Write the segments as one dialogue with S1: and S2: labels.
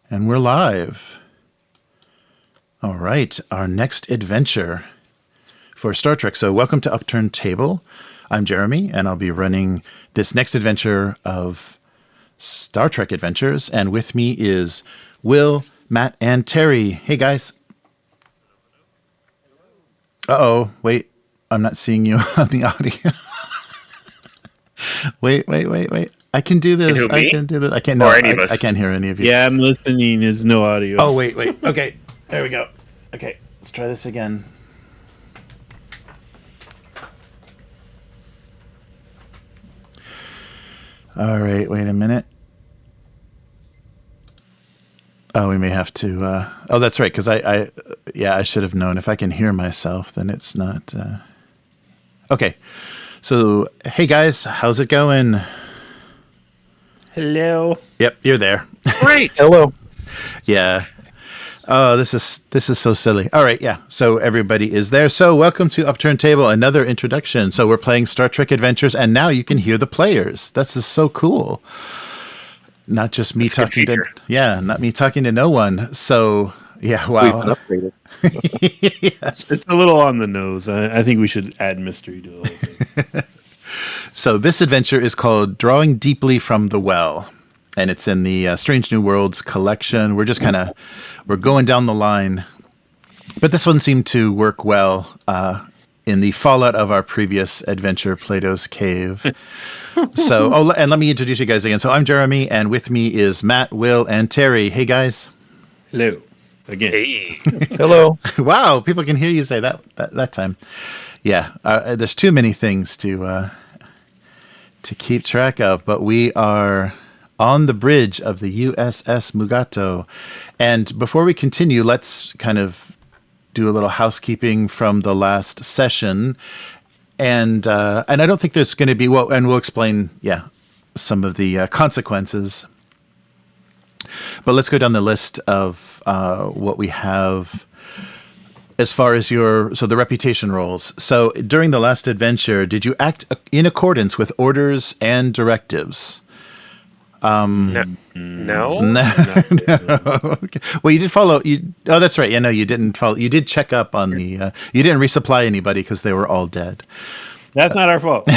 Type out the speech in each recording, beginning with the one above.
S1: And we're live. All right, our next adventure for Star Trek. So welcome to Upturned Table. I'm Jeremy, and I'll be running this next adventure of Star Trek Adventures. And with me is Will, Matt, and Terry. Hey, guys. Uh-oh, wait. I'm not seeing you on the audio. Wait. I can do this. I can do this. I can't. No, I can't hear any of you.
S2: Yeah, I'm listening. There's no audio.
S1: Oh, wait. Okay, there we go. Okay, let's try this again. All right, wait a minute. Oh, we may have to. Oh, that's right. Because I should have known. If I can hear myself, then it's not. Okay. So, hey guys, how's it going?
S2: Hello.
S1: Yep, you're there.
S3: Great.
S4: Hello.
S1: Yeah. Oh, this is so silly. All right, yeah. So everybody is there. So welcome to Upturned Table, another introduction. So we're playing Star Trek Adventures, and now you can hear the players. This is so cool. Not just me talking to, not me talking to no one. So yeah, wow.
S4: We've been upgraded.
S1: Yes.
S2: It's a little on the nose. I think we should add mystery to the whole thing.
S1: So this adventure is called Drawing Deeply from the Well, and it's in the Strange New Worlds collection. We're just we're going down the line, but this one seemed to work well in the fallout of our previous adventure, Plato's Cave. So, and let me introduce you guys again. So I'm Jeremy, and with me is Matt, Will, and Terry. Hey, guys.
S2: Hello. Again.
S3: Hey.
S4: Hello.
S1: Wow, people can hear you say that time. Yeah, there's too many things to keep track of, but we are on the bridge of the USS Mugato. And before we continue, let's kind of do a little housekeeping from the last session. And I don't think there's going to be, well, and we'll explain, some of the consequences. But let's go down the list of what we have as far as the reputation rolls. So during the last adventure, did you act in accordance with orders and directives?
S3: No.
S1: Okay. Well, you did follow. Oh, that's right. Yeah, no, you didn't follow. You did check up on the. You didn't resupply anybody because they were all dead.
S2: That's not our fault.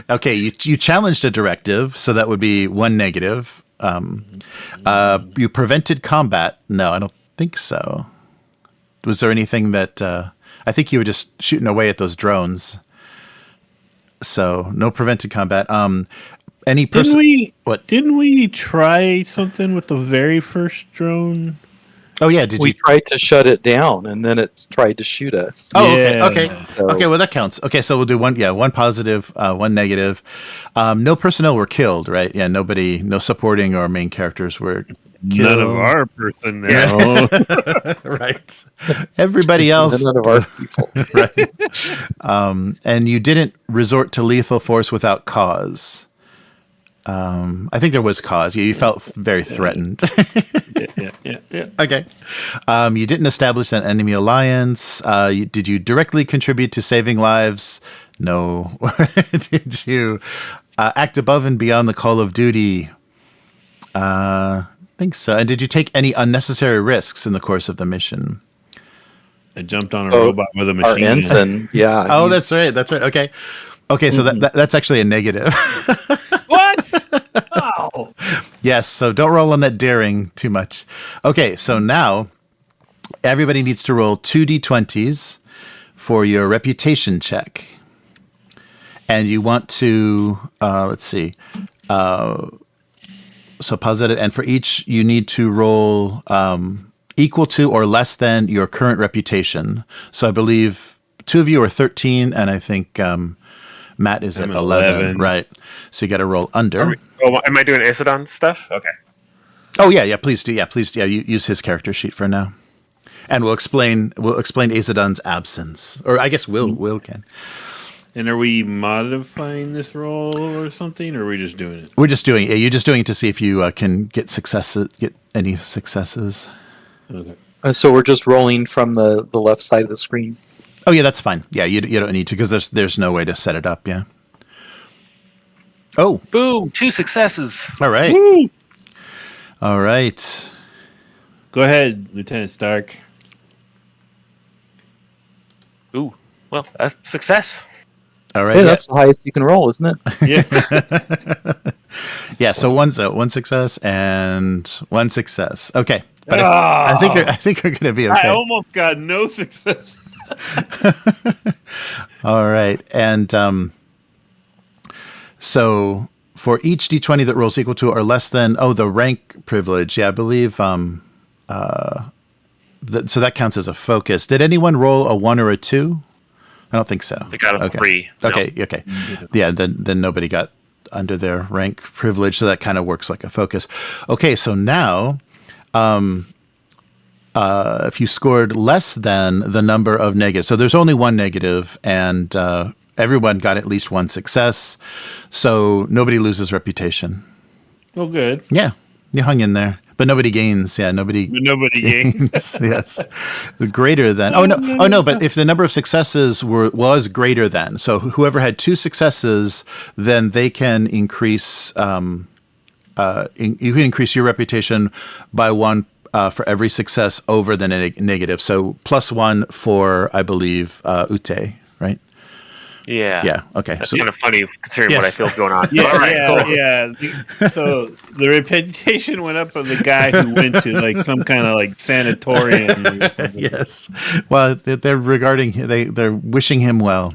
S1: Okay, you challenged a directive, so that would be one negative. You prevented combat. No, I don't think so. Was there anything that I think you were just shooting away at those drones? So no prevented combat. Any person?
S2: Didn't we try something with the very first drone?
S1: Oh yeah,
S4: we tried to shut it down, and then it tried to shoot us.
S1: Oh,
S2: yeah.
S1: okay. Okay, well that counts. Okay, so we'll do one positive, one negative. No personnel were killed, right? Yeah, nobody, no supporting or main characters were killed.
S2: None of our personnel.
S1: Right. Everybody else.
S4: None of our people.
S1: Right. And you didn't resort to lethal force without cause. I think there was cause. You felt very threatened.
S2: Yeah.
S1: Okay. You didn't establish an enemy alliance. Did you directly contribute to saving lives? No. Did you act above and beyond the call of duty? I think so. And did you take any unnecessary risks in the course of the mission?
S2: I jumped on a robot with a machine.
S4: Our ensign, yeah.
S1: Oh, that's right. Okay, so that's actually a negative.
S2: What? Oh.
S1: Yes, so don't roll on that daring too much. Okay, so now everybody needs to roll 2d20s for your reputation check. And you want to, let's see. So positive, and for each you need to roll equal to or less than your current reputation. So I believe two of you are 13, and I think Matt is at 11. Right. So you got to roll under.
S3: Am I doing Asadon stuff? Okay.
S1: Oh yeah, please do. Yeah, please. Yeah, use his character sheet for now, and we'll explain Asadon's absence, or I guess Will can.
S2: And are we modifying this roll or something, or are we just doing it?
S1: We're just doing it. You're just doing it to see if you can get any successes.
S2: Okay.
S4: So we're just rolling from the left side of the screen.
S1: Oh yeah, that's fine. Yeah, you don't need to because there's no way to set it up. Yeah. Oh.
S3: Boom! 2 successes.
S1: All right.
S2: Woo!
S1: All right.
S2: Go ahead, Lieutenant Stark.
S3: Ooh, well, that's success.
S1: All right.
S4: Hey, that's the highest you can roll, isn't it?
S2: Yeah.
S1: Yeah. So one success and one success. Okay, but
S2: Ah!
S1: I think you're gonna be okay.
S2: I almost got no success.
S1: All right, and so for each d20 that rolls equal to or less than the rank privilege. Yeah, I believe so that counts as a focus. Did anyone roll a 1 or a 2? I don't think so.
S3: They got a 3.
S1: Okay, okay. Yeah, then nobody got under their rank privilege, so that kind of works like a focus. Okay, so now, if you scored less than the number of negatives, so there's only one negative, and everyone got at least one success, so nobody loses reputation.
S2: Oh, good.
S1: Yeah, you hung in there. But nobody gains. Yeah, nobody
S2: gains.
S1: Yes, greater than. Oh no! But if the number of successes was greater than, so whoever had 2 successes, then they can increase. You can increase your reputation by 1 for every success over the negative. So +1 for, I believe, Ute, right?
S3: Yeah.
S1: Yeah. Okay.
S3: That's kind of funny considering what I feel is going on.
S2: Yeah,
S3: All right, cool.
S2: yeah. So the reputation went up of the guy who went to like some kind of like sanatorium.
S1: Yes. Well, they're wishing him well.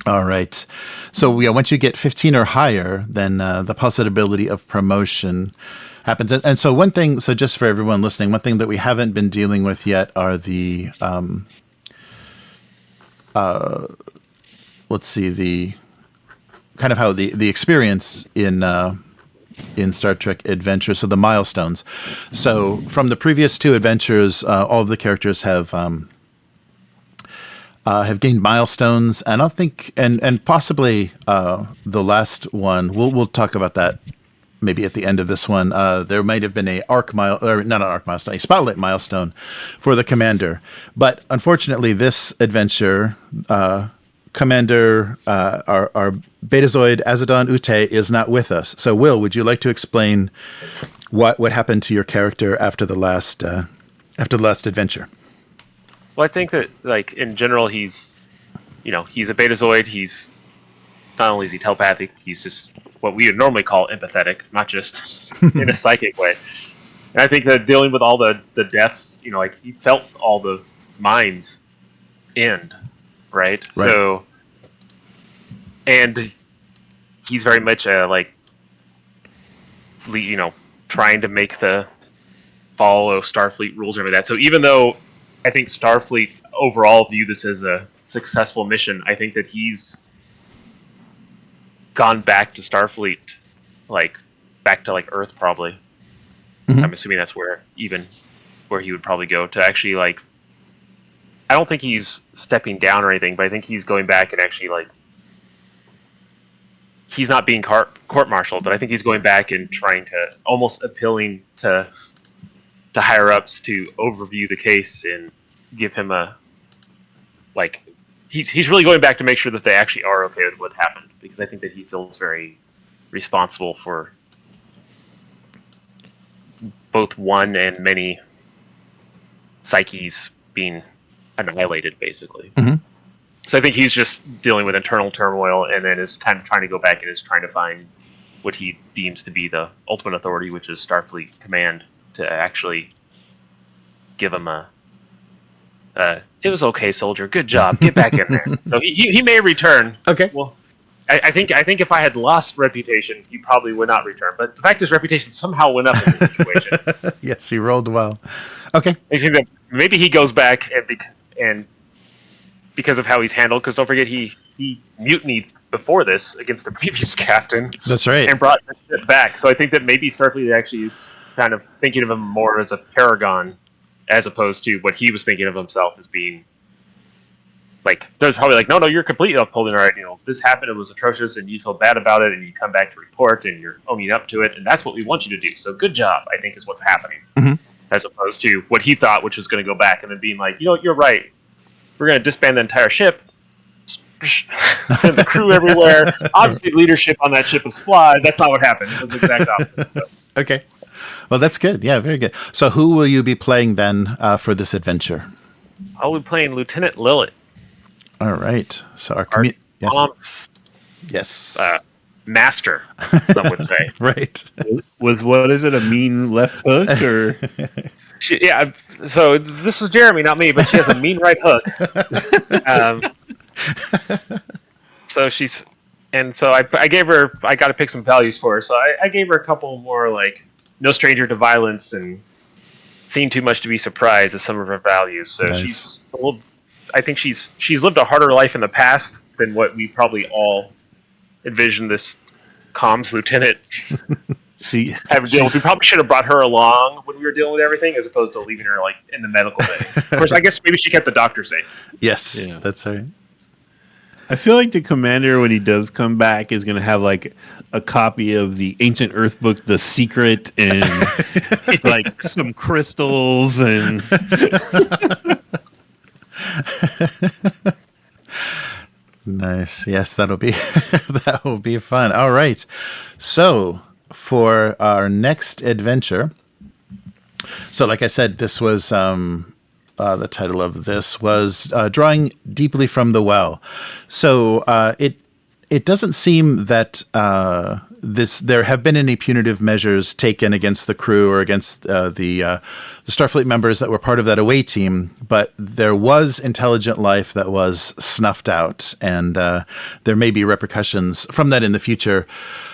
S1: All right. So yeah, once you get 15 or higher, then the possibility of promotion happens. And so one thing, so just for everyone listening, one thing that we haven't been dealing with yet are the let's see, the kind of how the experience in Star Trek Adventure, so the milestones. So from the previous 2 adventures, all of the characters have gained milestones, and I think, and possibly the last one. We'll talk about that maybe at the end of this one. There might have been a spotlight milestone for the commander, but unfortunately, this adventure. Commander, our Betazoid Asadon Ute is not with us. So, Will, would you like to explain what happened to your character after the last adventure?
S3: Well, I think that, like, in general, he's a Betazoid. He's not only is he telepathic, he's just what we would normally call empathetic, not just in a psychic way. And I think that dealing with all the deaths, like, he felt all the minds end. Right. So, and he's very much trying to make the follow Starfleet rules and everything that. So even though I think Starfleet overall view this as a successful mission, I think that he's gone back to Starfleet, back to Earth probably. Mm-hmm. I'm assuming that's where he would probably go to actually I don't think he's stepping down or anything, but I think he's going back and actually he's not being court-martialed, but I think he's going back and trying to almost appealing to higher ups to overview the case and give him he's really going back to make sure that they actually are okay with what happened, because I think that he feels very responsible for both one and many psyches being annihilated, basically. Mm-hmm. So I think he's just dealing with internal turmoil, and then is kind of trying to go back and is trying to find what he deems to be the ultimate authority, which is Starfleet Command, to actually give him it was okay, soldier. Good job. Get back in there. So he may return. Okay. Well, I think if I had lost reputation, he probably would not return. But the fact is, reputation somehow went up in this situation.
S1: Yes, he rolled well. Okay.
S3: I think that maybe he goes back and because of how he's handled, because don't forget he mutinied before this against the previous captain.
S1: That's right.
S3: And brought the ship back. So I think that maybe Starfleet actually is kind of thinking of him more as a paragon, as opposed to what he was thinking of himself as being. They're probably no, you're completely upholding our ideals. This happened, it was atrocious, and you feel bad about it, and you come back to report, and you're owning up to it, and that's what we want you to do. So good job, I think, is what's happening. Mm-hmm. As opposed to what he thought, which was going to go back and then being you're right. We're going to disband the entire ship, send the crew everywhere. Obviously, leadership on that ship was flawed. That's not what happened. It was the exact opposite. So.
S1: Okay. Well, that's good. Yeah, very good. So who will you be playing then for this adventure?
S3: I'll be playing Lieutenant Lelit.
S1: All right. So our yes.
S3: Mom's
S1: Yes.
S3: master, some would say.
S1: Right.
S2: With what is it? A mean left hook or?
S3: So this was Jeremy, not me, but she has a mean right hook. So I gave her. I got to pick some values for her. So I gave her a couple more, like no stranger to violence and seen too much to be surprised at some of her values. So
S1: nice.
S3: I think she's lived a harder life in the past than what we probably all envisioned this comms lieutenant having to deal with. We probably should have brought her along when we were dealing with everything, as opposed to leaving her like in the medical bay. Of course, I guess maybe she kept the doctor safe.
S1: Yes,
S2: yeah.
S1: That's right.
S2: I feel like the commander, when he does come back, is going to have like a copy of the ancient Earth book, The Secret, and like some crystals and.
S1: Nice. Yes, that'll be that will be fun. All right. So for our next adventure, so like I said, this was the title of this was Drawing Deeply from the Well. So it doesn't seem that there have been any punitive measures taken against the crew or against the Starfleet members that were part of that away team, but there was intelligent life that was snuffed out, and there may be repercussions from that in the future.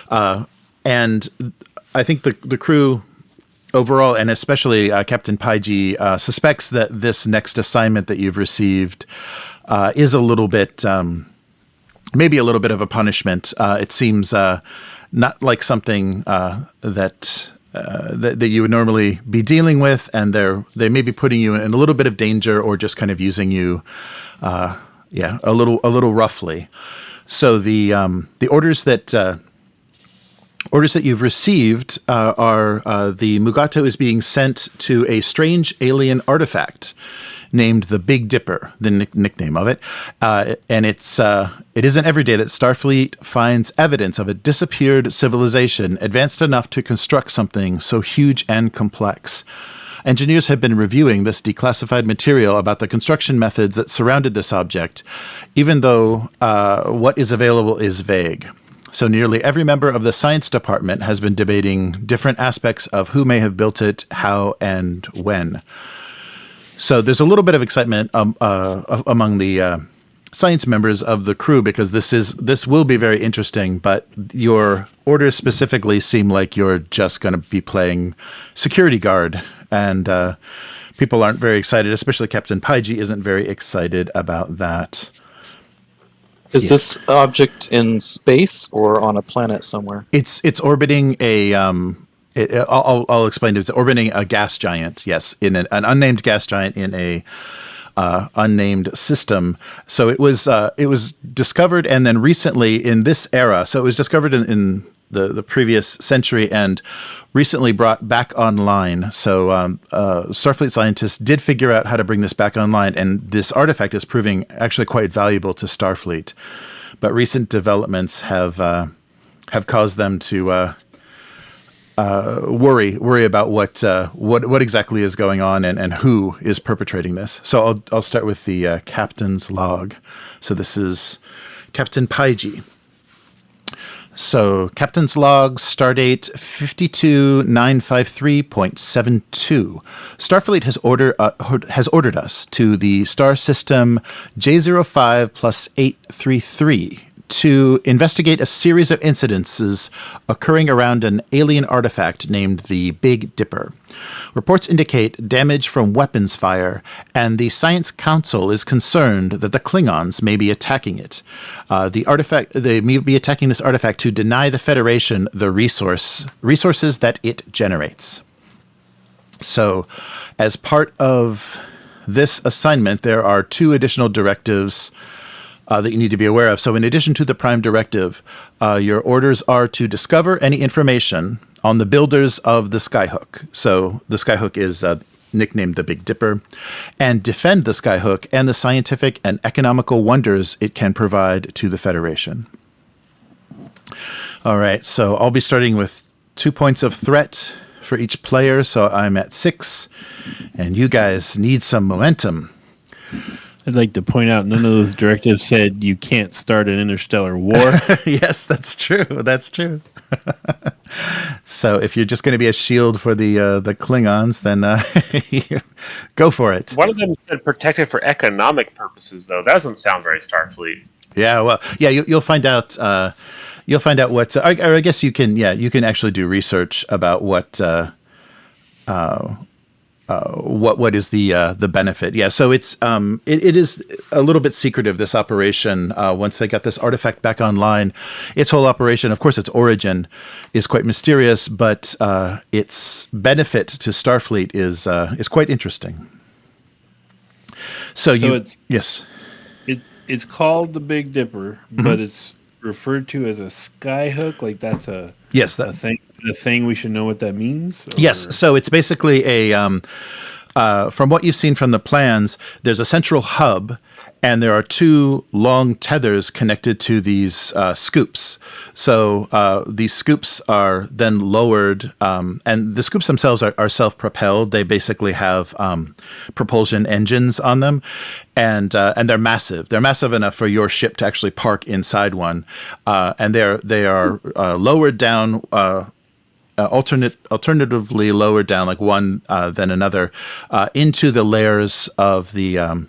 S1: And I think the crew overall, and especially Captain Payjh, suspects that this next assignment that you've received is a little bit, maybe a little bit of a punishment. It seems not like something that you would normally be dealing with, and they may be putting you in a little bit of danger, or just kind of using you, a little roughly. So the orders that you've received are the Mugato is being sent to a strange alien artifact named the Big Dipper, the nickname of it, and it isn't every day that Starfleet finds evidence of a disappeared civilization advanced enough to construct something so huge and complex. Engineers have been reviewing this declassified material about the construction methods that surrounded this object, even though what is available is vague. So nearly every member of the science department has been debating different aspects of who may have built it, how, and when. So there's a little bit of excitement among the science members of the crew, because this will be very interesting, but your orders specifically seem like you're just going to be playing security guard, and people aren't very excited, especially Captain Payjh isn't very excited about that.
S4: Is this object in space or on a planet somewhere?
S1: It's orbiting a I'll explain. It's orbiting a gas giant. Yes, in an unnamed gas giant in a unnamed system. So it was discovered, and then recently in this era. So it was discovered in the previous century and recently brought back online. So Starfleet scientists did figure out how to bring this back online, and this artifact is proving actually quite valuable to Starfleet. But recent developments have caused them to worry about what exactly is going on and who is perpetrating this. So I'll start with the captain's log. So this is Captain Payjh. So Captain's log, stardate 52953.72. Starfleet has ordered us to the star system J05 plus 833 to investigate a series of incidences occurring around an alien artifact named the Big Dipper. Reports indicate damage from weapons fire, and the Science Council is concerned that the Klingons may be attacking it. They may be attacking this artifact to deny the Federation the resources that it generates. So, as part of this assignment, there are 2 additional directives that you need to be aware of. So in addition to the Prime Directive, your orders are to discover any information on the builders of the Skyhook. So the Skyhook is nicknamed the Big Dipper, and defend the Skyhook and the scientific and economical wonders it can provide to the Federation. All right, so I'll be starting with 2 points of threat for each player, so I'm at 6, and you guys need some momentum.
S2: I'd like to point out none of those directives said you can't start an interstellar war.
S1: Yes, that's true. That's true. So if you're just going to be a shield for the Klingons, then go for it.
S3: One of them said protected for economic purposes, though. That doesn't sound very Starfleet.
S1: Yeah, well, yeah, you'll find out. You'll find out what. Or I guess you can. Yeah, you can actually do research about what is the benefit. Yeah, so it's it is a little bit secretive, this operation. Once they got this artifact back online, its whole operation, of course, its origin is quite mysterious, but its benefit to Starfleet is quite interesting. So
S2: it's
S1: yes,
S2: it's called the Big Dipper, but it's referred to as a skyhook. Like that's a thing. The thing we should know what that means? Or?
S1: Yes, so it's basically a, from what you've seen from the plans, there's a central hub, and there are 2 long tethers connected to these scoops. So these scoops are then lowered, and the scoops themselves are self-propelled. They basically have propulsion engines on them, and they're massive. They're massive enough for your ship to actually park inside one, and they are lowered down. Alternatively lowered down, like one then another, into the layers of the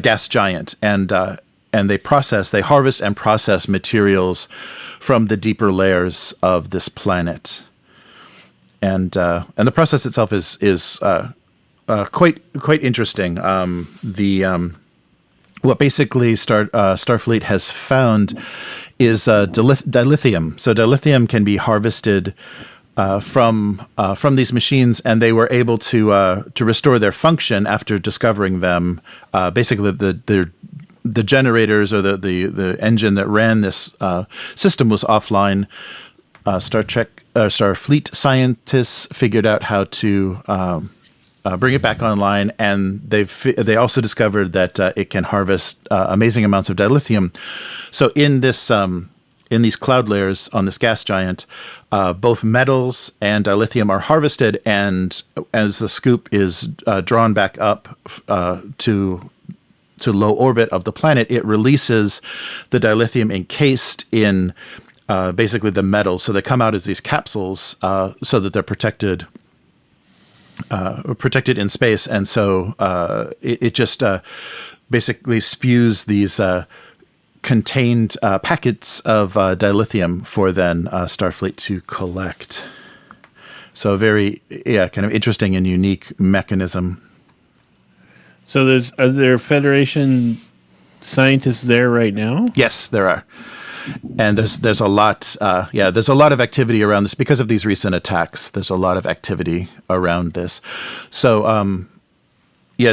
S1: gas giant, and they harvest and process materials from the deeper layers of this planet, and the process itself is quite interesting. What basically Starfleet has found is dilithium. So dilithium can be harvested from these machines, and they were able to restore their function after discovering them. Basically, the generators or the engine that ran this system was offline. Starfleet scientists figured out how to bring it back online, and they also discovered that it can harvest amazing amounts of dilithium. So in these cloud layers on this gas giant, both metals and dilithium are harvested, and as the scoop is drawn back up to low orbit of the planet, it releases the dilithium encased in basically the metal. So they come out as these capsules so that they're protected in space, and so it just basically spews these contained packets of dilithium for then Starfleet to collect. So a very kind of interesting and unique mechanism.
S2: So are there Federation scientists there right now?
S1: Yes, there are. And there's a lot there's a lot of activity around this because of these recent attacks. There's a lot of activity around this. So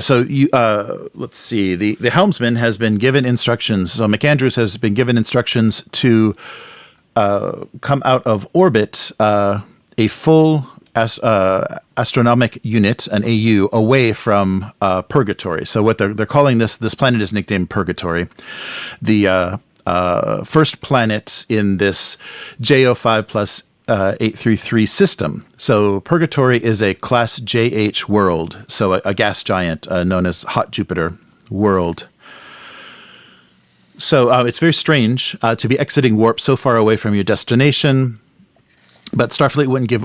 S1: so you let's see. The Helmsman has been given instructions. So McAndrews has been given instructions to come out of orbit a full astronomic unit, an AU, away from Purgatory. So what they're calling this planet is nicknamed Purgatory. The first planet in this JO5 plus 833 system. So Purgatory is a class JH world, so a gas giant known as Hot Jupiter world. So it's very strange to be exiting warp so far away from your destination, but Starfleet wouldn't give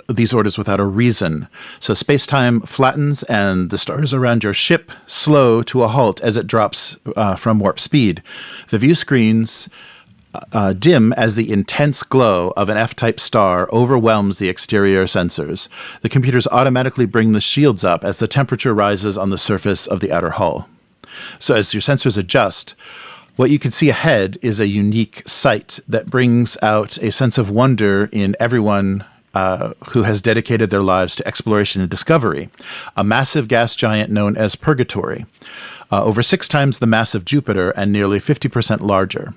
S1: these orders without a reason. So space-time flattens, and the stars around your ship slow to a halt as it drops from warp speed. The view screens dim as the intense glow of an F-type star overwhelms the exterior sensors. The computers automatically bring the shields up as the temperature rises on the surface of the outer hull. So as your sensors adjust, what you can see ahead is a unique sight that brings out a sense of wonder in everyone who has dedicated their lives to exploration and discovery. A massive gas giant known as Purgatory, over 6 times the mass of Jupiter and nearly 50% larger.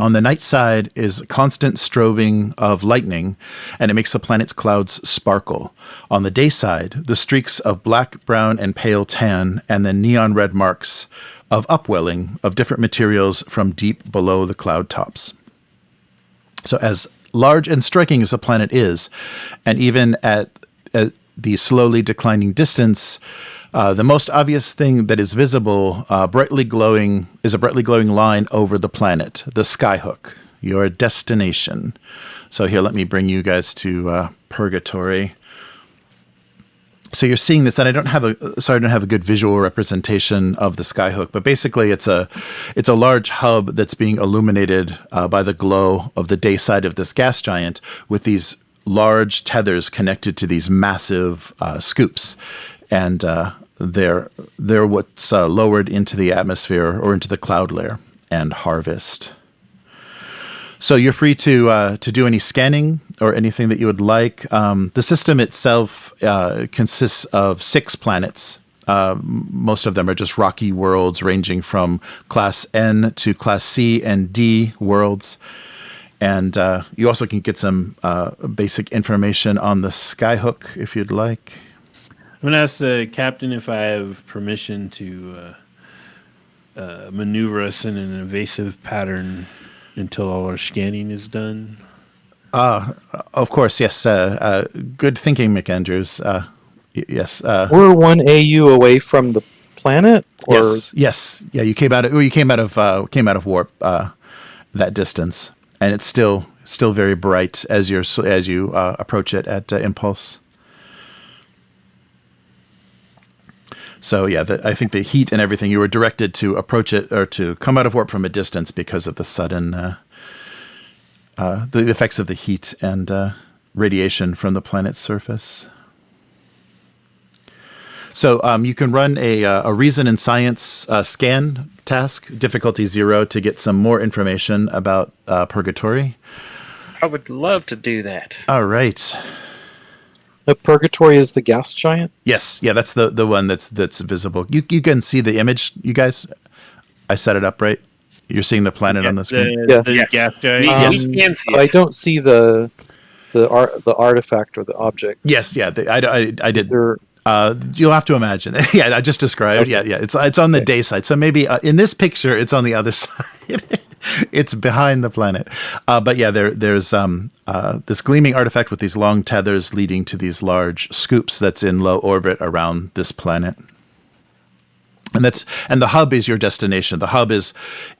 S1: On the night side is constant strobing of lightning, and it makes the planet's clouds sparkle. On the day side, the streaks of black, brown, and pale tan, and the neon red marks of upwelling of different materials from deep below the cloud tops. So as large and striking as the planet is, and even at the slowly declining distance, the most obvious thing that is visible, is a brightly glowing line over the planet, the skyhook, your destination. So here, let me bring you guys to Purgatory. So you're seeing this, and I don't have a good visual representation of the skyhook, but basically it's a large hub that's being illuminated by the glow of the day side of this gas giant, with these large tethers connected to these massive scoops, and they're what's lowered into the atmosphere or into the cloud layer and harvest. So you're free to do any scanning or anything that you would like. The system itself consists of 6 planets. Most of them are just rocky worlds ranging from Class N to Class C and D worlds. And you also can get some basic information on the skyhook if you'd like.
S2: I'm going to ask the captain if I have permission to maneuver us in an evasive pattern until all our scanning is done.
S1: Of course, yes. Good thinking, McAndrews. Yes.
S4: We're 1 AU away from the planet, or
S1: yes. Yeah, you came out of warp that distance, and it's still very bright as you approach it at impulse. So yeah, I think the heat and everything, you were directed to approach it or to come out of warp from a distance because of the sudden the effects of the heat and radiation from the planet's surface. So you can run a reason and science scan task, difficulty 0, to get some more information about Purgatory.
S3: I would love to do that.
S1: All right.
S4: the Purgatory is the gas giant?
S1: Yes, yeah, that's the one that's visible. You can see the image, you guys. I set it up right. You're seeing the planet on the screen.
S2: The gas giant.
S3: We can see it.
S4: I don't see the artifact or the object.
S1: Yes, yeah, I did.
S4: Is there...
S1: You'll have to imagine. Yeah, I just described. Okay. Yeah. It's on the day side. So maybe in this picture, it's on the other side. It's behind the planet. But yeah, there's this gleaming artifact with these long tethers leading to these large scoops that's in low orbit around this planet. And the hub is your destination. The hub is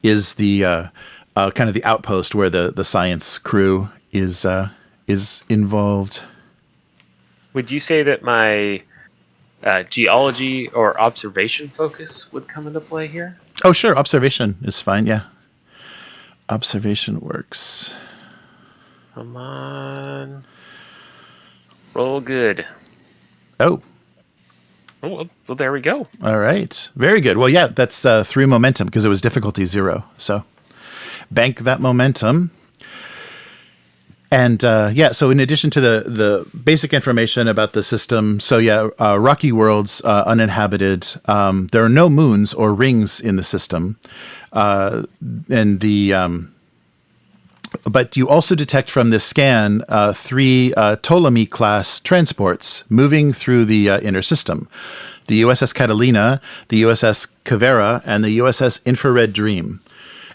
S1: the kind of the outpost where the science crew is involved.
S3: Would you say that my geology or observation focus would come into play here?
S1: Oh, sure. Observation is fine. Yeah. Observation works.
S3: Come on. Roll good.
S1: Oh.
S3: Oh, well, there we go.
S1: All right. Very good. Well, yeah, that's 3 momentum because it was difficulty 0. So bank that momentum. And so in addition to the basic information about the system, so yeah, rocky worlds, uninhabited. There are no moons or rings in the system, but you also detect from this scan 3 Ptolemy class transports moving through the inner system: the USS Catalina, the USS Cavera, and the USS Infrared Dream,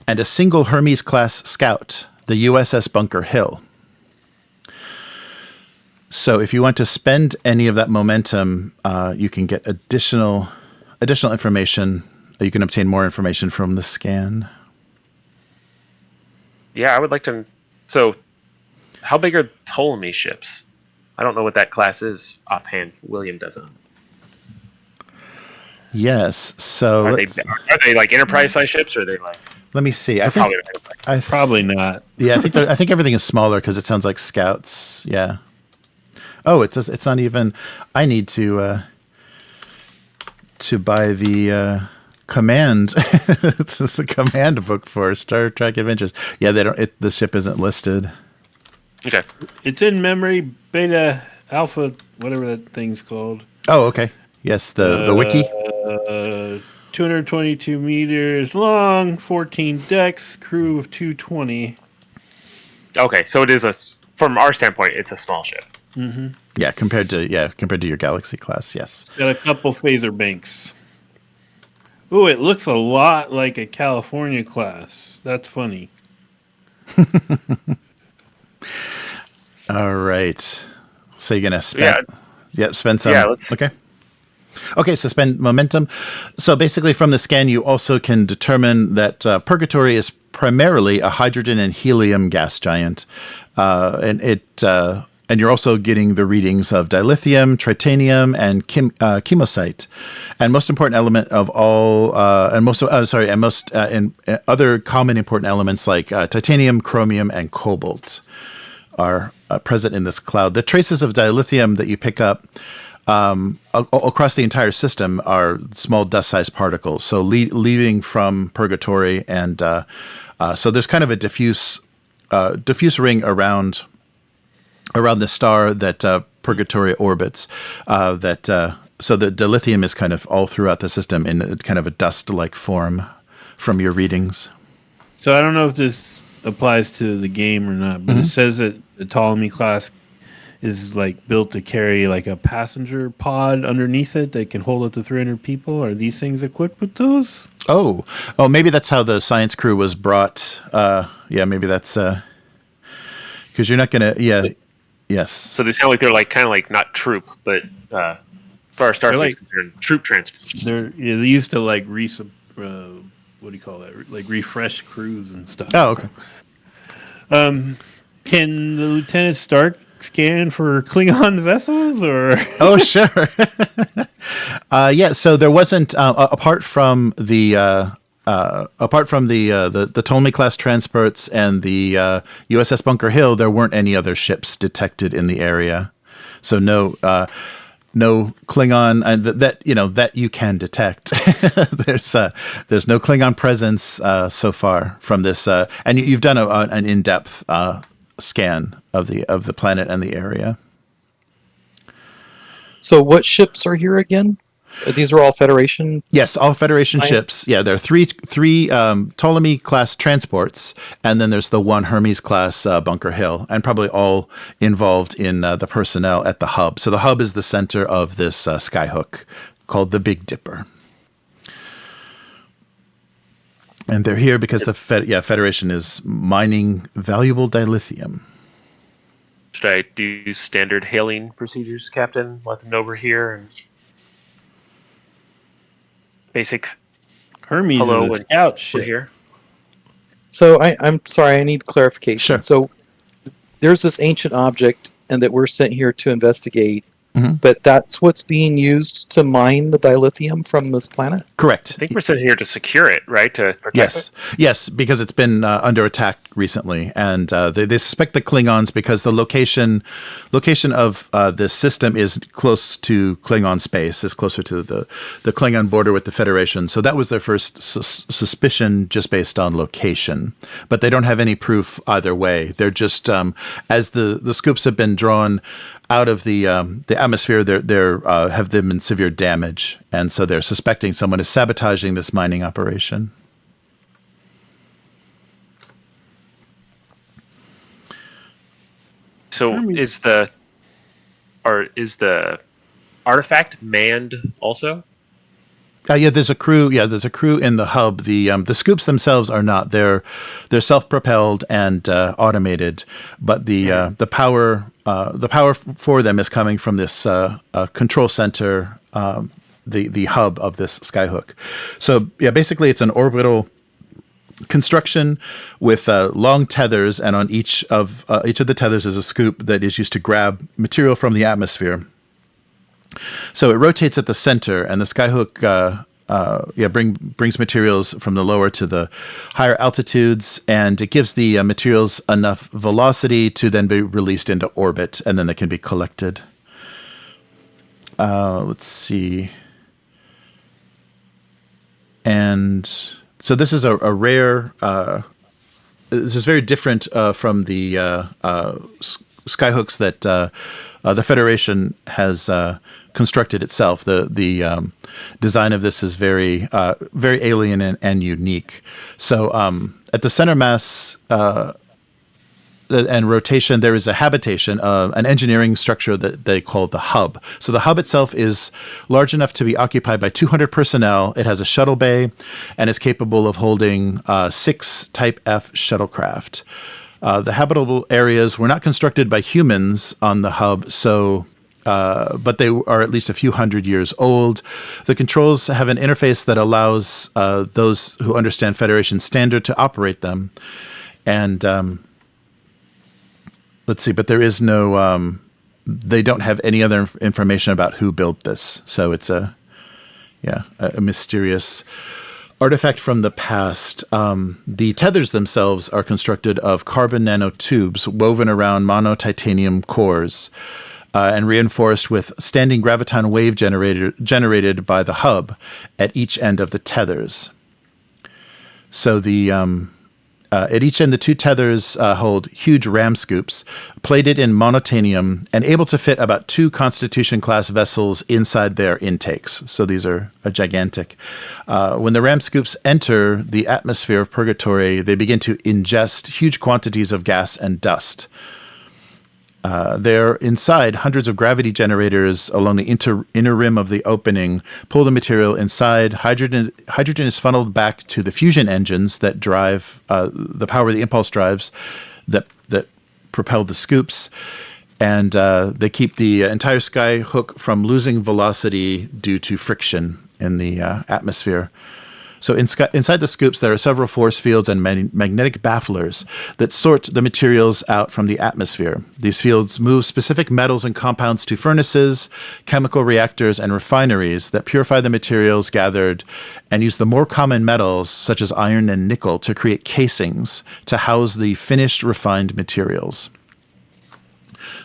S1: and a single Hermes class scout, the USS Bunker Hill. So if you want to spend any of that momentum, you can get additional information. You can obtain more information from the scan.
S3: Yeah, I would like to. So, how big are Ptolemy ships? I don't know what that class is offhand. William doesn't.
S1: Yes. So
S3: are they like Enterprise-sized ships, or are they like?
S1: Let me see. I think
S2: probably not.
S1: Yeah, I think everything is smaller because it sounds like scouts. Yeah. Oh, it's not even. I need to buy the command the command book for Star Trek Adventures. Yeah, they don't. The ship isn't listed.
S3: Okay,
S2: it's in memory beta alpha, whatever that thing's called.
S1: Oh, okay. Yes, the wiki.
S2: 222 meters long, 14 decks, crew of 220.
S3: Okay, so it is from our standpoint, it's a small ship.
S2: Mm-hmm.
S1: Yeah, compared to your Galaxy class, yes.
S2: Got a couple phaser banks. Ooh, it looks a lot like a California class. That's funny.
S1: All right. So you're gonna spend. Yeah. Spend some.
S3: Yeah, let's.
S1: Okay. Okay, so spend momentum. So basically, from the scan, you also can determine that Purgatory is primarily a hydrogen and helium gas giant, and you're also getting the readings of dilithium, tritanium, and chemosite, and most important element of all, other common important elements like titanium, chromium, and cobalt are present in this cloud. The traces of dilithium that you pick up across the entire system are small dust-sized particles. So leaving from Purgatory, and so there's kind of a diffuse ring around the star that Purgatory orbits. So the dilithium is kind of all throughout the system in kind of a dust-like form from your readings.
S2: So I don't know if this applies to the game or not, but it says that the Ptolemy class is like built to carry like a passenger pod underneath it that can hold up to 300 people. Are these things equipped with those?
S1: Oh, maybe that's how the science crew was brought. Maybe that's because you're not gonna. Yeah, yes.
S3: So they sound like they're like kind of like not troop, but as far as Starfleet is concerned, troop transports.
S2: They used to like what do you call that? Like refresh crews and stuff.
S1: Oh, okay.
S2: Can the Lieutenant Stark scan for Klingon vessels, or?
S1: Oh, sure. So there wasn't apart from the Ptolemy class transports and the USS Bunker Hill, there weren't any other ships detected in the area. So no Klingon that you can detect. There's no Klingon presence so far from this, and you've done an in-depth scan of the planet and the area.
S4: So what ships are here again? These are all Federation?
S1: Yes, all Federation ships. Yeah, there are three Ptolemy class transports, and then there's the one Hermes class Bunker Hill, and probably all involved in the personnel at the hub. So the hub is the center of this skyhook called the Big Dipper. And they're here because the Federation is mining valuable dilithium.
S3: Should I do standard hailing procedures, Captain? Let them know we're here and basic
S2: Hermes
S3: hello
S2: is a
S3: and
S2: scout
S3: we're
S2: ship.
S3: here.
S4: So I'm sorry, I need clarification.
S1: Sure.
S4: So there's this ancient object, and that we're sent here to investigate.
S1: Mm-hmm.
S4: But that's what's being used to mine the dilithium from this planet?
S1: Correct.
S3: I think we're sitting here to secure it, right? To protect it?
S1: Yes, because it's been under attack recently, and they suspect the Klingons because the location of this system is close to Klingon space, is closer to the Klingon border with the Federation. So that was their first suspicion, just based on location. But they don't have any proof either way. They're just as the scoops have been drawn out of the atmosphere, there have them in severe damage, and so they're suspecting someone is sabotaging this mining operation.
S3: So is the artifact manned also?
S1: There's a crew. Yeah, there's a crew in the hub. The scoops themselves are not. They're self-propelled and automated, but the power for them is coming from this control center, the hub of this skyhook. So basically it's an orbital construction with long tethers, and on each of the tethers is a scoop that is used to grab material from the atmosphere. So it rotates at the center, and the skyhook brings materials from the lower to the higher altitudes, and it gives the materials enough velocity to then be released into orbit, and then they can be collected. Let's see. And so this is a rare. This is very different from the skyhooks that the Federation has constructed itself. The design of this is very alien and unique. So at the center mass and rotation, there is a habitation, an engineering structure that they call the hub. So the hub itself is large enough to be occupied by 200 personnel. It has a shuttle bay and is capable of holding 6 Type F shuttlecraft. The habitable areas were not constructed by humans on the hub, but they are at least a few hundred years old. The controls have an interface that allows those who understand Federation standard to operate them. And let's see, but there is no... they don't have any other information about who built this. So it's a mysterious artifact from the past. The tethers themselves are constructed of carbon nanotubes woven around monotitanium cores and reinforced with standing graviton wave generated by the hub at each end of the tethers. So at each end, the two tethers hold huge ram scoops, plated in monotitanium, and able to fit about 2 Constitution-class vessels inside their intakes. So these are gigantic. When the ram scoops enter the atmosphere of purgatory, they begin to ingest huge quantities of gas and dust. There, inside, hundreds of gravity generators along the inner rim of the opening pull the material inside. Hydrogen is funneled back to the fusion engines that drive the power of the impulse drives that propel the scoops, and they keep the entire sky hook from losing velocity due to friction in the atmosphere. So inside the scoops, there are several force fields and magnetic bafflers that sort the materials out from the atmosphere. These fields move specific metals and compounds to furnaces, chemical reactors, and refineries that purify the materials gathered and use the more common metals, such as iron and nickel, to create casings to house the finished refined materials.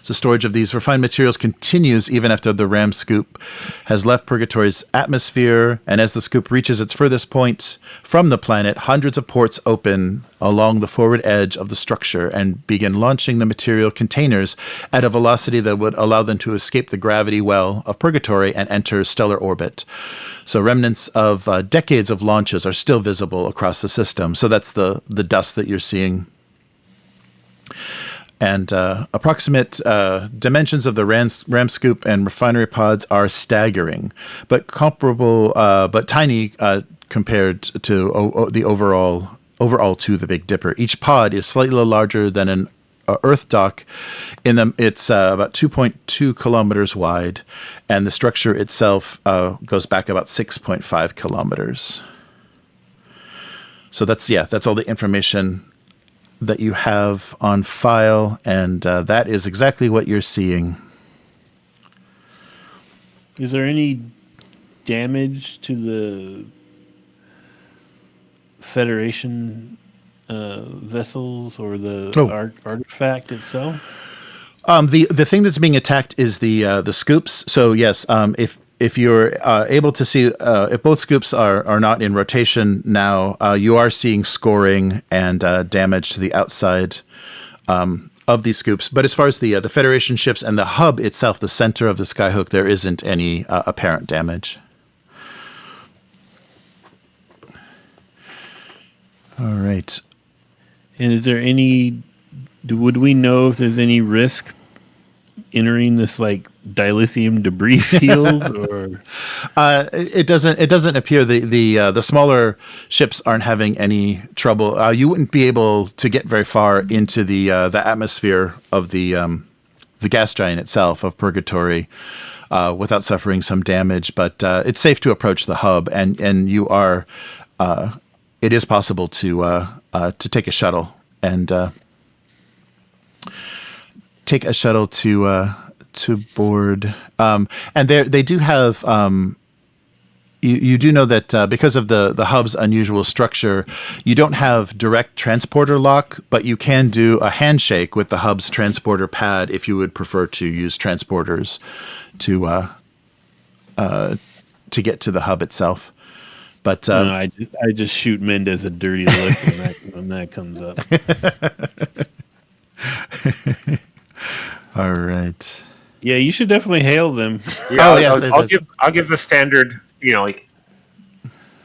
S1: So storage of these refined materials continues even after the ram scoop has left Purgatory's atmosphere, and as the scoop reaches its furthest point from the planet, hundreds of ports open along the forward edge of the structure and begin launching the material containers at a velocity that would allow them to escape the gravity well of Purgatory and enter stellar orbit. So remnants of decades of launches are still visible across the system. So that's the dust that you're seeing. And approximate dimensions of the ram scoop and refinery pods are staggering, but comparable, but tiny compared to the overall to the Big Dipper. Each pod is slightly larger than an Earth dock. It's about 2.2 kilometers wide, and the structure itself goes back about 6.5 kilometers. So that's all the information that you have on file, and that is exactly what you're seeing.
S2: Is there any damage to the Federation vessels or the artifact itself?
S1: The thing that's being attacked is the scoops. So yes, if you're able to see, if both scoops are not in rotation now, you are seeing scoring and damage to the outside of these scoops. But as far as the Federation ships and the hub itself, the center of the skyhook, there isn't any apparent damage. All right.
S2: And is there would we know if there's any risk entering this like dilithium debris field, or
S1: it doesn't appear the smaller ships aren't having any trouble. You wouldn't be able to get very far into the atmosphere of the gas giant itself of Purgatory without suffering some damage, but it's safe to approach the hub, and you are it is possible to take a shuttle and take a shuttle to board, and they do have. You do know that because of the hub's unusual structure, you don't have direct transporter lock, but you can do a handshake with the hub's transporter pad if you would prefer to use transporters to get to the hub itself. But
S2: no, I just shoot Mendez a dirty look when that comes up.
S1: All right.
S2: Yeah, you should definitely hail them.
S3: Yeah, I'll give the standard. Like,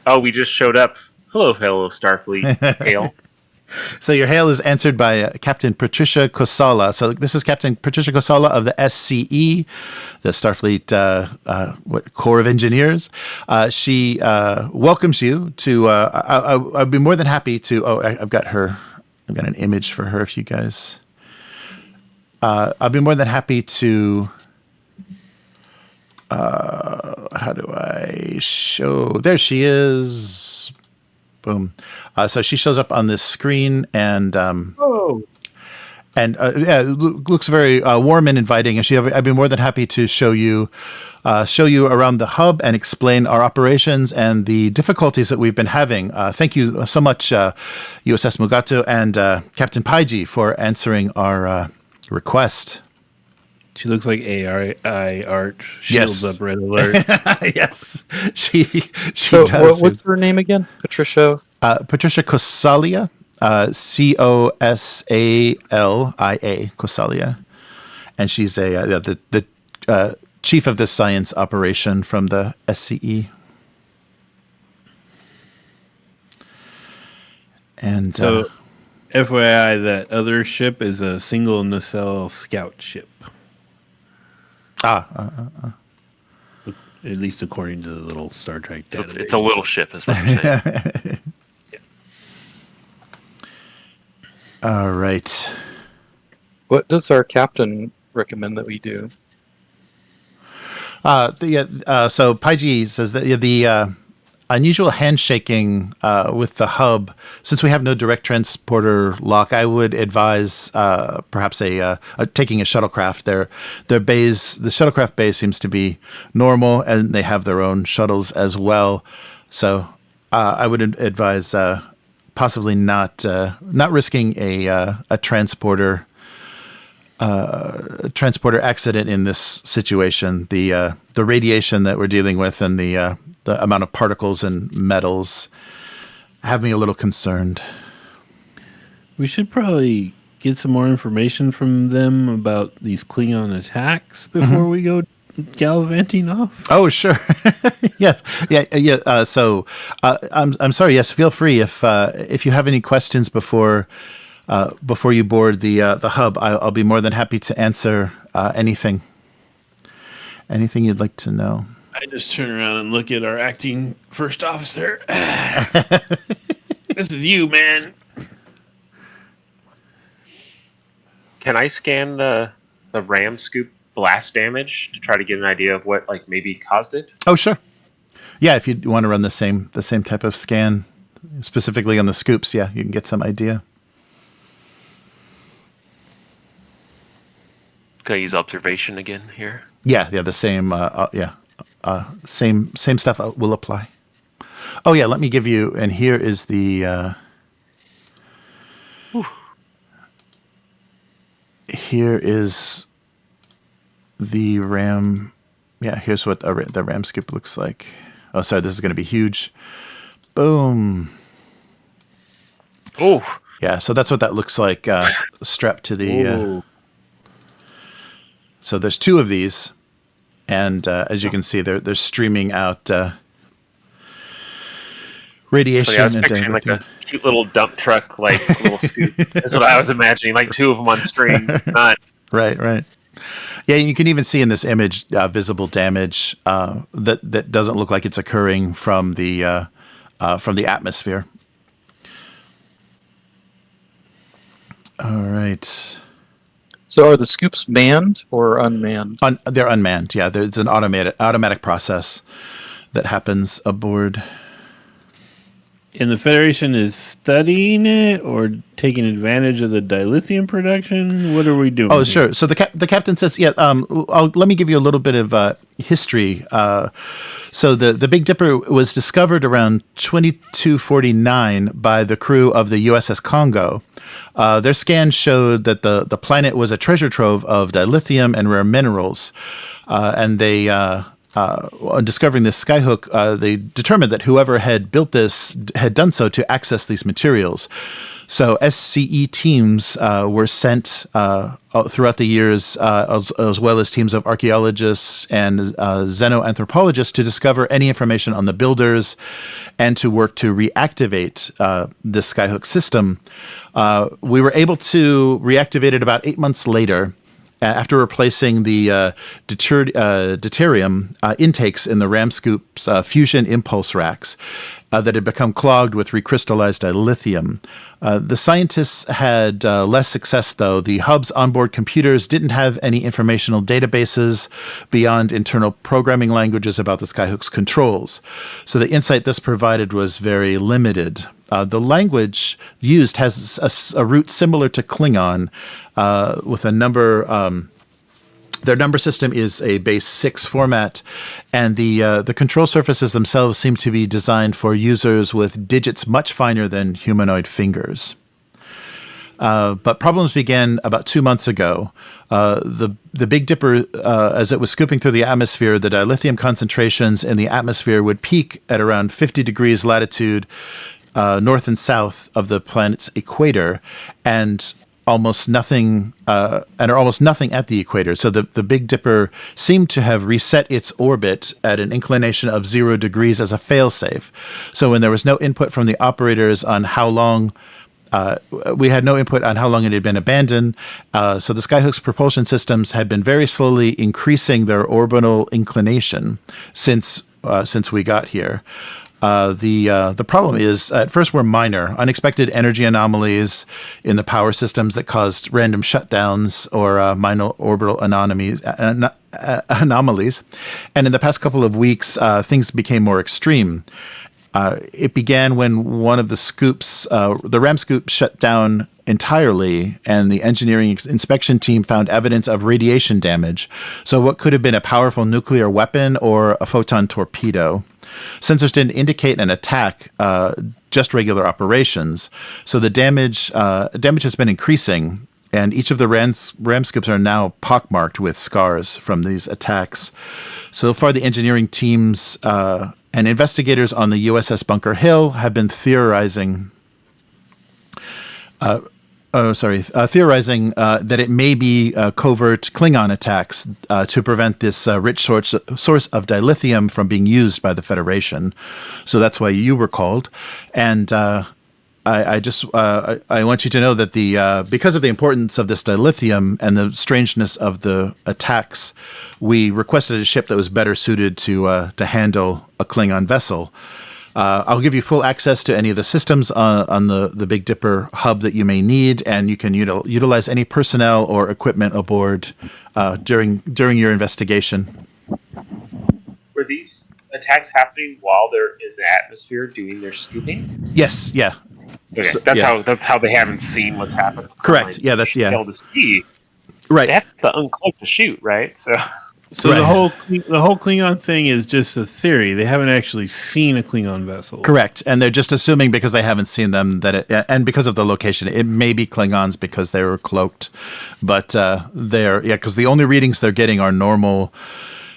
S3: oh, we just showed up. Hello, Starfleet. Hail.
S1: So your hail is answered by Captain Patricia Kosala. So this is Captain Patricia Kosala of the SCE, the Starfleet Corps of Engineers. She welcomes you to. I'd be more than happy to. Oh, I've got her I've got an image for her if you guys. I'll be more than happy to. How do I show? There she is. Boom. So she shows up on this screen, and looks very warm and inviting. And I'd be more than happy to show you around the hub and explain our operations and the difficulties that we've been having. Thank you so much, USS Mugato and Captain Payjh, for answering our request.
S2: She looks like AI art. Shields up, red alert.
S1: Yes, she
S4: So
S1: does.
S4: what's her name again? Patricia?
S1: Patricia Kosalia, Cosalia, Kosalia, and she's the chief of this science operation from the SCE. And
S2: so, FYI, that other ship is a single nacelle scout ship. At least according to the little Star Trek database.
S3: It's a little ship, is what you're saying.
S1: All right.
S4: What does our captain recommend that we do?
S1: So Payjh says that the unusual handshaking with the hub, since we have no direct transporter lock, I would advise perhaps taking a shuttlecraft. Their bays, the shuttlecraft bay seems to be normal, and they have their own shuttles as well. So I would advise possibly not risking a transporter accident in this situation. The radiation that we're dealing with and the amount of particles and metals have me a little concerned.
S2: We should probably get some more information from them about these Klingon attacks before we go gallivanting off.
S1: Oh, sure. Yes. Yeah. So I'm sorry. Yes. Feel free if you have any questions before you board the hub. I'll be more than happy to answer anything you'd like to know.
S2: I just turn around and look at our acting first officer. This is you, man.
S3: Can I scan the ram scoop blast damage to try to get an idea of what maybe caused it?
S1: Oh, sure. Yeah, if you want to run the same type of scan, specifically on the scoops, yeah, you can get some idea.
S3: Can I use observation again here?
S1: Yeah, the same. Same stuff will apply. Oh yeah, let me give you. And here is the. Here is the RAM. Yeah, here's what the RAM scoop looks like. Oh, sorry, this is going to be huge. Boom.
S3: Oh.
S1: Yeah, so that's what that looks like strapped to the. So there's two of these, and as you can see, they're streaming out radiation.
S3: So I was picturing like a cute little dump truck, little scoop. That's what I was imagining, like two of them on strings. Not
S1: right. Yeah, you can even see in this image visible damage that doesn't look like it's occurring from the atmosphere. All right.
S4: So are the scoops manned or unmanned?
S1: They're unmanned. Yeah, there's an automatic process that happens aboard.
S2: And the Federation is studying it or taking advantage of the dilithium production? What are we doing?
S1: Oh, sure. So the captain says, yeah, let me give you a little bit of history. So the Big Dipper was discovered around 2249 by the crew of the USS Congo. Their scan showed that the planet was a treasure trove of dilithium and rare minerals. And they... on discovering this skyhook, they determined that whoever had built this had done so to access these materials. So SCE teams were sent throughout the years, as well as teams of archaeologists and xenoanthropologists to discover any information on the builders and to work to reactivate this skyhook system. We were able to reactivate it about 8 months later, after replacing the deuterium intakes in the Ram Scoop's fusion impulse racks. that had become clogged with recrystallized dilithium. The scientists had less success, though. The hub's onboard computers didn't have any informational databases beyond internal programming languages about the Skyhook's controls. So the insight this provided was very limited. The language used has a root similar to Klingon, with a number. Their number system is a base 6 format, and the control surfaces themselves seem to be designed for users with digits much finer than humanoid fingers. But problems began about 2 months ago. The Big Dipper, as it was scooping through the atmosphere, the dilithium concentrations in the atmosphere would peak at around 50 degrees latitude north and south of the planet's equator, and almost nothing at the equator. So the Big Dipper seemed to have reset its orbit at an inclination of 0 degrees as a failsafe. So when there was no input from the operators on how long, we had no input on how long it had been abandoned. So the Skyhook's propulsion systems had been very slowly increasing their orbital inclination since we got here. The problem is, at first, were minor, unexpected energy anomalies in the power systems that caused random shutdowns or minor orbital anomalies. And in the past couple of weeks, things became more extreme. It began when one of the scoops, the RAM scoop, shut down entirely, and the engineering inspection team found evidence of radiation damage. So what could have been a powerful nuclear weapon or a photon torpedo. Sensors didn't indicate an attack, just regular operations. So the damage has been increasing, and each of the RAM scoops are now pockmarked with scars from these attacks. So far, the engineering teams and investigators on the USS Bunker Hill have been theorizing that it may be covert Klingon attacks to prevent this rich source of dilithium from being used by the Federation. So that's why you were called. And I want you to know that because of the importance of this dilithium and the strangeness of the attacks, we requested a ship that was better suited to handle a Klingon vessel. I'll give you full access to any of the systems on the Big Dipper hub that you may need, and you can utilize any personnel or equipment aboard during your investigation.
S3: Were these attacks happening while they're in the atmosphere doing their scooping?
S1: Yes, yeah.
S3: Okay,
S1: So,
S3: that's how they haven't seen what's happened.
S1: Correct. Yeah, that's yeah.
S3: To see.
S1: Right.
S3: They have to uncloak to shoot, right? So
S2: right. the whole Klingon thing is just a theory. They haven't actually seen a Klingon vessel.
S1: Correct, and they're just assuming because they haven't seen them and because of the location, it may be Klingons because they were cloaked. But because the only readings they're getting are normal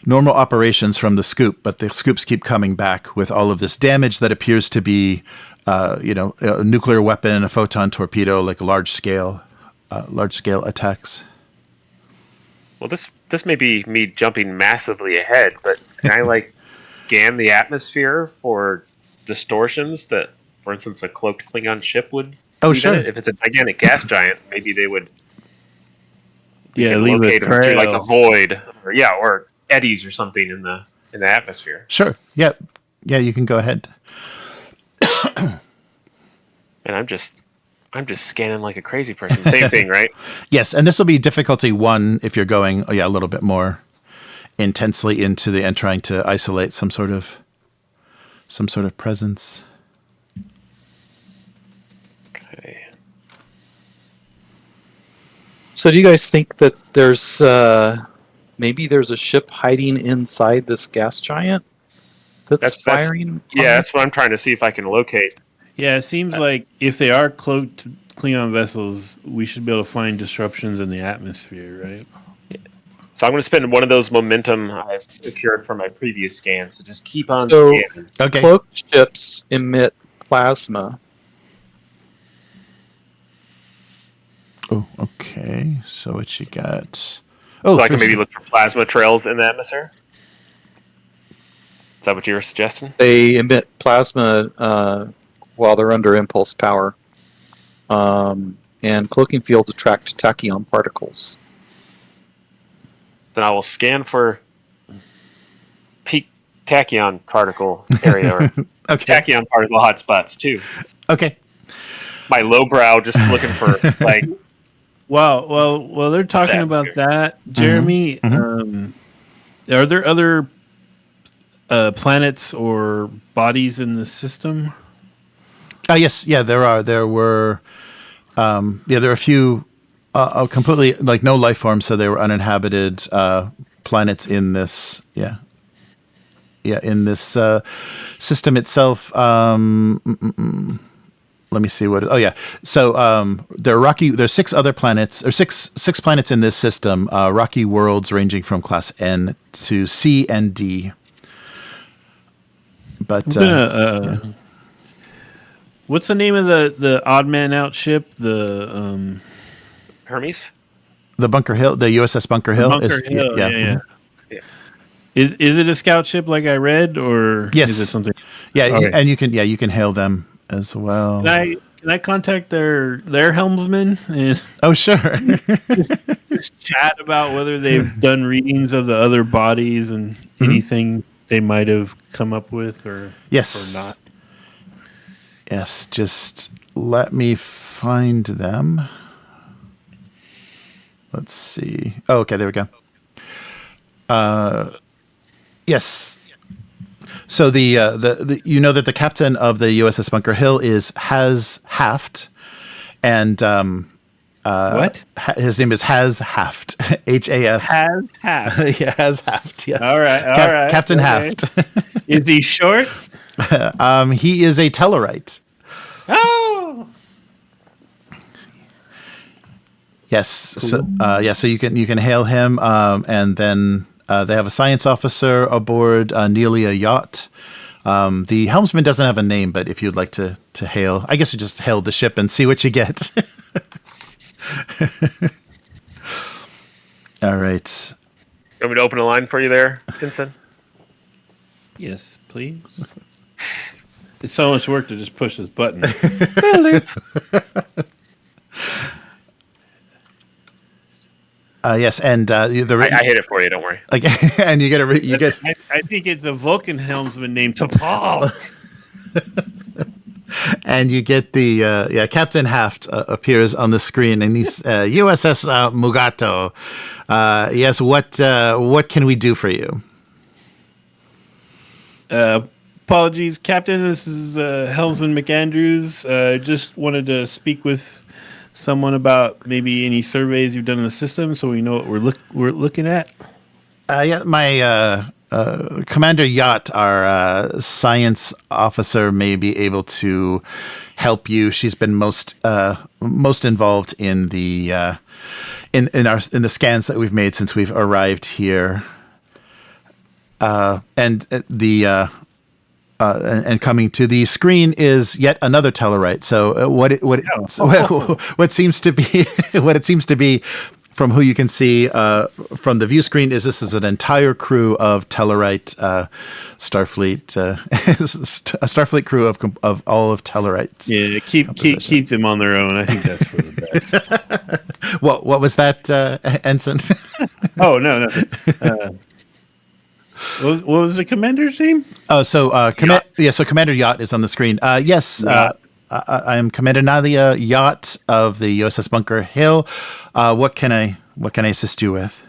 S1: operations from the scoop, but the scoops keep coming back with all of this damage that appears to be, a nuclear weapon, a photon torpedo, like large scale attacks.
S3: Well, this may be me jumping massively ahead, but can I scan the atmosphere for distortions that, for instance, a cloaked Klingon ship would?
S1: Oh, sure.
S3: If it's a gigantic gas giant, maybe they would.
S2: Leave a trail,
S3: like a void, or eddies or something in the atmosphere.
S1: Sure. Yeah. You can go ahead.
S3: And I'm just scanning like a crazy person. Same thing, right?
S1: Yes, and this will be difficulty 1 if you're going a little bit more intensely into and trying to isolate some sort of presence.
S3: Okay.
S4: So do you guys think that there's maybe there's a ship hiding inside this gas giant that's firing?
S3: That's what I'm trying to see if I can locate.
S2: Yeah, it seems like if they are cloaked Klingon vessels, we should be able to find disruptions in the atmosphere, right?
S3: So I'm going to spend one of those momentum I've secured from my previous scans to just keep on scanning.
S1: Okay.
S4: Cloaked ships emit plasma.
S1: Oh, okay. So what you got?
S3: So I can maybe look for plasma trails in the atmosphere? Is that what you were suggesting?
S4: They emit plasma while they're under impulse power. And cloaking fields attract tachyon particles.
S3: Then I will scan for peak tachyon particle area or
S1: Okay.
S3: tachyon particle hotspots too.
S1: Okay.
S3: My lowbrow just looking for like.
S2: Well, they're talking
S3: That's
S2: about
S3: good.
S2: that, Jeremy. Are there other planets or bodies in the system?
S1: Yes. Yeah, there are. There were. There are a few completely like no life forms, so they were uninhabited planets in this. In this system itself. Let me see what. Oh yeah. So there are rocky. There's 6 other planets, or six planets in this system. Rocky worlds ranging from class N to C and D. But
S2: what's the name of the odd man out ship? The
S3: Hermes?
S1: the Bunker Hill, the USS Bunker Hill.
S2: Bunker Hill. Yeah.
S1: mhm.
S3: Yeah.
S2: Is it a scout ship like I read, or
S1: Yes.
S2: is it something?
S1: Yeah,
S2: Okay.
S1: and you can hail them as well.
S2: Can I contact their helmsman and
S1: Oh sure.
S2: just chat about whether they've done readings of the other bodies and anything they might have come up with or
S1: Yes.
S2: or not?
S1: Yes, just let me find them. Let's see. Oh, okay, there we go. Yes. So the you know that the captain of the USS Bunker Hill is Has Haft, and
S2: What?
S1: his name is Has Haft. HAS.
S2: Have.
S1: Yeah, Has Haft. Yes.
S2: All right.
S1: Captain
S2: Okay.
S1: Haft.
S2: Is he short?
S1: He is a Tellarite.
S2: Oh.
S1: Yes.
S2: Cool.
S1: So you can hail him, and then they have a science officer aboard Nelia yacht. The helmsman doesn't have a name, but if you'd like to hail, I guess you just hail the ship and see what you get. All right.
S3: You want me to open a line for you there, Ensign?
S2: Yes, please. It's so much work to just push this button.
S1: Yes, and
S3: I hit it for you. Don't worry.
S1: like, and you get
S2: I think it's a Vulcan helmsman named T'Pol.
S1: and you get the Captain Haft appears on the screen, and he's USS Mugato. Yes, what can we do for you?
S2: Apologies, Captain. This is Helmsman McAndrews. Just wanted to speak with someone about maybe any surveys you've done in the system, so we know what we're looking at.
S1: Yeah, my Commander Yacht, our science officer, may be able to help you. She's been most involved in the in the scans that we've made since we've arrived here, and coming to the screen is yet another Tellarite. So what seems to be from who you can see from the view screen is this is an entire crew of Tellarite Starfleet a Starfleet crew of all of Tellarites.
S2: Yeah, keep them on their own. I think that's for the best.
S1: What was that, Ensign?
S2: Oh no. What was the commander's name?
S1: Oh, so so Commander Yacht is on the screen. Yes, I am Commander Nadia Yacht of the USS Bunker Hill. What can I assist you with?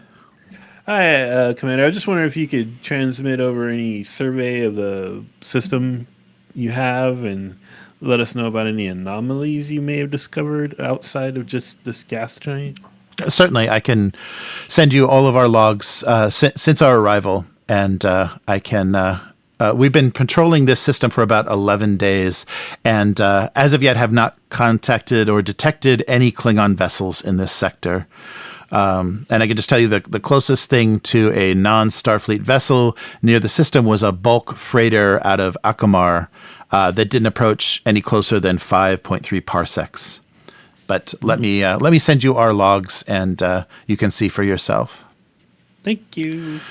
S2: Hi, Commander. I just wonder if you could transmit over any survey of the system you have and let us know about any anomalies you may have discovered outside of just this gas giant.
S1: Certainly, I can send you all of our logs since our arrival. And I can. We've been patrolling this system for about 11 days, and as of yet have not contacted or detected any Klingon vessels in this sector. And I can just tell you the closest thing to a non-Starfleet vessel near the system was a bulk freighter out of Akamar that didn't approach any closer than 5.3 parsecs. But let me send you our logs, and you can see for yourself.
S2: Thank you.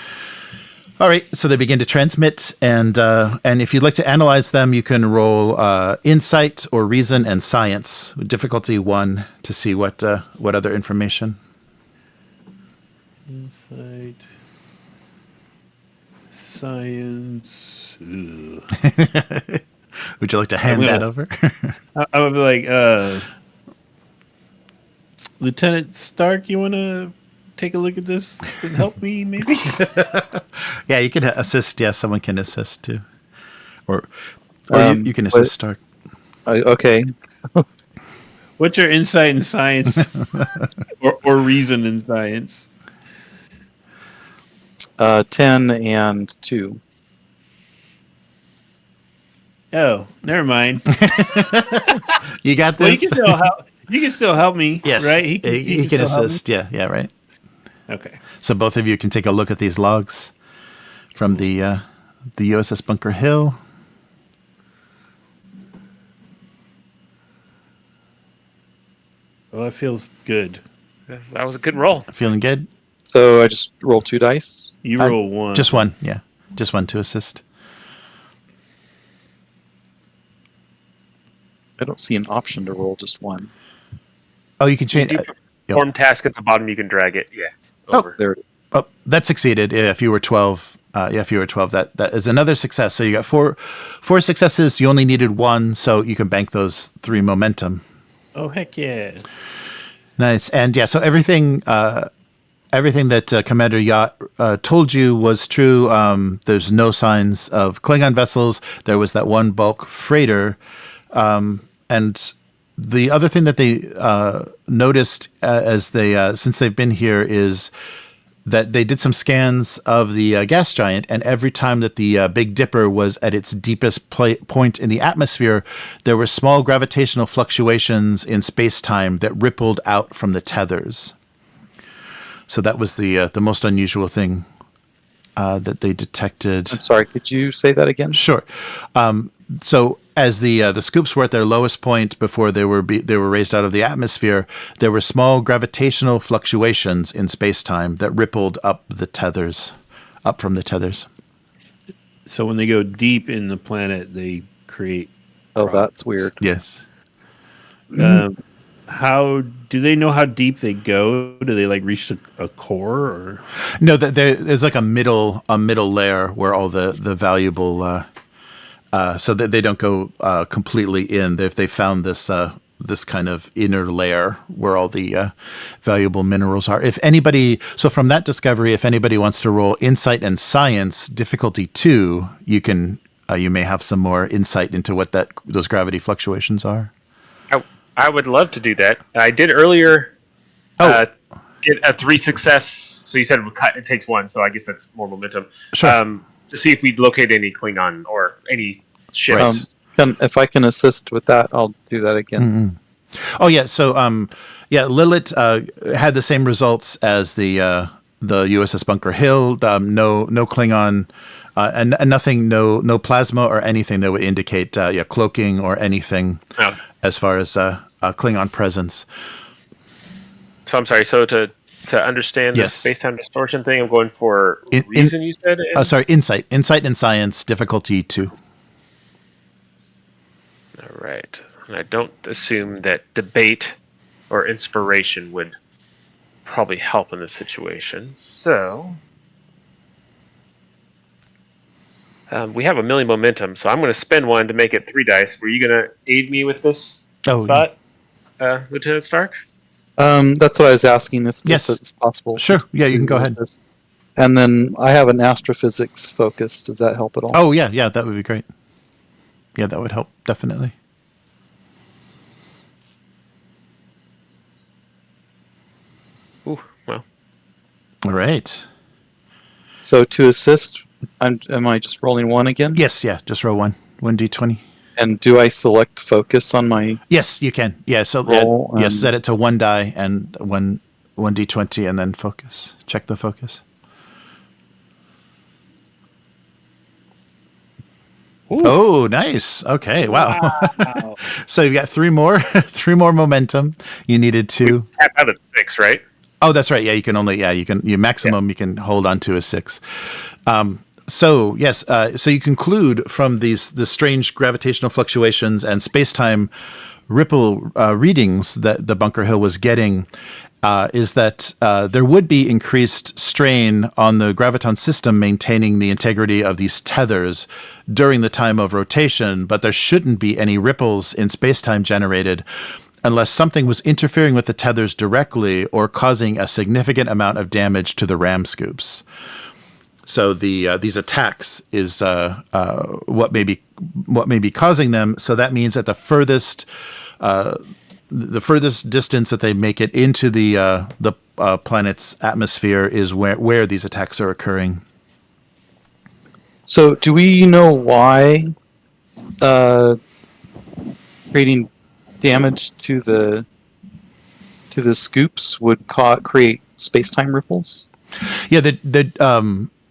S1: All right, so they begin to transmit, and if you'd like to analyze them, you can roll insight or reason and science, difficulty 1, to see what other information.
S2: Insight. science. Ugh.
S1: Would you like to hand that over?
S2: I would be like, Lieutenant Stark, you want to take a look at this and help me, maybe?
S1: Yeah, you can assist. Yeah, someone can assist too, or you can assist Stark.
S4: Okay.
S2: What's your insight in science, or reason in science?
S4: 10 and 2.
S2: Oh, never mind.
S1: You got
S2: Well,
S1: this.
S2: you can still help me.
S1: Yes,
S2: right?
S1: He can
S2: still help me?
S1: assist. Yeah, right.
S2: Okay.
S1: So both of you can take a look at these logs from the USS Bunker Hill.
S2: Well, that feels good.
S3: That was a good roll.
S1: Feeling good?
S4: So I just roll 2 dice.
S2: You roll one.
S1: Just one, yeah. Just one to assist.
S4: I don't see an option to roll just one.
S1: Oh, you can change.
S3: You do perform task at the bottom. You can drag it. Yeah. Over.
S4: There.
S1: Oh, that succeeded. Yeah, if you were 12, if you were 12, that is another success. So you got four successes. You only needed one, so you can bank those 3 momentum.
S2: Oh, heck yeah.
S1: Nice. And yeah, so everything that Commander Yacht told you was true. There's no signs of Klingon vessels. There was that one bulk freighter. And the other thing that they noticed as they since they've been here is that they did some scans of the gas giant, and every time that the Big Dipper was at its deepest point in the atmosphere, there were small gravitational fluctuations in space-time that rippled out from the tethers. So that was the most unusual thing that they detected.
S4: I'm sorry, could you say that again?
S1: Sure. So as the scoops were at their lowest point before they were raised out of the atmosphere, there were small gravitational fluctuations in space-time that rippled up from the tethers.
S2: So when they go deep in the planet, they create.
S4: Oh, that's weird.
S1: Yes.
S2: How do they know how deep they go? Do they like reach a core or?
S1: No, there's like a middle layer where all the valuable. So that they don't go completely in. If they found this kind of inner layer where all the valuable minerals are. So from that discovery, if anybody wants to roll insight and science difficulty 2, you can. You may have some more insight into what those gravity fluctuations are.
S3: I would love to do that. I did earlier get a 3 success. So you said it takes 1, so I guess that's more momentum.
S1: Sure.
S3: To see if we'd locate any Klingon or any ships.
S4: If I can assist with that, I'll do that again.
S1: Mm-hmm. Oh yeah. So Lelit had the same results as the USS Bunker Hill. No Klingon. And nothing, no plasma or anything that would indicate cloaking or anything as far as Klingon presence.
S3: So I'm sorry. So to understand the space-time distortion thing, I'm going for reason. You said.
S1: Insight and science difficulty 2.
S3: All right, and I don't assume that debate or inspiration would probably help in this situation. So. We have 1 million momentum, so I'm going to spend 1 to make it 3 dice. Were you going to aid me with this thought, Lieutenant Stark?
S4: That's what I was asking, if it's possible.
S1: Sure, yeah, you can go ahead.
S4: And then I have an astrophysics focus. Does that help at all?
S1: Oh, yeah, that would be great. Yeah, that would help, definitely.
S3: Ooh, well.
S1: All right.
S4: So to assist, am I just rolling 1 again?
S1: Yes, yeah, just roll 1d20.
S4: And do I select focus on my?
S1: Yes, you can. Yeah, so
S4: roll,
S1: set it to 1 die and 1d20, and then focus. Check the focus. Ooh. Oh, nice. Okay, wow. So you've got 3 more, 3 more momentum. You needed 2.
S3: Tap out at 6, right?
S1: Oh, that's right. Yeah, you can maximum you can hold on to a 6. So yes, so you conclude from the strange gravitational fluctuations and space-time ripple readings that the Bunker Hill was getting, is that there would be increased strain on the graviton system maintaining the integrity of these tethers during the time of rotation, but there shouldn't be any ripples in spacetime generated unless something was interfering with the tethers directly or causing a significant amount of damage to the ram scoops. So these attacks is what may be causing them. So that means that the furthest distance that they make it into the planet's atmosphere is where these attacks are occurring.
S4: So, do we know why creating damage to the scoops would create space-time ripples?
S1: Yeah,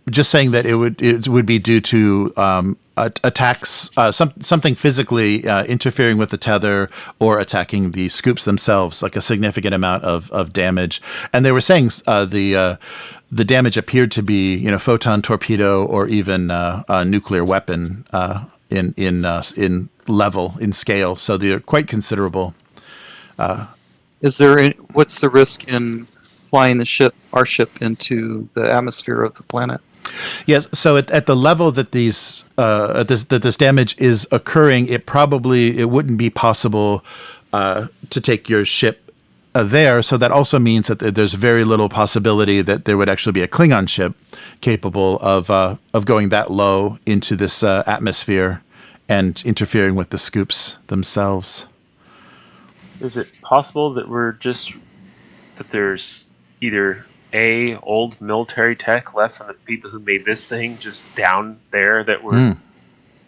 S1: just saying that it would be due to attacks, something physically interfering with the tether or attacking the scoops themselves, like a significant amount of damage. And they were saying the damage appeared to be, photon torpedo or even a nuclear weapon in level, in scale. So they're quite considerable.
S4: What's the risk in flying our ship into the atmosphere of the planet?
S1: Yes, so at the level that this damage is occurring, it wouldn't be possible to take your ship there. So that also means that there's very little possibility that there would actually be a Klingon ship capable of going that low into this atmosphere and interfering with the scoops themselves.
S3: Is it possible that there's either old military tech left from the people who made this thing just down there that we're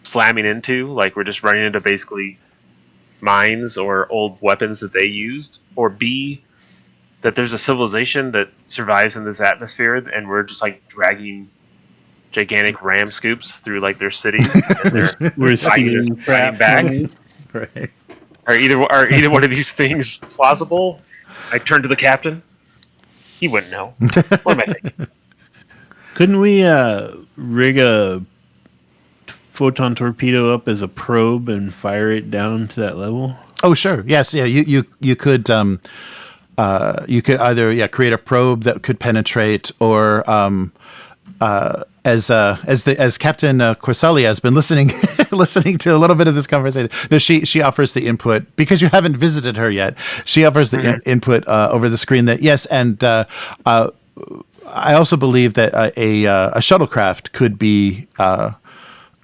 S3: slamming into, like we're just running into basically mines or old weapons that they used, or B, that there's a civilization that survives in this atmosphere and we're just like dragging gigantic ram scoops through like their cities and
S2: we're stealing crap
S3: back.
S1: Right.
S3: Are either one of these things plausible? I turn to the captain. He wouldn't know. What am I thinking?
S2: Couldn't we rig a photon torpedo up as a probe and fire it down to that level?
S1: Oh, sure. Yes. Yeah. You could either create a probe that could penetrate, or as Captain Corsali has been listening to a little bit of this conversation. No, she offers the input because you haven't visited her yet. She offers the input over the screen that yes, and I also believe that a shuttlecraft could be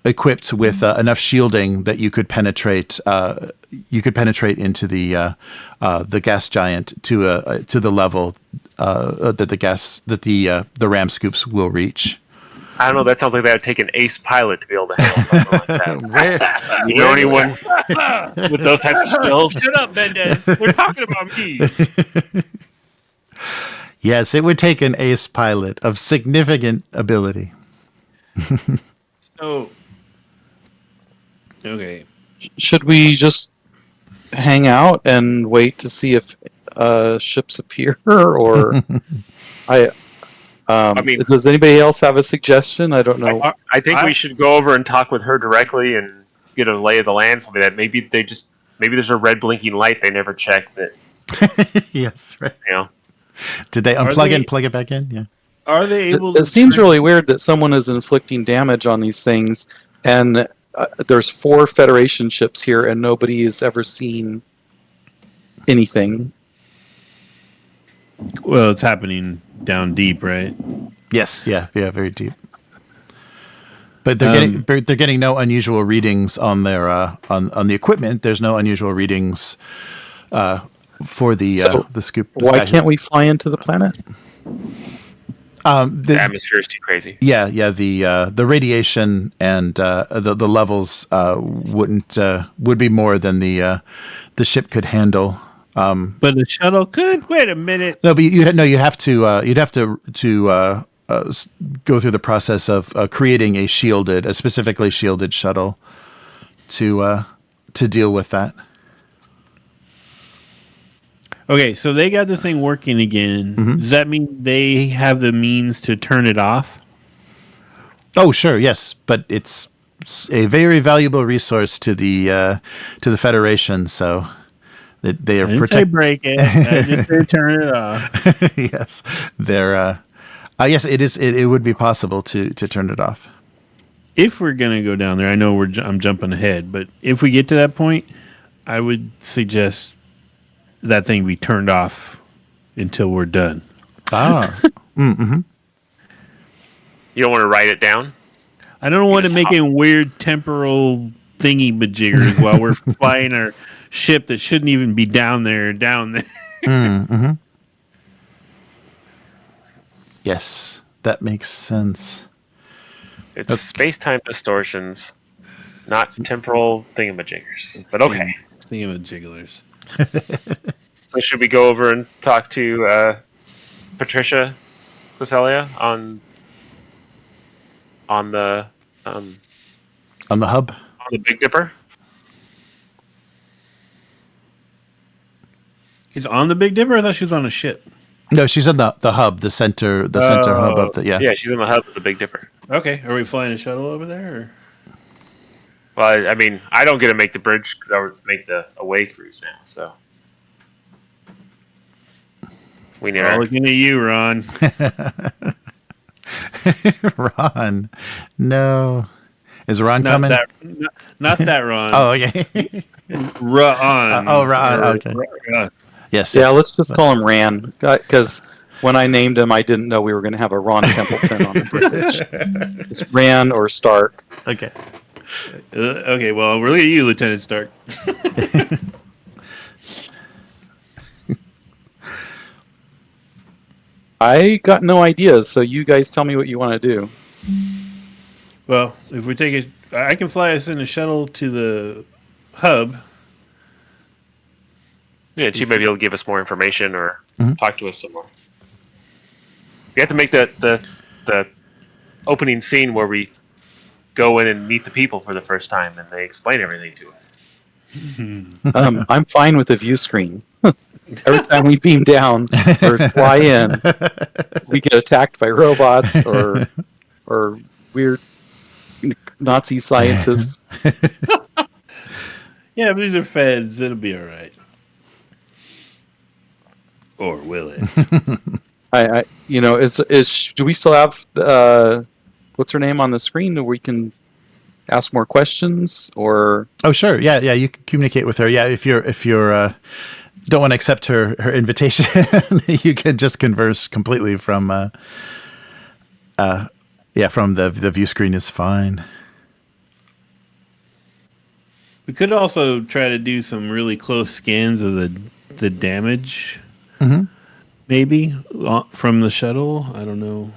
S1: equipped with enough shielding that you could penetrate. You could penetrate into the gas giant to the level that the ram scoops will reach.
S3: I don't know. That sounds like that would take an ace pilot to be able to handle something like that. You know anyone with those types of skills?
S2: Shut up, Mendez. We're talking about me.
S1: Yes, it would take an ace pilot of significant ability.
S2: So, okay.
S4: Should we just hang out and wait to see if ships appear, or does anybody else have a suggestion? I don't know.
S3: I think we should go over and talk with her directly and get a lay of the land. Something that maybe there's a red blinking light they never checked. That
S1: yes, right. Did they unplug and plug it back in? Yeah.
S2: Are they able? It
S4: seems really weird that someone is inflicting damage on these things, and there's 4 Federation ships here, and nobody has ever seen anything.
S2: Well, it's happening down deep, right?
S1: Yes, yeah, very deep. But they're getting no unusual readings on their on the equipment. There's no unusual readings for the scoop.
S4: Why can't we fly into the planet?
S3: The atmosphere is too crazy.
S1: Yeah. The radiation and the levels would be more than the ship could handle.
S2: But the shuttle could. Wait a minute.
S1: No, but you'd have to go through the process of creating a specifically shielded shuttle to deal with that.
S2: Okay, so they got this thing working again. Mm-hmm. Does that mean they have the means to turn it off?
S1: Oh, sure, yes, but it's a very valuable resource to the Federation, so They are
S2: I didn't say break it. I just said turn it off.
S1: Yes, they're. Yes, it is. It would be possible to turn it off.
S2: If we're gonna go down there, I know I'm jumping ahead, but if we get to that point, I would suggest that thing be turned off until we're done.
S1: Ah. Mm-hmm.
S3: You don't want to write it down?
S2: I don't want to make any weird temporal thingy majiggers while we're flying our ship that shouldn't even be down there.
S1: Mm-hmm. Yes, that makes sense.
S3: It's space-time distortions, not temporal thingamajiggers. But okay.
S2: Thingamajigglers.
S3: So should we go over and talk to Patricia Quisselia on the
S1: hub?
S3: On the Big Dipper?
S2: She's on the Big Dipper? I thought she was on a ship.
S1: No, she's on the hub, the center hub of the
S3: Yeah, she's in the hub of the Big Dipper.
S2: Okay, are we flying a shuttle over there? Or?
S3: Well, I mean, I don't get to make the bridge or make the away cruise now, so we need.
S2: Looking at you, Ron.
S1: Ron, no, is Ron
S2: not
S1: coming?
S2: Not that Ron.
S1: Oh, okay.
S2: Ron.
S1: Ron. Okay.
S2: Ron.
S1: Yes.
S4: Yeah, let's just call him Ran, because when I named him, I didn't know we were going to have a Ron Templeton on the bridge. It's Ran or Stark.
S1: Okay.
S2: Okay, well, we're looking at you, Lieutenant Stark.
S4: I got no ideas, so you guys tell me what you want to do.
S2: Well, if we take it, I can fly us in a shuttle to the hub.
S3: Yeah, she may be able to give us more information or talk to us some more. We have to make the opening scene where we go in and meet the people for the first time and they explain everything to us.
S4: I'm fine with the view screen. Every time we beam down or fly in, we get attacked by robots or weird Nazi scientists.
S2: Yeah, but these are feds. It'll be all right. Or will it?
S4: Do we still have what's her name on the screen that we can ask more questions? Or
S1: oh, sure, yeah, you can communicate with her. Yeah, if you're don't want to accept her invitation, you can just converse completely from from the view screen is fine.
S2: We could also try to do some really close scans of the damage. Maybe from the shuttle. I don't know.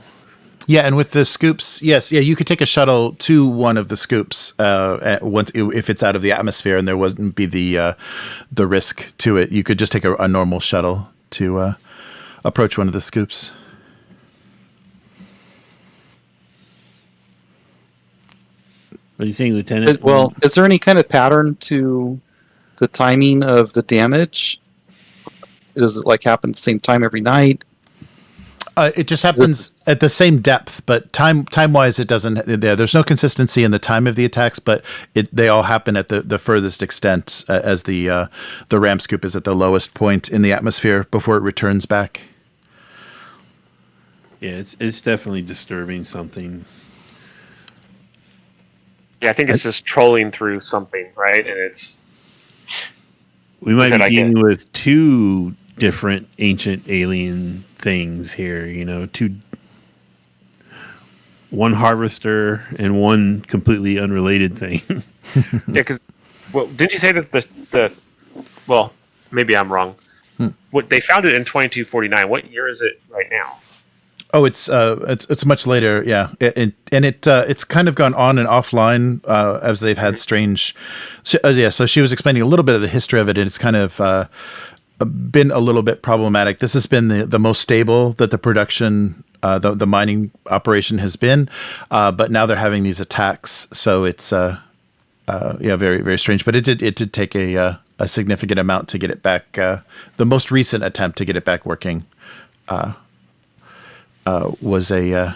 S1: Yeah, and with the scoops, yes, you could take a shuttle to one of the scoops once if it's out of the atmosphere and there wouldn't be the risk to it. You could just take a normal shuttle to approach one of the scoops.
S2: What do you think, Lieutenant?
S4: Well, is there any kind of pattern to the timing of the damage? Does it happen at the same time every night?
S1: It just happens at the same depth, but time-wise, it doesn't. There's no consistency in the time of the attacks, but they all happen at the furthest extent as the ram scoop is at the lowest point in the atmosphere before it returns back.
S2: Yeah, it's definitely disturbing something.
S3: Yeah, I think it's just trolling through something, right? And
S2: we might be dealing with two different ancient alien things here, one harvester and one completely unrelated thing.
S3: Yeah, because didn't you say that well, maybe I'm wrong. What they found it in 2249. What year is it right now?
S1: Oh, it's much later, yeah, it's kind of gone on and offline as they've had strange. So she was explaining a little bit of the history of it, and it's kind of been a little bit problematic. This has been the most stable that the production, the mining operation has been, but now they're having these attacks, so it's very, very strange. But it did take a significant amount to get it back. The most recent attempt to get it back working was
S4: the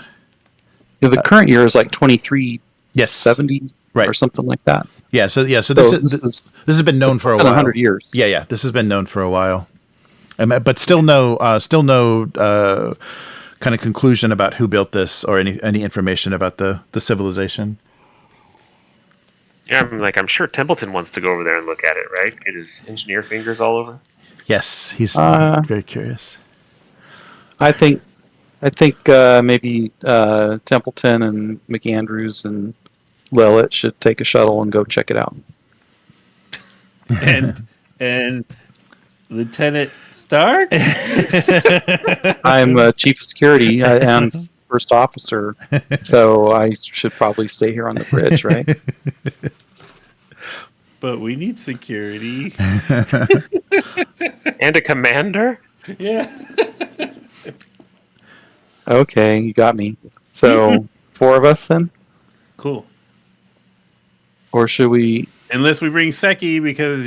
S4: current year is 2370,
S1: right,
S4: or something like that.
S1: Yeah. So this
S4: this
S1: has been known for a
S4: been
S1: while.
S4: 100 years.
S1: Yeah. This has been known for a while, but still no kind of conclusion about who built this or any information about the civilization.
S3: Yeah, I'm sure Templeton wants to go over there and look at it, right? Get his engineer fingers all over.
S1: Yes, he's very curious.
S4: I think maybe Templeton and McAndrews and Lelit should take a shuttle and go check it out.
S2: And Lieutenant Stark?
S4: I'm chief of security and first officer, so I should probably stay here on the bridge, right?
S2: But we need security.
S3: And a commander?
S2: Yeah.
S4: Okay, you got me. So 4 of us then,
S2: Cool.
S4: or should we?
S2: Unless we bring Seki because,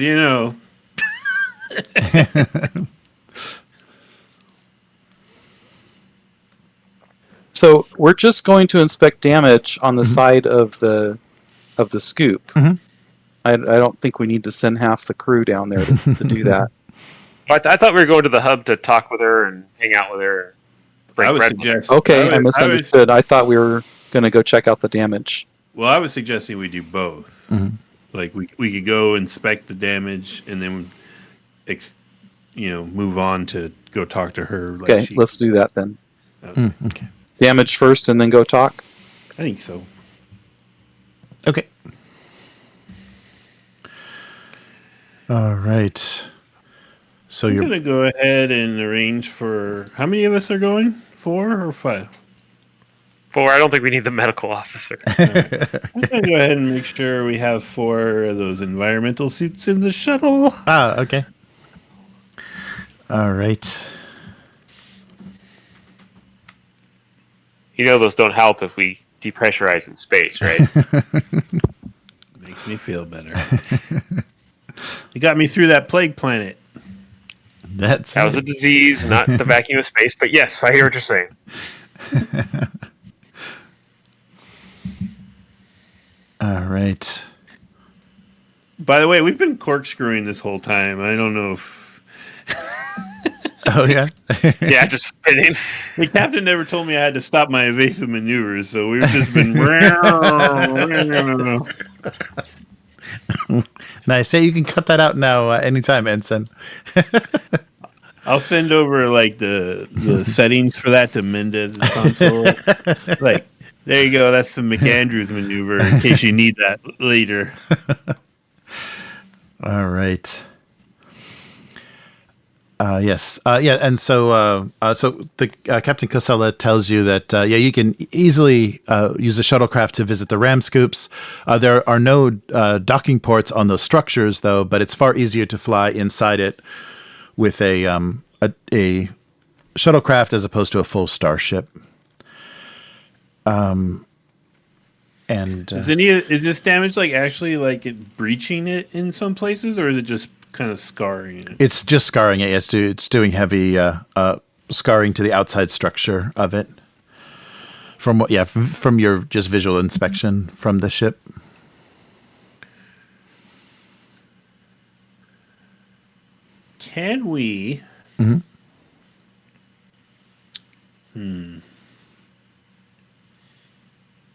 S4: So we're just going to inspect damage on the side of the scoop.
S1: Mhm.
S4: I don't think we need to send half the crew down there to do that.
S3: I thought we were going to the hub to talk with her and hang out with her.
S2: I would
S3: Red-
S2: suggest.
S4: Okay, I misunderstood. I thought we were going to go check out the damage.
S2: Well, I was suggesting we do both.
S1: Mhm.
S2: Like we could go inspect the damage and then, move on to go talk to her. Like
S4: Okay, let's do that then.
S1: Okay.
S4: Damage first and then go talk.
S2: I think so.
S1: Okay. All right. So
S2: I'm
S1: you're
S2: gonna go ahead and arrange for how many of us are going? 4 or 5?
S3: 4, I don't think we need the medical officer.
S2: I'm gonna go ahead and make sure we have 4 of those environmental suits in the shuttle.
S1: okay. All right.
S3: Those don't help if we depressurize in space, right?
S2: Makes me feel better. You got me through that plague planet.
S1: That
S3: That was a disease, not the vacuum of space. But yes, I hear what you're saying.
S1: All right.
S2: By the way, we've been corkscrewing this whole time. I don't know if
S1: Oh yeah.
S3: Yeah, just spinning.
S2: the captain never told me I had to stop my evasive maneuvers, so we've just been.
S1: Nice. Hey, you can cut that out now anytime, Ensign.
S2: I'll send over like the settings for that to Mendez's console. Like, there you go. That's the McAndrews maneuver in case you need that later.
S1: All right. Yes. Yeah. And so the Captain Cosella tells you that you can easily use a shuttlecraft to visit the ram scoops. There are no docking ports on those structures, though, but it's far easier to fly inside it with a shuttlecraft as opposed to a full starship. And
S2: Is this damage like actually like it breaching it in some places, or is it just kind of scarring it?
S1: it's just scarring it. It's doing heavy scarring to the outside structure of it. From your just visual inspection from the ship.
S2: Can we?
S1: Mhm.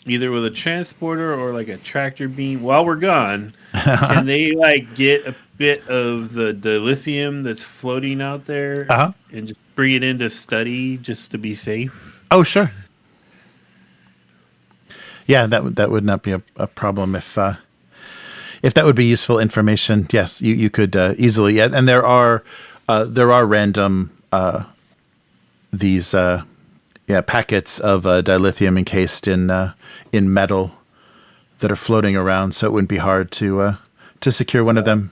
S2: Either with a transporter or like a tractor beam. While we're gone, can they like get a bit of the dilithium that's floating out there and just bring it in to study just to be safe?
S1: Oh, sure. Yeah, that would not be a problem if that would be useful information. Yes, you could easily. Yeah, and there are random these packets of dilithium encased in metal that are floating around, so it wouldn't be hard to secure one of them.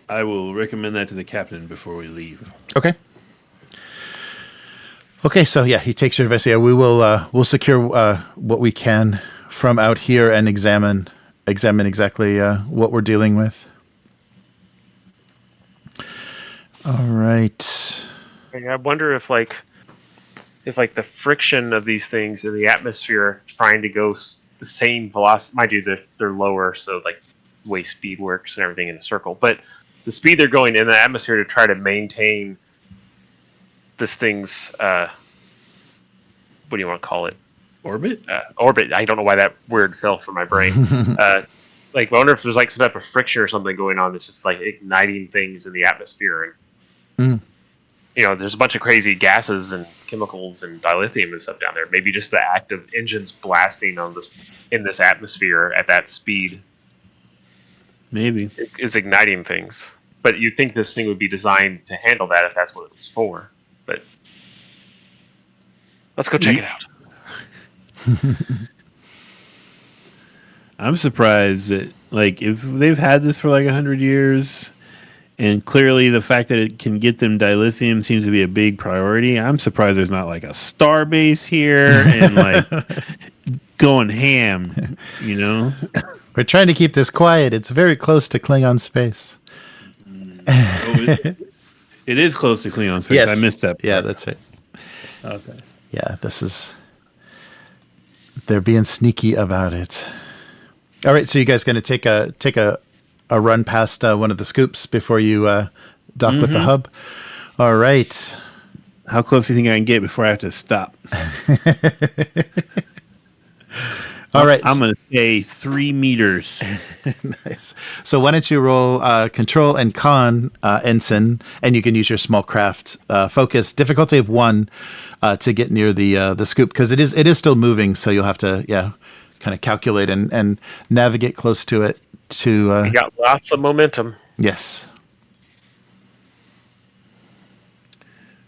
S2: I will recommend that to the captain before we leave.
S1: Okay. Okay, so yeah, he takes your advice. Yeah, we'll secure what we can from out here and examine exactly what we're dealing with. All right.
S3: I wonder if the friction of these things in the atmosphere trying to go the same velocity. Mind you, they're lower, so like the way speed works and everything in a circle. But the speed they're going in the atmosphere to try to maintain this thing's what do you want to call it?
S2: Orbit?
S3: Orbit. I don't know why that word fell from my brain. Like, I wonder if there's like some type of friction or something going on that's just like igniting things in the atmosphere, and there's a bunch of crazy gases and chemicals and dilithium and stuff down there. Maybe just the act of engines blasting in this atmosphere at that speed,
S2: Maybe,
S3: is igniting things. But you'd think this thing would be designed to handle that if that's what it was for. But let's go check it out.
S2: I'm surprised that, like, if they've had this for like 100 years, and clearly the fact that it can get them dilithium seems to be a big priority. I'm surprised there's not like a star base here and like going ham,
S1: We're trying to keep this quiet. It's very close to Klingon space.
S2: It is close to Klingon space.
S1: Yes.
S2: I missed that part.
S1: Yeah, that's right.
S2: Okay.
S1: Yeah, they're being sneaky about it. All right, so you guys going to take a run past one of the scoops before you dock with the hub? All right.
S2: How close do you think I can get before I have to stop?
S1: All right.
S2: I'm going to say 3 meters.
S1: Nice. So why don't you roll control and con, Ensign, and you can use your small craft focus difficulty of 1 to get near the scoop, because it is still moving. So you'll have to kind of calculate and navigate close to it.
S3: We got lots of momentum.
S1: Yes.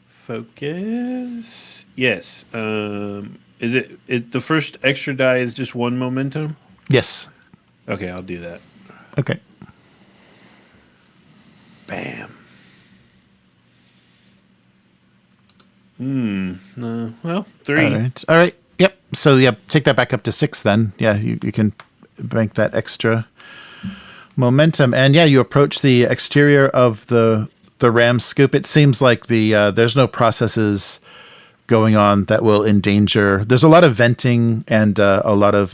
S2: Focus. Yes. Is it the first extra die is just 1 momentum?
S1: Yes.
S2: Okay, I'll do that.
S1: Okay.
S2: Bam. Well, 3.
S1: All right. Yep. So take that back up to 6 then. Yeah, you can bank that extra momentum, and you approach the exterior of the ram scoop. It seems like there's no processes going on that will endanger. There's a lot of venting and a lot of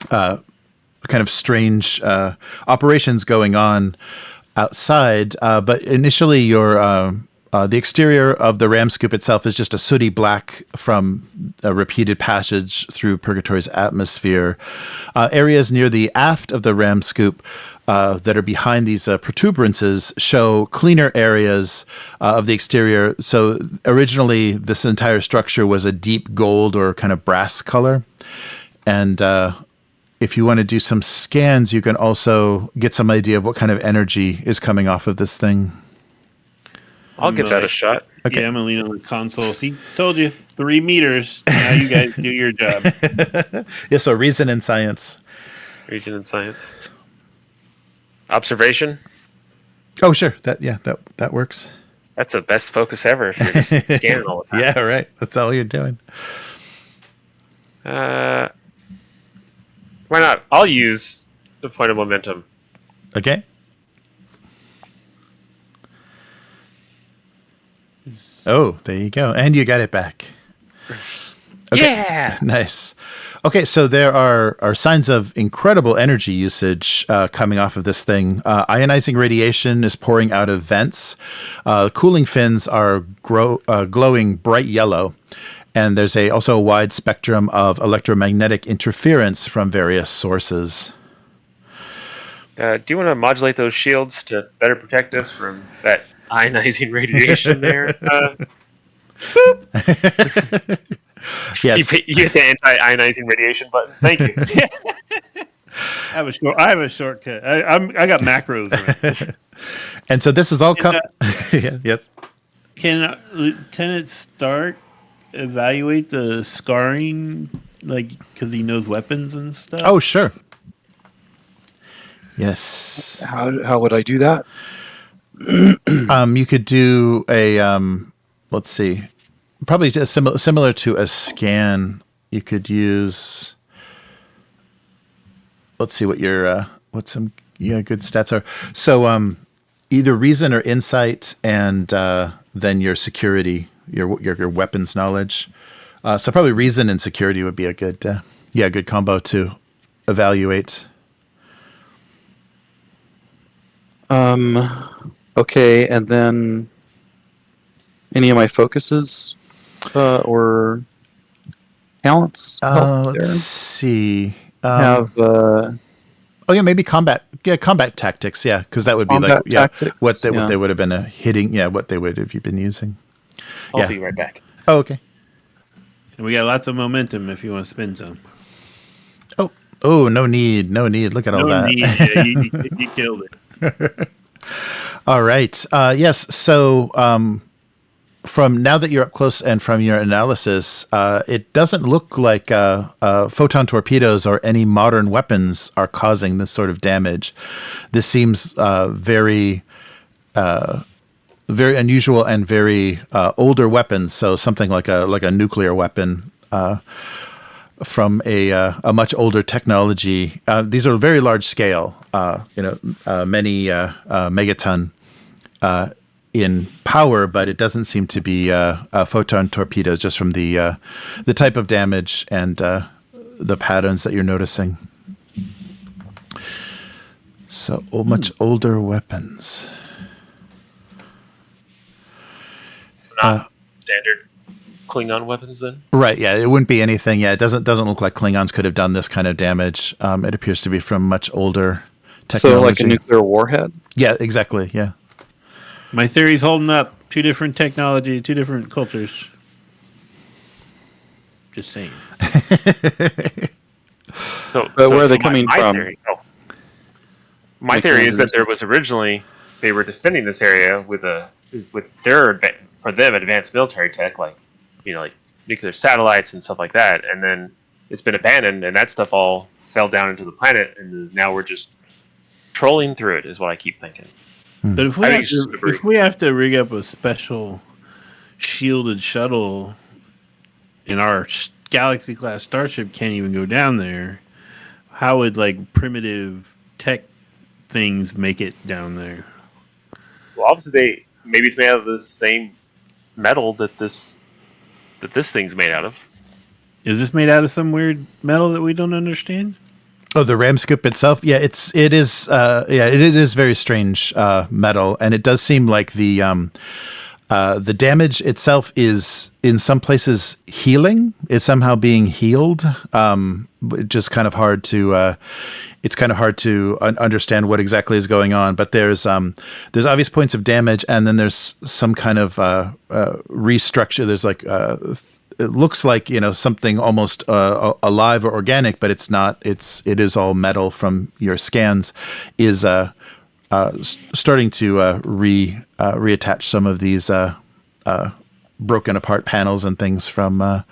S1: kind of strange operations going on outside. But initially, the exterior of the ram scoop itself is just a sooty black from a repeated passage through Purgatory's atmosphere. Areas near the aft of the ram scoop that are behind these protuberances show cleaner areas of the exterior. So originally, this entire structure was a deep gold or kind of brass color. And if you want to do some scans, you can also get some idea of what kind of energy is coming off of this thing.
S3: I'll give that a shot.
S1: Okay.
S2: Yeah, I'm going to lean on the console. See, told you, 3 meters. Now you guys do your job.
S1: Yeah, so reason and science.
S3: Region and science. Observation?
S1: Oh, sure. That works.
S3: That's the best focus ever if you're just scanning all the time.
S1: Yeah, right. That's all you're doing.
S3: Why not? I'll use the point of momentum.
S1: Okay. Oh, there you go. And you got it back. Okay.
S3: Yeah!
S1: Nice. Okay, so there are signs of incredible energy usage coming off of this thing. Ionizing radiation is pouring out of vents. Cooling fins are glowing bright yellow. And there's also a wide spectrum of electromagnetic interference from various sources.
S3: Do you want to modulate those shields to better protect us from that ionizing radiation there?
S1: Yes.
S3: You hit the anti-ionizing radiation button. Thank you.
S2: I have a shortcut. I got macros. Right?
S1: And so this is all yes.
S2: Can Lieutenant Stark evaluate the scarring, like, because he knows weapons and stuff?
S1: Oh, sure. Yes.
S4: How would I do that?
S1: You could do a let's see, probably just similar to a scan. You could use. Let's see what your what some good stats are. So either reason or insight, and then your security, your weapons knowledge. So probably reason and security would be a good good combo to evaluate.
S4: Okay, and then any of my focuses or talents help there.
S1: Let's see.
S4: Have
S1: Oh yeah, maybe combat. Yeah, combat tactics. Yeah, because that would be like
S4: combat tactics,
S1: what they would have been hitting. Yeah, what they would have you been using.
S3: I'll be right back.
S1: Oh, okay.
S2: And we got lots of momentum if you want to spin some.
S1: Oh, no need. Look at all that.
S2: Yeah, you killed it.
S1: All right. Yes. So, from now that you're up close and from your analysis, it doesn't look like photon torpedoes or any modern weapons are causing this sort of damage. This seems very unusual and very older weapons. So something like a nuclear weapon from a much older technology. These are very large scale. Many megaton in power, but it doesn't seem to be photon torpedoes, just from the type of damage and the patterns that you're noticing. So much older weapons.
S3: Not standard Klingon weapons, then?
S1: Right. Yeah, it wouldn't be anything. Yeah, it doesn't look like Klingons could have done this kind of damage. It appears to be from much older technology.
S4: So, like a nuclear warhead.
S1: Yeah. Exactly. Yeah.
S2: My theory's holding up. 2 different technology, 2 different cultures. Just saying.
S4: But where are they coming from?
S3: My theory is that there was originally they were defending this area with their for them advanced military tech, like nuclear satellites and stuff like that, and then it's been abandoned, and that stuff all fell down into the planet, and now we're just trolling through it. Is what I keep thinking.
S2: But if we have to rig up a special shielded shuttle, and our Galaxy class starship can't even go down there, how would primitive tech things make it down there?
S3: Well, obviously maybe it's made out of the same metal that this thing's made out of.
S2: Is this made out of some weird metal that we don't understand?
S1: Oh, the ram scoop itself. Yeah, it is very strange metal, and it does seem like the damage itself is in some places healing. It's somehow being healed. It's just kind of hard to understand what exactly is going on. But there's obvious points of damage, and then there's some kind of restructure. There's it looks like something almost alive or organic, but it's not. It is all metal from your scans. Is starting to reattach some of these broken apart panels and things from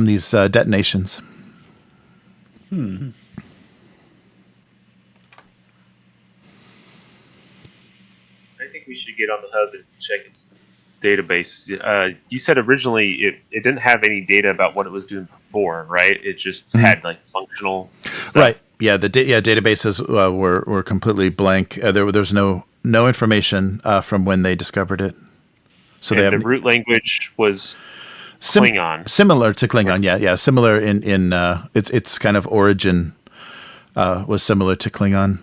S1: these detonations.
S3: I think we should get on the hub and check its database. You said originally it didn't have any data about what it was doing before, right? It just had functional stuff.
S1: Right. Yeah. Databases were completely blank. There was no information from when they discovered it. So
S3: and the root language was Klingon.
S1: Similar to Klingon. Yeah. Similar in its kind of origin was similar to Klingon.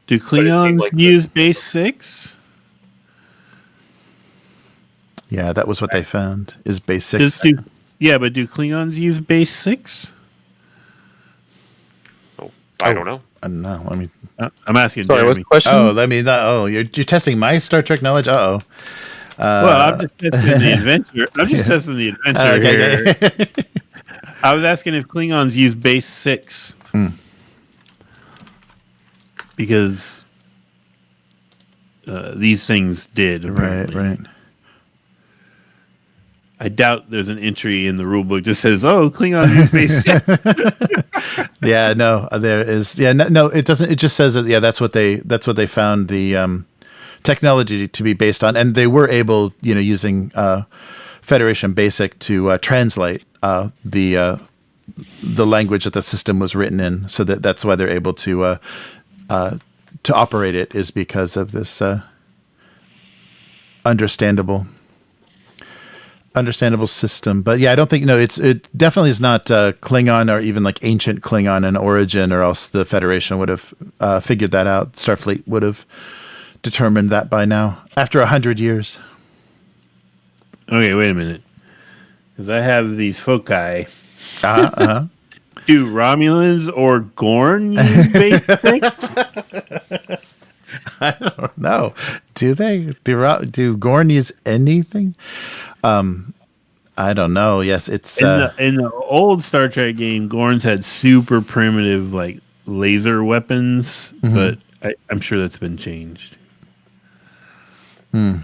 S2: Do Klingons use base 6?
S1: Yeah, that was what they found, is base 6.
S2: But do Klingons use base 6?
S3: I don't know.
S1: I don't know. I mean,
S2: I'm asking.
S4: Sorry,
S2: Jeremy.
S4: what's the question?
S1: Oh, let me. You're testing my Star Trek knowledge.
S2: Well, I'm just testing the adventure. I'm just testing the adventure here. I was asking if Klingons use base 6 because these things did. Apparently.
S1: Right.
S2: I doubt there's an entry in the rulebook that says, "Oh, Klingon use base 6."
S1: Yeah, no, there is. Yeah, no, it doesn't. It just says that. Yeah, that's what they found the technology to be based on, and they were able, using Federation Basic to translate the language that the system was written in, so that's why they're able to operate it, is because of this understandable. understandable system. But yeah, I don't think it definitely is not Klingon or even like ancient Klingon in origin, or else the Federation would have figured that out. Starfleet would have determined that by now after 100 years.
S2: Okay, wait a minute, because I have these foci. Do Romulans or Gorn use base things?
S1: I don't know. Do they? Do Gorn use anything? I don't know. Yes, it's
S2: in the old Star Trek game, Gorns had super primitive like laser weapons, but I'm sure that's been changed.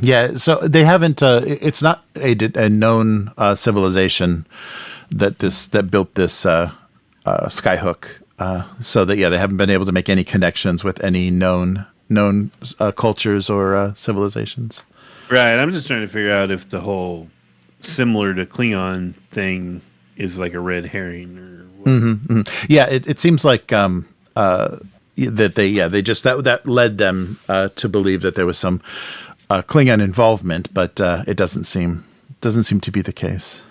S1: Yeah, so they haven't. It's not a known civilization that built this skyhook. So that they haven't been able to make any connections with any known cultures or civilizations.
S2: Right. I'm just trying to figure out if the whole similar to Klingon thing is like a red herring or what.
S1: Yeah, it seems like that they just that led them to believe that there was some Klingon involvement, but it doesn't seem to be the case.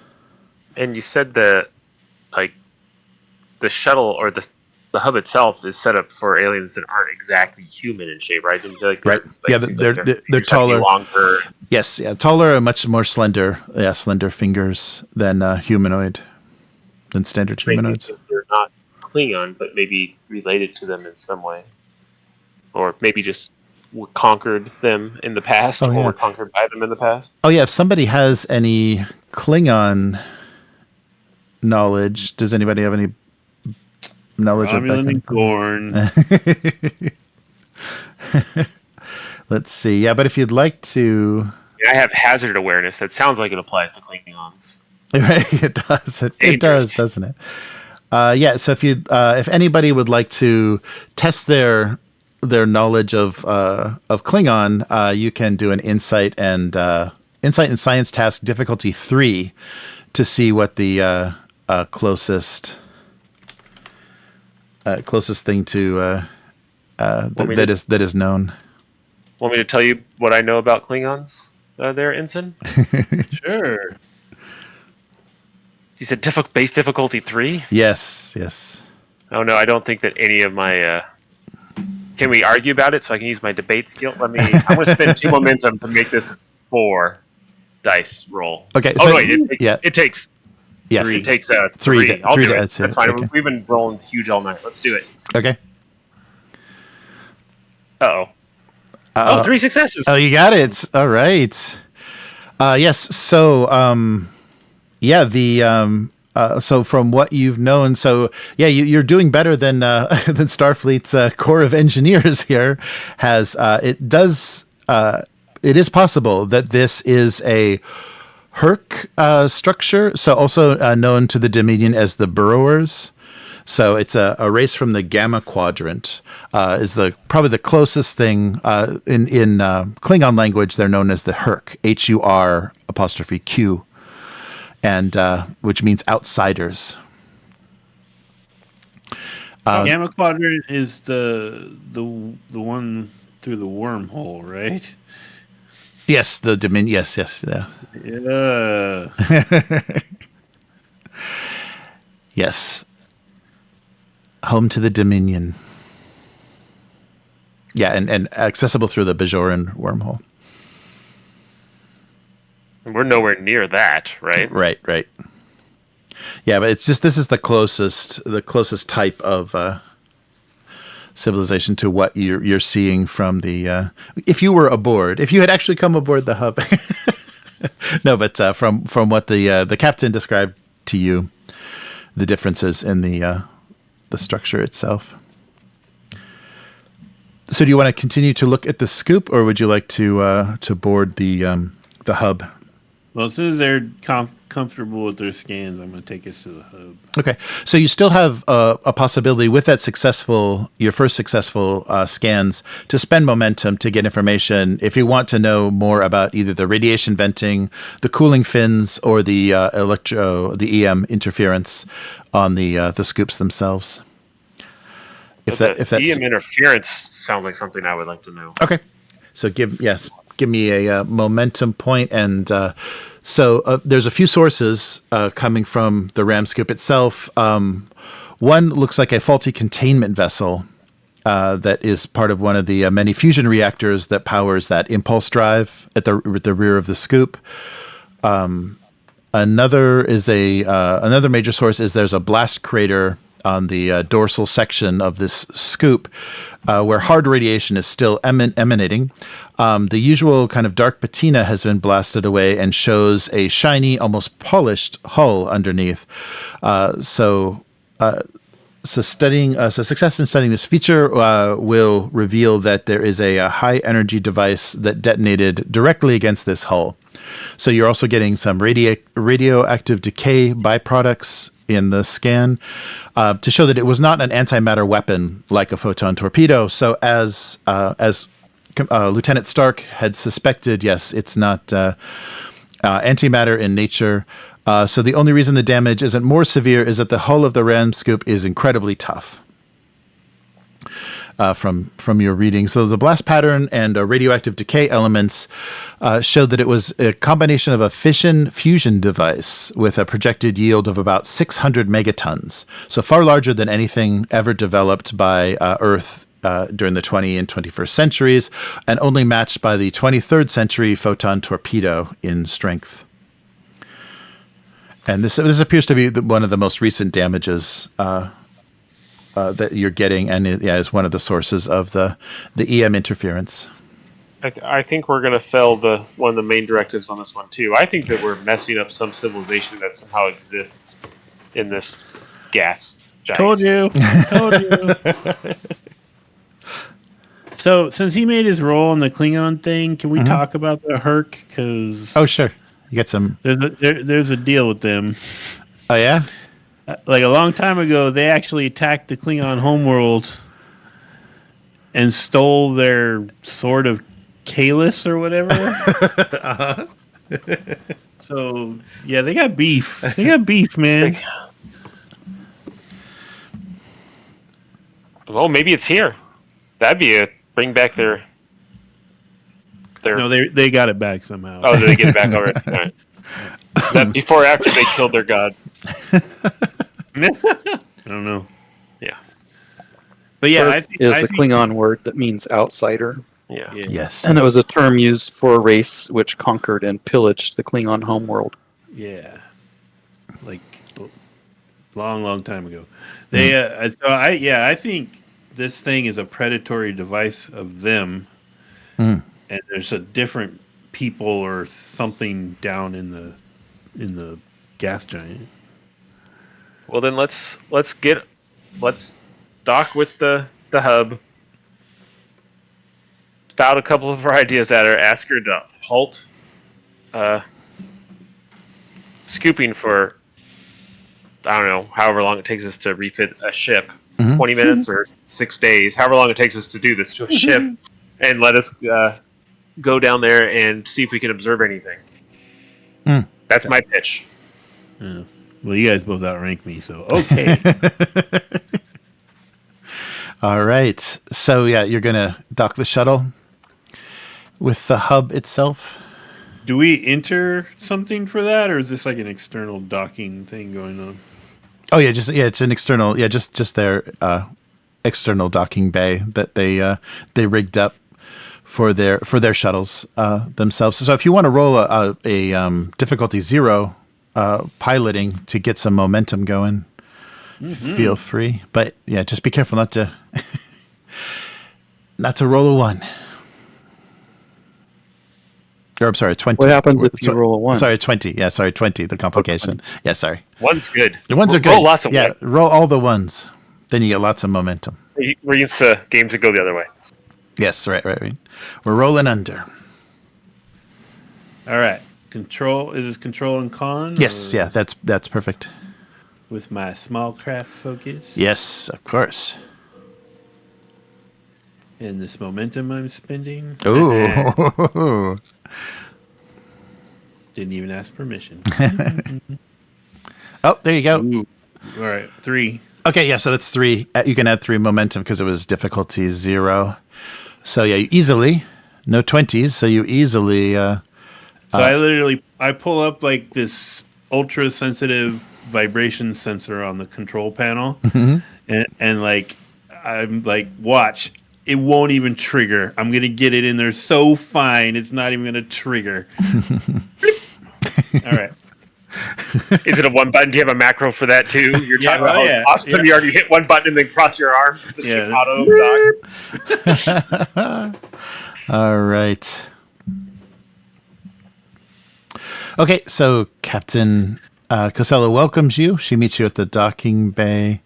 S3: And you said that like the shuttle or the hub itself is set up for aliens that aren't exactly human in shape, right?
S1: Right. Yeah, they're taller.
S3: Longer.
S1: Yes, yeah, taller and much more slender. Yeah, slender fingers than standard humanoids.
S3: They're not Klingon, but maybe related to them in some way, or maybe just conquered them in the past, or were conquered by them in the past.
S1: Oh yeah, if somebody has any Klingon knowledge, does anybody have any knowledge of
S2: Gorn?
S1: Let's see. Yeah, but if you'd like to,
S3: I have hazard awareness. That sounds like it applies to Klingons.
S1: Right, it does. It does, doesn't it? Yeah. So if anybody would like to test their knowledge of Klingon, you can do an insight and science task difficulty 3 to see what the closest thing to that is known.
S3: Want me to tell you what I know about Klingons there, Ensign?
S2: Sure.
S3: You said base difficulty 3?
S1: Yes.
S3: Oh no, I don't think that any of my. Can we argue about it so I can use my debate skill? I'm going to spend 2 momentum to make this 4 dice roll.
S1: Okay.
S3: Oh wait, it takes.
S1: Yes.
S3: 3. It takes
S1: 3.
S3: I'll do it.
S1: That's
S3: fine.
S1: Okay.
S3: We've been rolling huge all night. Let's do it.
S1: Okay.
S3: Uh-oh. Oh, 3 successes.
S1: Oh, you got it. All right. Yes. So, so from what you've known, you're doing better than Starfleet's Corps of Engineers here has. It is possible that this is a Herc structure, so also known to the Dominion as the Burrowers. So it's a race from the Gamma Quadrant. Is probably the closest thing in Klingon language. They're known as the Herc, HUR''Q, and which means outsiders.
S2: Gamma Quadrant is the one through the wormhole, right?
S1: Yes, the Dominion. Yes, yeah. Yes. Home to the Dominion. Yeah, and accessible through the Bajoran wormhole.
S3: We're nowhere near that, right?
S1: Right. Yeah, but it's just this is the closest type of civilization to what you're seeing from the. If you were aboard, if you had actually come aboard the hub. No, but from what the captain described to you, the differences in the structure itself. So, do you want to continue to look at the scoop, or would you like to board the hub?
S2: Well, as soon as they're comfortable with their scans, I'm going to take us to the hub.
S1: Okay, so you still have a possibility with that your first successful scans to spend momentum to get information if you want to know more about either the radiation venting, the cooling fins, or the EM interference on the scoops themselves. If that's
S3: EM interference sounds like something I would like to know.
S1: Okay, so give me a momentum point, and So there's a few sources coming from the ram scoop itself. One looks like a faulty containment vessel that is part of one of the many fusion reactors that powers that impulse drive at the rear of the scoop. Another major source is there's a blast crater on the dorsal section of this scoop where hard radiation is still emanating. The usual kind of dark patina has been blasted away and shows a shiny, almost polished hull underneath. So success in studying this feature will reveal that there is a high energy device that detonated directly against this hull. So you're also getting some radioactive decay byproducts in the scan to show that it was not an antimatter weapon like a photon torpedo. So as Lieutenant Stark had suspected, yes, it's not antimatter in nature. So the only reason the damage isn't more severe is that the hull of the ram scoop is incredibly tough. From your readings, so the blast pattern and radioactive decay elements showed that it was a combination of a fission fusion device with a projected yield of about 600 megatons, so far larger than anything ever developed by Earth during the 20th and 21st centuries, and only matched by the 23rd century photon torpedo in strength. And this appears to be one of the most recent damages that you're getting, and is one of the sources of the EM interference.
S3: I think we're going to fail one of the main directives on this one too. I think that we're messing up some civilization that somehow exists in this gas giant.
S2: Told you. So, since he made his role in the Klingon thing, can we talk about the Herc? Because
S1: sure, you get some.
S2: There's a deal with them.
S1: Oh yeah.
S2: Like a long time ago, they actually attacked the Klingon homeworld and stole their sword of Kalis or whatever. So yeah, they got beef. They got beef, man.
S3: Well, maybe it's here. That'd be bring back their.
S2: No, they got it back somehow.
S3: Oh, did they get it back already? All right. Is that before or after they killed their god?
S2: I don't know.
S3: Yeah.
S2: But yeah,
S4: Earth is a Klingon word that means outsider.
S3: Yeah.
S1: Yes.
S4: And it was a term used for a race which conquered and pillaged the Klingon homeworld.
S2: Yeah. Like long time ago. They I think this thing is a predatory device of them. And there's a different people or something down in the gas giant.
S3: Well, then let's dock with the hub. Spout a couple of our ideas at her. Ask her to halt scooping for, I don't know, however long it takes us to refit a ship. 20 minutes or 6 days, however long it takes us to do this to a ship, and let us go down there and see if we can observe anything. That's my pitch.
S2: Yeah. Well, you guys both outrank me, so okay.
S1: All right. So yeah, you're gonna dock the shuttle with the hub itself.
S2: Do we enter something for that, or is this like an external docking thing going on?
S1: Oh yeah, it's an external. Yeah, just their external docking bay that they rigged up for their shuttles themselves. So if you want to roll a difficulty 0 piloting to get some momentum going, feel free. But yeah, just be careful not to roll a 1. Or I'm sorry, 20.
S4: What happens if you roll a 1?
S1: Sorry, 20. Yeah, sorry, 20. The complication. Yeah, sorry.
S3: 1's good.
S1: The 1s are good.
S3: Roll lots of ones.
S1: Roll all the 1s. Then you get lots of momentum.
S3: We're used to games that go the other way.
S1: Yes, right. We're rolling under.
S2: All right. Control. Is this control and con?
S1: Yes, yeah, that's perfect.
S2: With my small craft focus.
S1: Yes, of course.
S2: And this momentum I'm spending.
S1: Ooh.
S2: Didn't even ask permission.
S1: Oh, there you go.
S2: Ooh. All right, 3.
S1: Okay, yeah, so that's 3. You can add 3 momentum because it was difficulty 0. So yeah, you easily, no 20s, so you easily
S2: So I pull up like this ultra sensitive vibration sensor on the control panel, and like I'm like, watch, it won't even trigger. I'm gonna get it in there so fine, it's not even gonna trigger. All right.
S3: Is it a one button? Do you have a macro for that too? You're talking about how awesome you are. You hit one button and then cross your arms. The ship auto docks.
S1: All right. Okay, so Captain Cosello welcomes you. She meets you at the docking bay.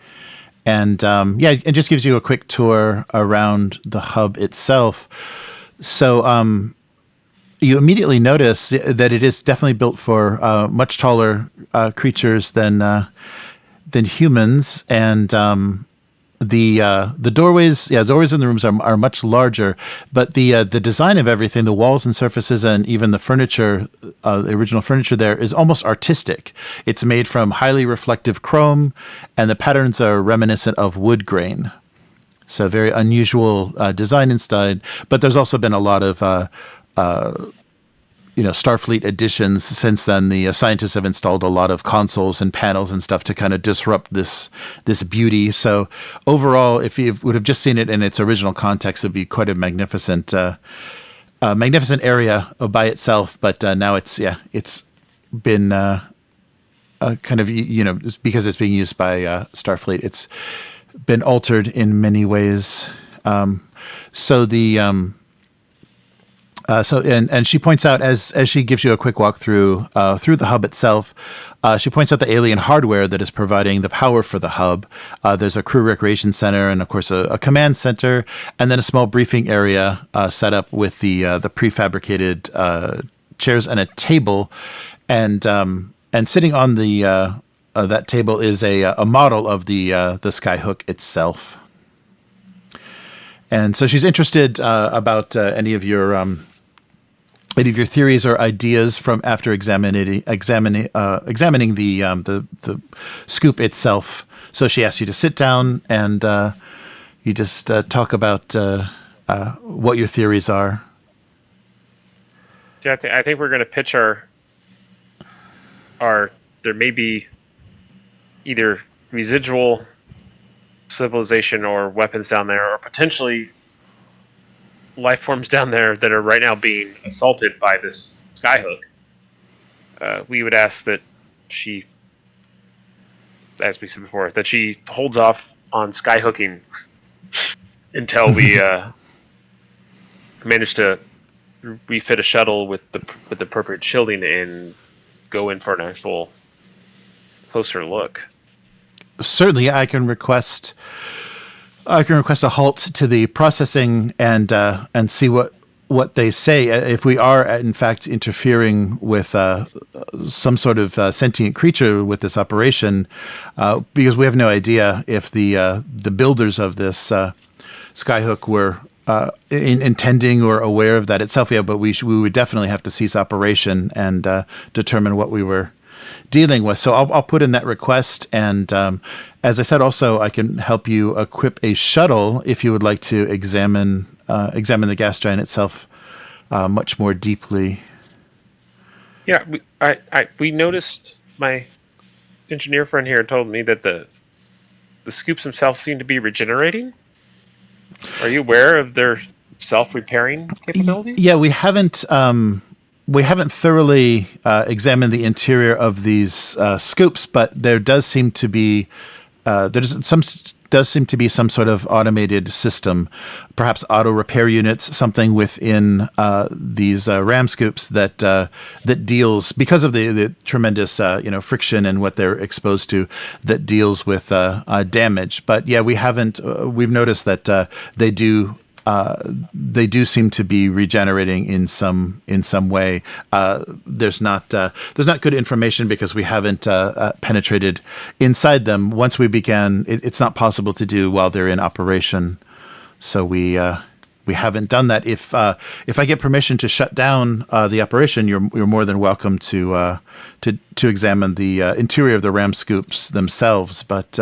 S1: And it just gives you a quick tour around the hub itself. So you immediately notice that it is definitely built for much taller creatures than humans, and the doorways in the rooms are much larger, but the design of everything, the walls and surfaces, and even the furniture, the original furniture there is almost artistic. It's made from highly reflective chrome, and the patterns are reminiscent of wood grain. So very unusual design inside, but there's also been a lot of Starfleet additions since then. The scientists have installed a lot of consoles and panels and stuff to kind of disrupt this beauty. So overall, if you would have just seen it in its original context, it'd be quite a magnificent area by itself. But now it's been kind of because it's being used by Starfleet, it's been altered in many ways. And she points out, as she gives you a quick walk through the hub itself, she points out the alien hardware that is providing the power for the hub. There's a crew recreation center, and of course a command center, and then a small briefing area set up with the prefabricated chairs and a table, and sitting on the that table is a model of the Skyhook itself. And so she's interested about any of your theories or ideas from after examining the scoop itself. So she asks you to sit down, and you just talk about what your theories are.
S3: Yeah, I think we're going to pitch our. There may be either residual civilization or weapons down there, or potentially life forms down there that are right now being assaulted by this Skyhook. We would ask that she, as we said before, that she holds off on skyhooking until we manage to refit a shuttle with the appropriate shielding and go in for an actual closer look.
S1: Certainly, I can request a halt to the processing and see what they say. If we are in fact interfering with some sort of sentient creature with this operation, because we have no idea if the builders of this Skyhook were intending or aware of that itself. Yeah, but we would definitely have to cease operation and determine what we were dealing with. So I'll put in that request, and as I said, also I can help you equip a shuttle if you would like to examine the gas giant itself much more deeply.
S3: Yeah, we noticed, my engineer friend here told me that the scoops themselves seem to be regenerating. Are you aware of their self-repairing capabilities?
S1: Yeah, we haven't thoroughly examined the interior of these scoops, but there does seem to be some sort of automated system, perhaps auto repair units, something within these ram scoops that deals, because of the tremendous friction and what they're exposed to, that deals with damage. But yeah, we've noticed that they do seem to be regenerating in some way. There's not good information because we haven't penetrated inside them. Once we began, it's not possible to do while they're in operation. So we haven't done that. If I get permission to shut down the operation, you're more than welcome to examine the interior of the ram scoops themselves. But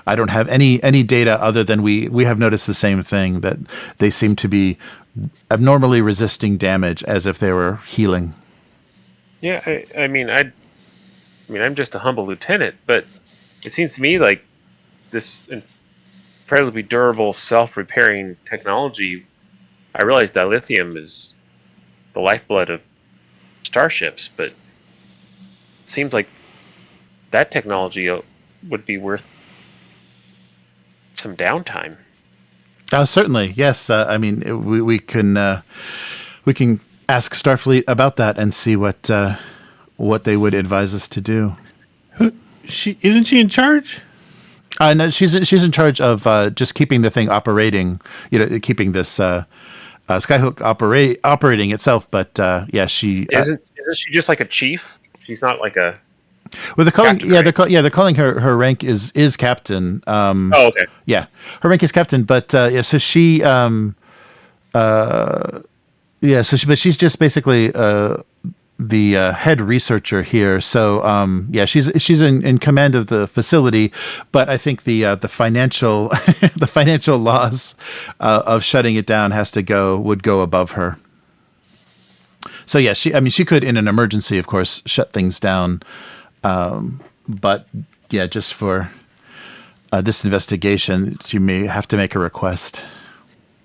S1: I don't have any data other than we have noticed the same thing, that they seem to be abnormally resisting damage as if they were healing.
S3: Yeah, I mean, I'm just a humble lieutenant, but it seems to me like this incredibly durable, self-repairing technology. I realize dilithium is the lifeblood of starships, but it seems like that technology would be worth some downtime.
S1: Certainly, yes. I mean, we can ask Starfleet about that and see what they would advise us to do.
S2: Isn't she in charge?
S1: No, she's in charge of just keeping the thing operating. Keeping this Skyhook operating itself. But yeah, she
S3: isn't she just like a chief? She's not like a.
S1: Well, they're calling
S3: captain,
S1: they're calling her rank is captain.
S3: Oh, okay.
S1: Yeah, her rank is captain, but yeah, so she but she's just basically the head researcher here. So yeah, she's in command of the facility, but I think the financial the financial loss of shutting it down would go above her. So yeah, she could in an emergency, of course, shut things down. But yeah, just for this investigation, you may have to make a request.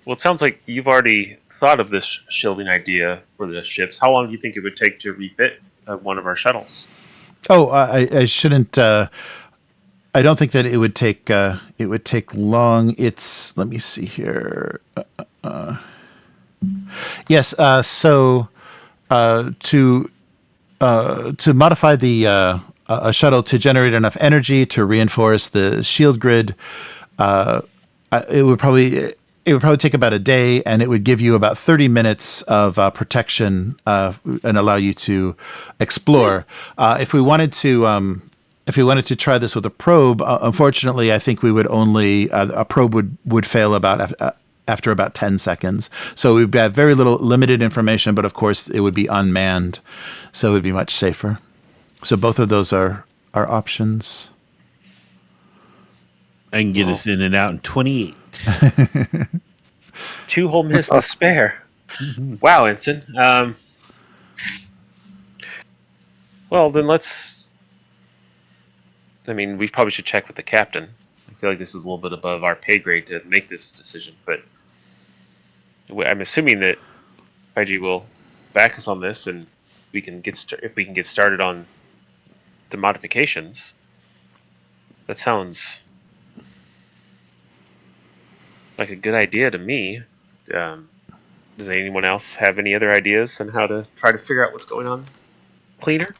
S3: Well, it sounds like you've already thought of this shielding idea for the ships. How long do you think it would take to refit one of our shuttles?
S1: Oh, I shouldn't. I don't think that it would take long. Let me see here. Yes. So to modify the a shuttle to generate enough energy to reinforce the shield grid, it would probably take about a day, and it would give you about 30 minutes of protection and allow you to explore. If we wanted to try this with a probe, unfortunately, I think we would only a probe would fail after about 10 seconds. So we've got very limited information, but of course it would be unmanned, so it would be much safer. So both of those are options.
S2: I can get us in and out in 28.
S3: 2 whole minutes to spare. Wow, Ensign. Well, then we probably should check with the captain. I feel like this is a little bit above our pay grade to make this decision, but I'm assuming that Payjh will back us on this, and if we can get started on the modifications. That sounds like a good idea to me. Does anyone else have any other ideas on how to try to figure out what's going on cleaner?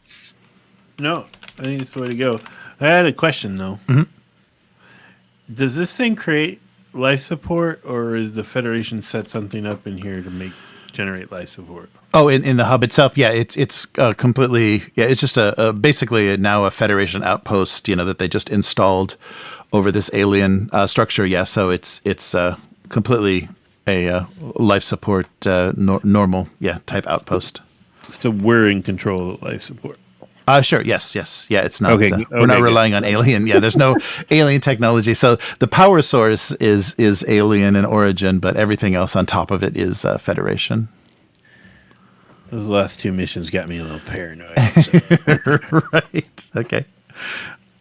S2: No, I think it's the way to go. I had a question, though.
S1: Mm-hmm.
S2: Does this thing create life support, or is the Federation set something up in here to generate life support?
S1: Oh, in the hub itself, yeah, it's completely, yeah, it's just basically now a Federation outpost, that they just installed over this alien structure. Yeah, so it's completely a life support normal type outpost.
S2: So we're in control of life support.
S1: Sure. Yes. Yeah. It's not.
S2: Okay.
S1: We're not relying on alien. Yeah. There's no alien technology. So the power source is alien in origin, but everything else on top of it is Federation.
S2: Those last 2 missions got me a little paranoid.
S1: Right. Okay.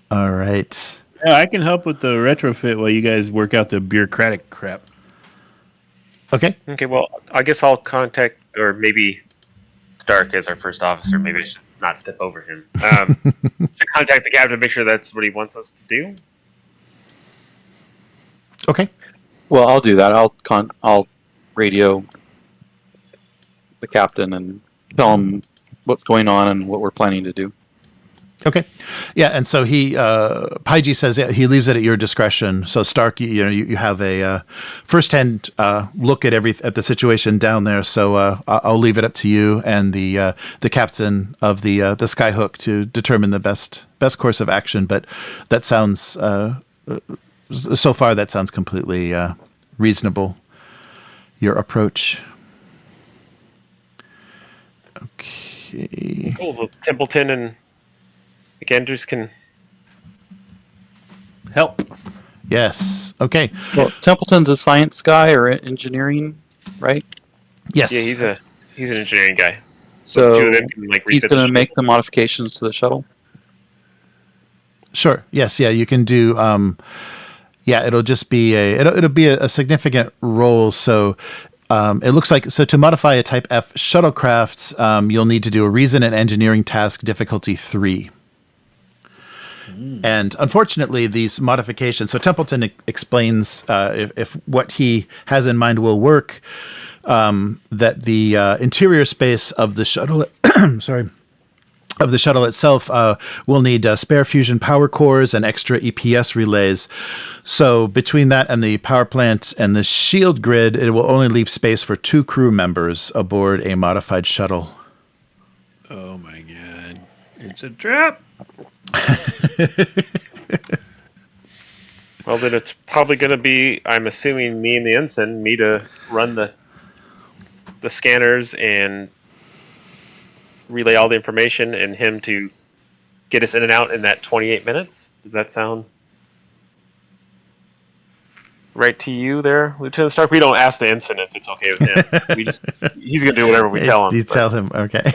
S1: All right.
S2: Yeah, I can help with the retrofit while you guys work out the bureaucratic crap.
S1: Okay.
S3: Okay. Well, I guess I'll contact, or maybe Stark as our first officer. Maybe I should not step over him. Should contact the captain to make sure that's what he wants us to do.
S1: Okay.
S4: Well, I'll do that. I'll radio the captain and tell him what's going on and what we're planning to do.
S1: Okay. Yeah, and so Payjh says he leaves it at your discretion. So Stark, you have a first-hand look at the situation down there. So I'll leave it up to you and the captain of the Skyhook to determine the best course of action. But that sounds so far that sounds completely reasonable. Your approach. Okay.
S3: Cool. So Templeton and McAndrews can
S2: help.
S1: Yes. Okay.
S4: Well, Templeton's a science guy or engineering, right?
S1: Yes.
S3: Yeah, he's an engineering guy. So the two
S4: So
S3: of them can, like,
S4: he's
S3: refit the
S4: going to
S3: ship.
S4: make the modifications to the shuttle.
S1: Sure. Yes. Yeah. You can do. Yeah. It'll just be it'll be a significant roll. So it looks like to modify a Type F shuttlecraft, you'll need to do a reason and engineering task difficulty 3. And unfortunately, these modifications. So Templeton explains if what he has in mind will work, that the interior space of the shuttle. Sorry. Of the shuttle itself will need spare fusion power cores and extra EPS relays. So between that and the power plant and the shield grid, it will only leave space for 2 crew members aboard a modified shuttle.
S2: Oh my god. It's a trap.
S3: Well, then it's probably going to be, I'm assuming, me and the ensign, me to run the scanners and relay all the information, and him to get us in and out in that 28 minutes. Does that sound right to you there, Lieutenant Stark? We don't ask the ensign if it's okay with him. He's going to do whatever we tell him.
S1: You tell him, okay.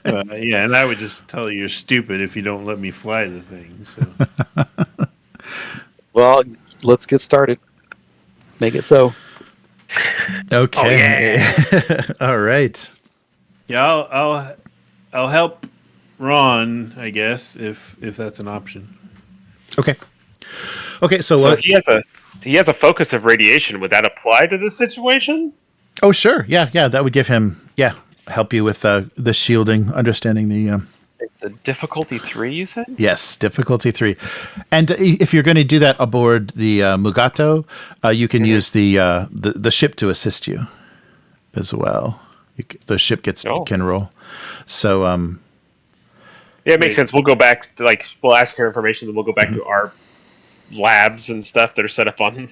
S2: Yeah, and I would just tell you you're stupid if you don't let me fly the thing. So.
S4: Well, let's get started. Make it so.
S1: Okay. All right.
S2: Yeah, I'll help Ron, I guess, if that's an option.
S1: Okay. Okay. So
S3: So he has a focus of radiation. Would that apply to this situation?
S1: Oh, sure. Yeah. That would give him. Yeah. Help you with the shielding, understanding the.
S3: It's a difficulty 3, you said?
S1: Yes, difficulty 3. And if you're going to do that aboard the Mugato, you can use the ship to assist you as well. The ship can roll. So
S3: yeah, it makes sense. We'll go back to, we'll ask her information, then we'll go back to our labs and stuff that are set up on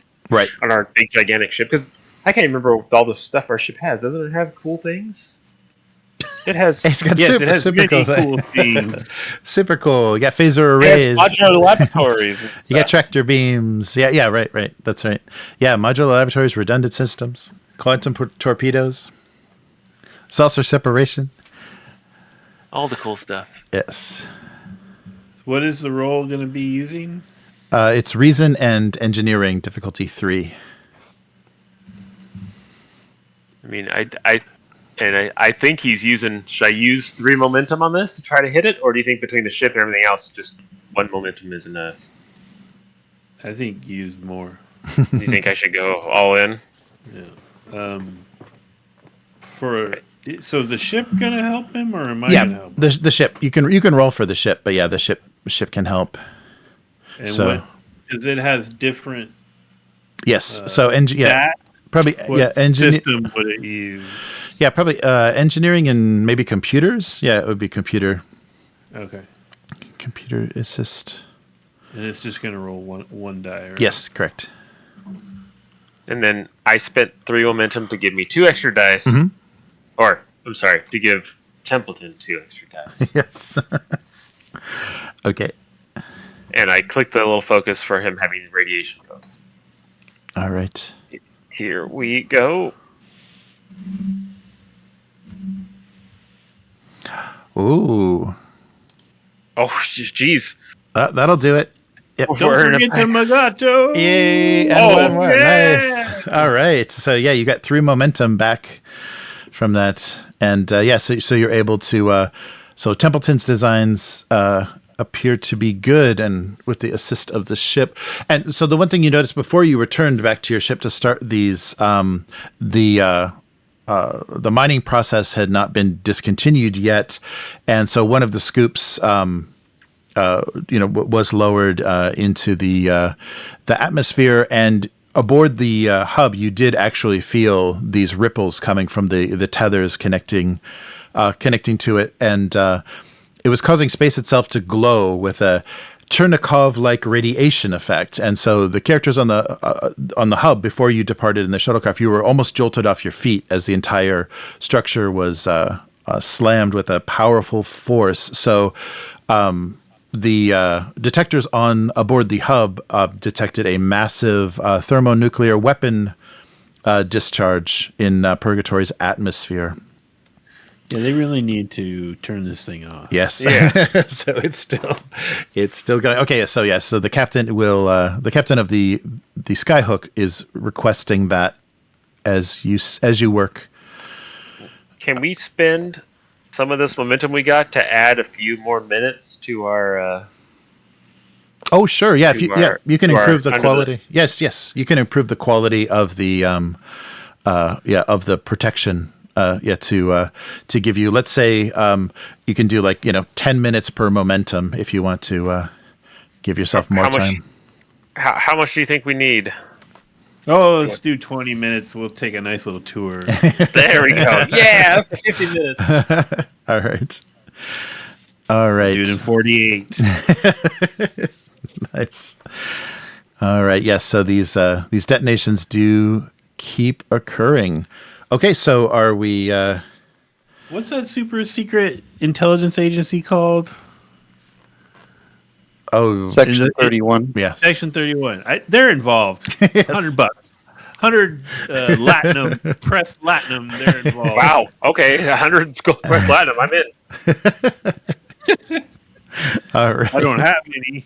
S3: our big gigantic ship. Because I can't remember all the stuff our ship has. Doesn't it have cool things? It has.
S1: It's got
S2: Yes, it has
S1: super
S2: many
S1: cool
S2: cool things.
S1: Super cool. You got phaser
S3: It has
S1: arrays.
S3: modular laboratories. And
S1: You got
S3: stuff.
S1: tractor beams. Yeah, right. That's right. Yeah, modular laboratories, redundant systems, quantum torpedoes, saucer separation.
S3: All the cool stuff.
S1: Yes.
S2: What is the role going to be using?
S1: It's reason and engineering difficulty 3.
S3: I mean, I think he's using. Should I use 3 momentum on this to try to hit it, or do you think between the ship and everything else, just 1 momentum is enough?
S2: I think use more.
S3: Do you think I should go all in?
S2: Yeah. So is the ship going to help him, or am I going to help him?
S1: The ship. You can roll for the ship, but yeah, the ship can help.
S2: And
S1: so
S2: because it has different.
S1: yes. So probably
S2: What system would it use?
S1: Yeah, probably engineering and maybe computers. Yeah, it would be computer.
S2: Okay.
S1: Computer assist.
S2: And it's just going to roll one die, right?
S1: Yes, correct.
S3: And then I spent 3 momentum to give me 2 extra dice.
S1: Mhm.
S3: Or, I'm sorry, to give Templeton 2 extra dice.
S1: Yes. Okay.
S3: And I clicked the little focus for him having radiation focus.
S1: All right.
S3: Here we go.
S1: Ooh.
S3: Oh, jeez.
S1: That'll do it. Yep.
S2: Don't forget the Mugato!
S1: Yay! And
S3: Oh,
S1: one more.
S2: yeah!
S1: Nice. All right. So yeah, you got 3 momentum back from that, and so you're able to. So Templeton's designs appear to be good, and with the assist of the ship. And so the one thing you noticed before you returned back to your ship to start these, the mining process had not been discontinued yet, and so one of the scoops. Was lowered into the atmosphere, and aboard the hub, you did actually feel these ripples coming from the tethers connecting to it, and it was causing space itself to glow with a Chernikov-like radiation effect. And so the characters on the hub, before you departed in the shuttlecraft, you were almost jolted off your feet as the entire structure was slammed with a powerful force. So. The detectors aboard the hub detected a massive thermonuclear weapon discharge in Purgatory's atmosphere.
S2: Yeah, they really need to turn this thing off.
S1: Yes.
S3: Yeah.
S1: So it's still going. Okay. So yes. So the captain of the Skyhook is requesting that as you work.
S3: Can we spend some of this momentum we got to add a few more minutes to our?
S1: Oh sure, yeah. You can improve the
S3: under
S1: quality. Yes. You can improve the quality of the of the protection. To give you, let's say, you can do 10 minutes per momentum if you want to give yourself more time.
S3: How much do you think we need?
S2: Oh, let's do 20 minutes. We'll take a nice little tour.
S3: There we go. Yeah, 50 minutes.
S1: All right.
S2: Do it in 48.
S1: Nice. All right. Yes. So these detonations do keep occurring. Okay, so are we...
S2: What's that super secret intelligence agency called?
S1: Oh,
S4: Section 31.
S1: yes.
S2: Section 31. They're involved.
S1: Yes.
S2: $100. 100 Latinum, press Latinum, they're involved.
S3: Wow. Okay, 100 gold press platinum. I'm in.
S1: All right.
S2: I don't have any.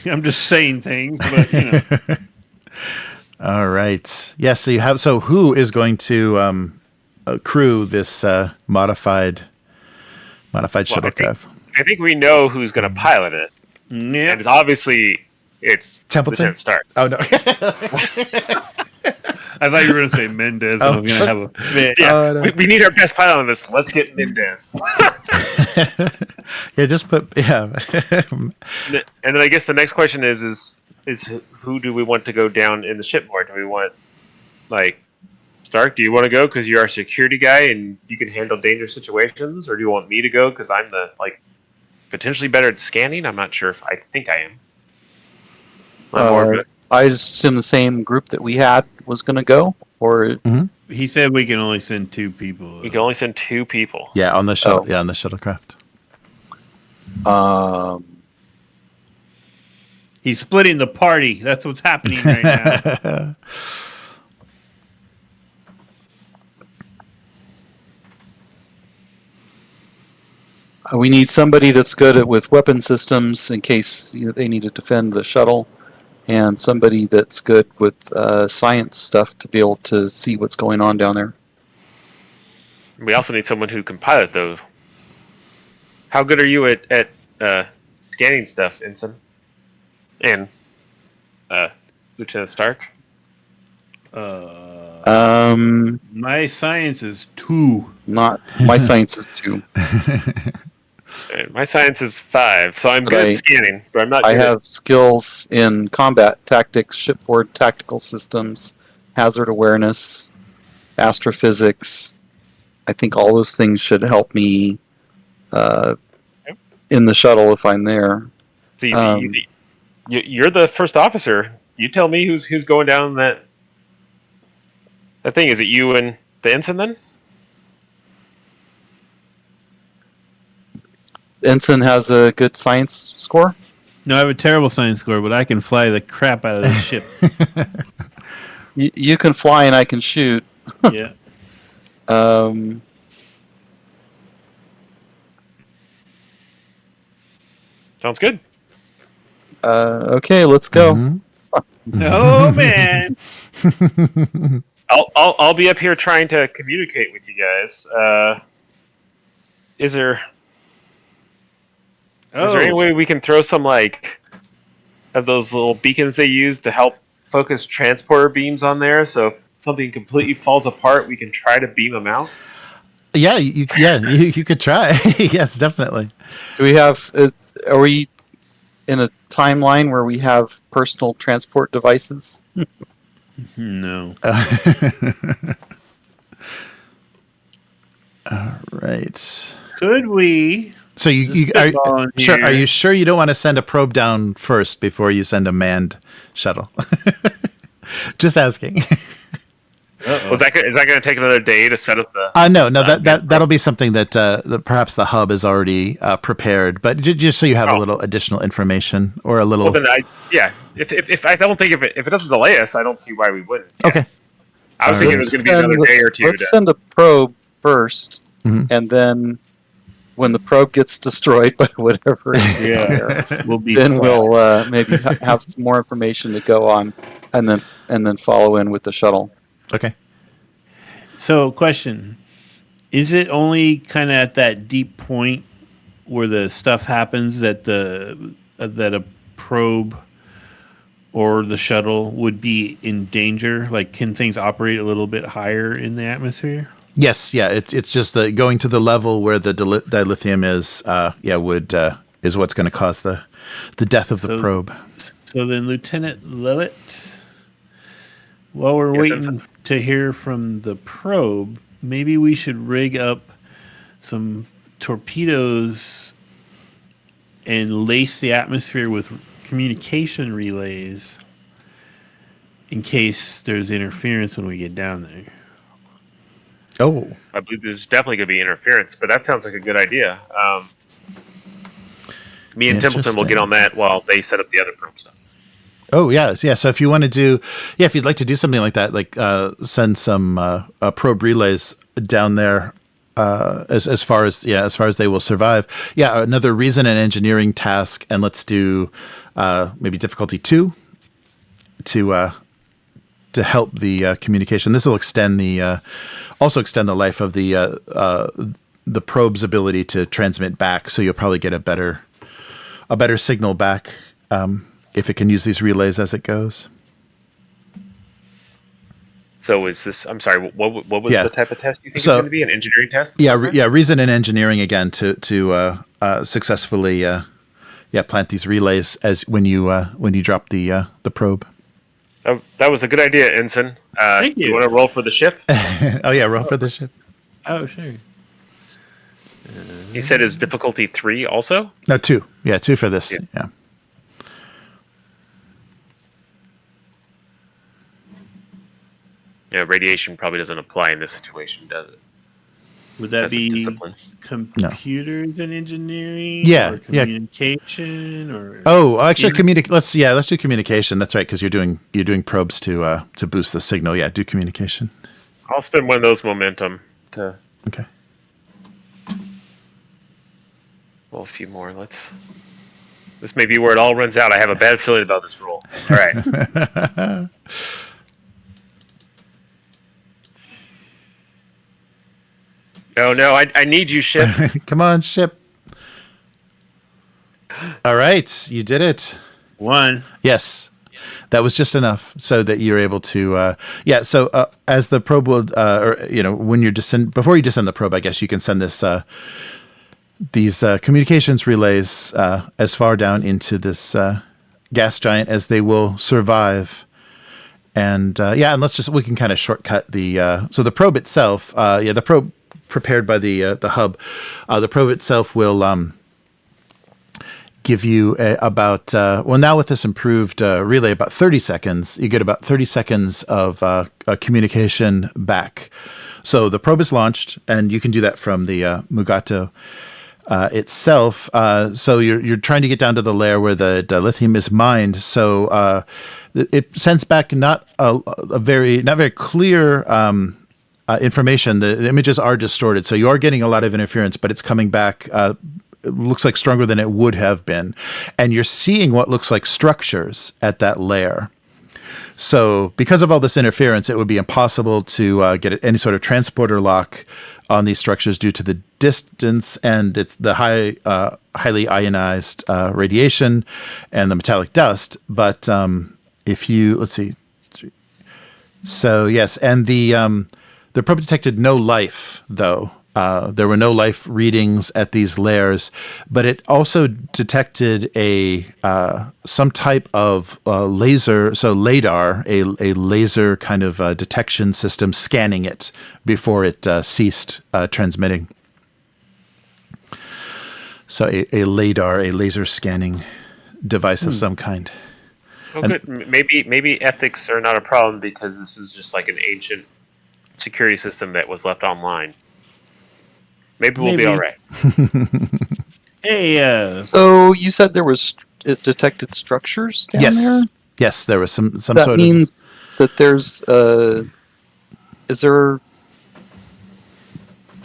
S2: I'm just saying things, but
S1: All right. Yes. So who is going to crew this modified shuttlecraft?
S3: I think we know who's going to pilot it.
S2: yeah.
S3: And it's
S1: Templeton?
S3: Lieutenant Stark.
S1: Oh no.
S2: I thought you were going to say Mendez. I was going to have a fit.
S3: Yeah,
S1: Oh, no.
S3: we need our best pilot on this. Let's get Mendez.
S1: Yeah. Just put. Yeah.
S3: And then I guess the next question is who do we want to go down in the shipboard? Do we want Stark? Do you want to go because you're our security guy and you can handle dangerous situations, or do you want me to go because I'm the potentially better at scanning? I'm not sure if I think I am.
S4: I assume the same group that we had was going to go, or
S2: He said we can only send 2 people.
S3: We can only send 2 people.
S1: Yeah. On the shuttle.
S4: Oh.
S1: Yeah. On the shuttlecraft.
S2: He's splitting the party. That's what's happening right now.
S4: we need somebody that's good with weapon systems in case they need to defend the shuttle, and somebody that's good with science stuff to be able to see what's going on down there.
S3: We also need someone who can pilot those. How good are you at scanning stuff, Ensign? And Lieutenant Stark?
S2: My science is 2.
S4: Not my science is 2.
S3: My science is 5, so I'm
S4: But
S3: good at scanning, but I'm not
S4: I
S3: good
S4: have skills in combat tactics, shipboard tactical systems, hazard awareness, astrophysics. I think all those things should help me in the shuttle if I'm there.
S3: So you're the first officer. You tell me who's going down that thing. Is it you and the ensign then?
S4: Ensign has a good science score.
S2: No, I have a terrible science score, but I can fly the crap out of this ship.
S4: You can fly and I can shoot.
S2: Yeah.
S3: Sounds good.
S4: Okay, let's go.
S1: Mm-hmm.
S2: Oh man.
S3: I'll be up here trying to communicate with you guys. Is there any way we can throw some of those little beacons they use to help focus transporter beams on there? So if something completely falls apart, we can try to beam them out.
S1: Yeah, you could try. Yes, definitely.
S4: Do we have? Are we in a timeline where we have personal transport devices?
S2: No.
S1: All right.
S2: Could we?
S1: So are you sure you don't want to send a probe down first before you send a manned shuttle? Just asking.
S3: Is that going to take another day to set up the?
S1: No, that'll be something that perhaps the hub is already prepared, but just so you have a little additional information or a little.
S3: Well, then if I don't think if it doesn't delay us, I don't see why we wouldn't.
S1: Okay.
S3: I was thinking it was going to be another day or two.
S4: Let's send a probe first and then when the probe gets destroyed by whatever is down there,
S2: We'll be
S4: then
S2: flat.
S4: we'll maybe have some more information to go on, and then follow in with the shuttle.
S1: Okay.
S2: So, question: is it only kind of at that deep point where the stuff happens that that a probe or the shuttle would be in danger? Like, can things operate a little bit higher in the atmosphere?
S1: Yes, yeah, it's just going to the level where the dilithium is. Is what's going to cause the death of the probe.
S2: So then, Lieutenant Lelit, while we're
S3: Yes,
S2: waiting
S3: Ensign.
S2: to hear from the probe, maybe we should rig up some torpedoes and lace the atmosphere with communication relays in case there's interference when we get down there.
S1: Oh,
S3: I believe there's definitely going to be interference, but that sounds like a good idea. Me and Templeton will get on that while they set up the other probe stuff.
S1: oh yeah. So if you want to do, if you'd like to do something like that, like send some probe relays down there. As far as they will survive. Yeah, another reason and engineering task, and let's do maybe difficulty 2 to help the communication. This will extend the life of the probe's ability to transmit back. So you'll probably get a better signal back if it can use these relays as it goes.
S3: So is this? I'm sorry. What was
S1: Yeah.
S3: the type of test you think
S1: So-
S3: it's going to be? An engineering test?
S1: Yeah, reason and engineering again to successfully plant these relays as when you drop the probe.
S3: Oh, that was a good idea, Ensign.
S2: Thank you.
S3: You want to roll for the ship?
S1: Oh yeah, roll for the ship.
S2: Oh, sure.
S3: He said it was difficulty 3 also?
S1: No, 2. Yeah, 2 for this.
S3: Yeah.
S1: Yeah.
S3: Yeah, radiation probably doesn't apply in this situation, does it?
S2: Would that
S3: That's a
S2: be
S3: discipline.
S2: computers and engineering?
S1: Yeah,
S2: or
S1: yeah.
S2: communication, or
S1: Oh, actually, let's do communication. That's right, because you're doing probes to boost the signal. Yeah, do communication.
S3: I'll spend one of those momentum to
S1: Okay.
S3: roll a few more. This may be where it all runs out. I have a bad feeling about this roll. All right. No, I need you, ship.
S1: Come on, ship. All right, you did it.
S2: one.
S1: Yes, that was just enough so that you're able to. So as the probe will, when you're before you descend the probe, I guess you can send these communications relays as far down into this gas giant as they will survive. And and we can kind of shortcut the probe itself. The probe prepared by the hub. The probe itself will give you about now with this improved relay, about 30 seconds. You get about 30 seconds of communication back. So the probe is launched, and you can do that from the Mugato itself. So you're trying to get down to the layer where the lithium is mined. So it sends back not very clear information. The images are distorted, so you are getting a lot of interference, but it's coming back. It looks like stronger than it would have been, and you're seeing what looks like structures at that layer. So because of all this interference, it would be impossible to get any sort of transporter lock on these structures due to the distance and it's the highly ionized radiation and the metallic dust. But if you let's see, so yes, and the probe detected no life, though. There were no life readings at these layers, but it also detected some type of laser, so LADAR, a laser kind of detection system scanning it before it ceased transmitting. So a LADAR, a laser scanning device of some kind.
S3: Oh, good. Maybe ethics are not a problem because this is just like an ancient security system that was left online. Maybe we'll be all right.
S2: Hey,
S4: So you said it detected structures down there?
S1: Yes, there was some
S4: That
S1: sort of...
S4: means that there's is there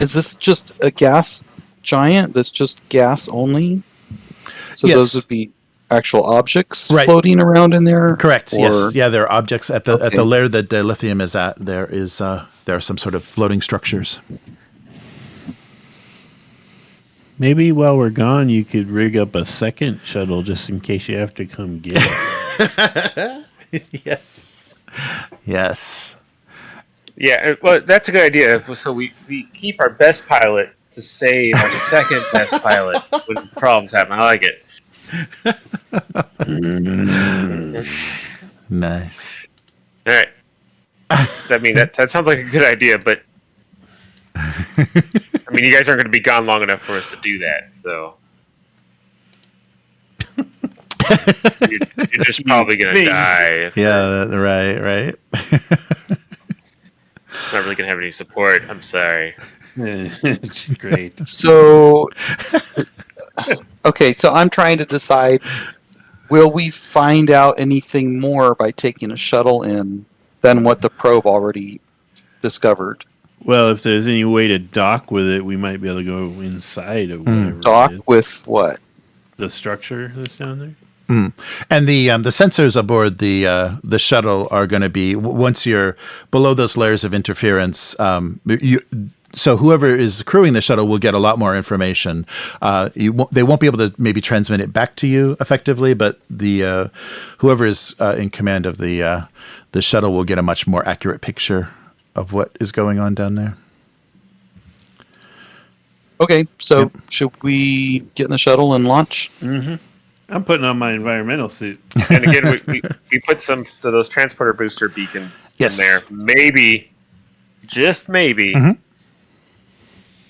S4: is this just a gas giant that's just gas only? So
S1: Yes.
S4: those would be actual objects
S1: Right.
S4: floating around in there?
S1: Correct.
S4: Or-
S1: Yes. Yeah, there are objects at the
S4: Okay.
S1: layer that dilithium is at. There are some sort of floating structures.
S2: Maybe while we're gone, you could rig up a second shuttle just in case you have to come get it.
S1: Yes. Yes.
S3: Yeah, well, that's a good idea. So we keep our best pilot to save our second best pilot when problems happen. I like it.
S1: Nice.
S3: All right. I mean, that sounds like a good idea, but I mean, you guys aren't going to be gone long enough for us to do that, so you're just probably going to die.
S1: Yeah. Right.
S3: Not really going to have any support. I'm sorry.
S2: Great.
S4: So, okay, so I'm trying to decide, will we find out anything more by taking a shuttle in than what the probe already discovered?
S2: Well, if there's any way to dock with it, we might be able to go inside of whatever
S4: Dock
S2: it is.
S4: with what?
S2: The structure that's down there.
S1: And the sensors aboard the shuttle are going to be once you're below those layers of interference. So whoever is crewing the shuttle will get a lot more information. They won't be able to maybe transmit it back to you effectively, but the whoever is in command of the shuttle will get a much more accurate picture of what is going on down there.
S4: Okay, so should we get in the shuttle and launch?
S2: Mm-hmm. I'm putting on my environmental suit.
S3: And again, we put some of those transporter booster beacons
S1: Yes.
S3: in there. Maybe, just maybe,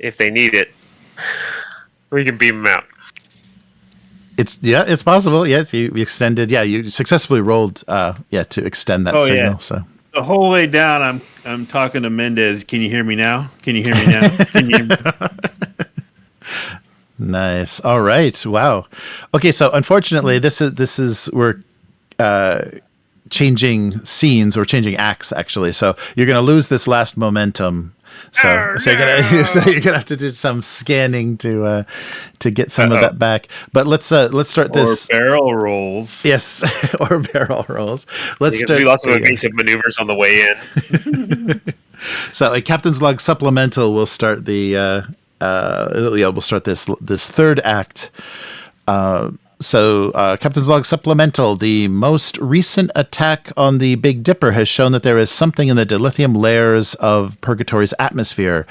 S3: if they need it, we can beam them out.
S1: It's possible. Yes, you extended. Yeah, you successfully rolled. To extend that signal.
S2: Yeah.
S1: So
S2: The whole way down, I'm talking to Mendez. Can you hear me now? Can you hear me now? Can you?
S1: nice. All right. Wow. Okay. So unfortunately, this is we're changing scenes or changing acts actually. So you're going to lose this last momentum. So you're gonna have to do some scanning to get some of that back. But let's start this.
S2: Or barrel rolls.
S1: Yes, or barrel rolls. Let's
S3: You
S1: start.
S3: can do lots of evasive maneuvers on the way in.
S1: So a captain's log supplemental will start the we'll start this third act. So captain's log supplemental: the most recent attack on the Big Dipper has shown that there is something in the dilithium layers of Purgatory's atmosphere.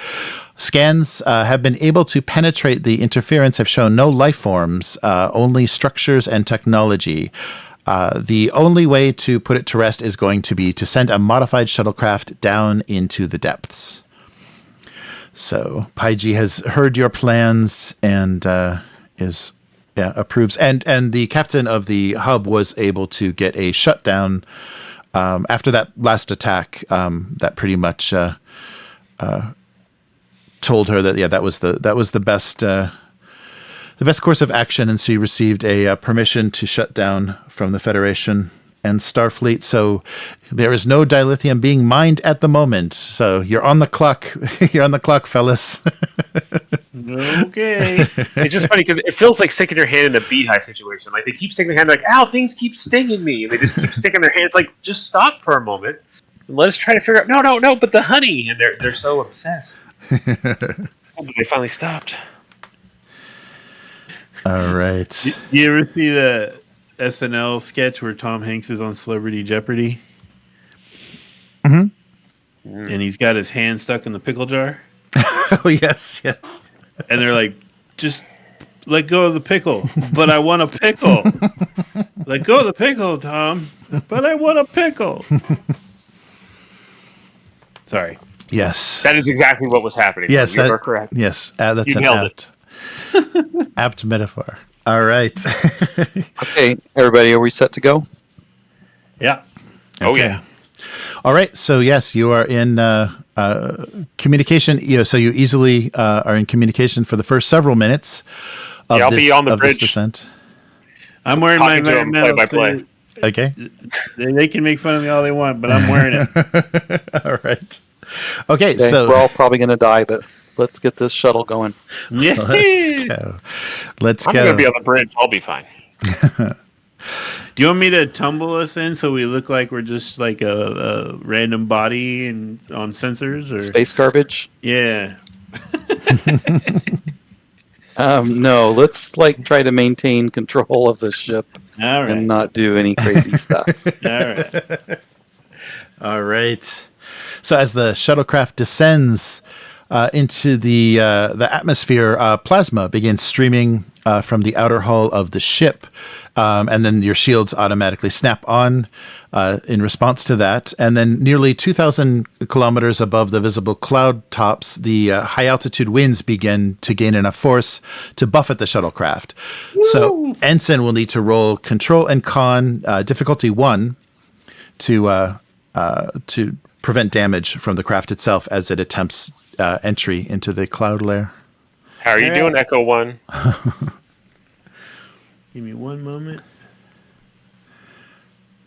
S1: Scans have been able to penetrate the interference, have shown no life forms, only structures and technology. The only way to put it to rest is going to be to send a modified shuttlecraft down into the depths. So Payjh has heard your plans and approves. And the captain of the hub was able to get a shutdown after that last attack. That pretty much told her that that was the best course of action, and she received a permission to shut down from the Federation and Starfleet. So there is no dilithium being mined at the moment. So you're on the clock. You're on the clock, fellas.
S2: Okay.
S3: It's just funny because it feels like sticking your hand in a beehive situation. Like they keep sticking their hand, like, ow, things keep stinging me. And they just keep sticking their hands, like, just stop for a moment. And let us try to figure out, no, but the honey. And they're so obsessed. They finally stopped.
S1: All right.
S2: You ever see the SNL sketch where Tom Hanks is on Celebrity Jeopardy?
S1: Mm-hmm.
S2: And he's got his hand stuck in the pickle jar?
S1: Oh, yes.
S2: And they're like, just let go of the pickle. But I want a pickle. Let go of the pickle, Tom. But I want a pickle. Sorry.
S1: Yes.
S3: That is exactly what was happening.
S1: Yes,
S3: you are correct.
S1: Yes, that's
S3: You
S1: an
S3: nailed
S1: apt metaphor. All right.
S4: Okay, everybody, are we set to go?
S2: Yeah.
S3: Oh,
S1: Okay.
S3: yeah.
S1: All right. So yes, you are in communication. So you easily are in communication for the first several minutes. Of
S3: Yeah, I'll be on the
S1: of this
S3: bridge.
S1: descent.
S2: I'm wearing my
S3: Talking to 'em
S2: environmental
S3: play-by-play.
S2: suit.
S1: Okay.
S2: They can make fun of me all they want, but I'm wearing it.
S1: All right. Okay.
S4: Okay,
S1: So
S4: we're all probably going to die, but let's get this shuttle going.
S2: Yeah.
S1: Let's go. Let's
S3: I'm
S1: go.
S3: going to be on the bridge. I'll be fine.
S2: Do you want me to tumble us in so we look like we're just like a random body and on sensors or
S4: Space garbage?
S2: Yeah.
S4: No, let's like try to maintain control of the ship
S2: All right.
S4: and not do any crazy stuff.
S2: All right.
S1: All right. So as the shuttlecraft descends into the atmosphere, plasma begins streaming from the outer hull of the ship, and then your shields automatically snap on in response to that. And then nearly 2,000 kilometers above the visible cloud tops, the high-altitude winds begin to gain enough force to buffet the shuttlecraft. So Ensign will need to roll Control and Con, difficulty 1, to prevent damage from the craft itself as it attempts entry into the cloud layer.
S3: How are you doing, Echo 1?
S2: Give me one moment.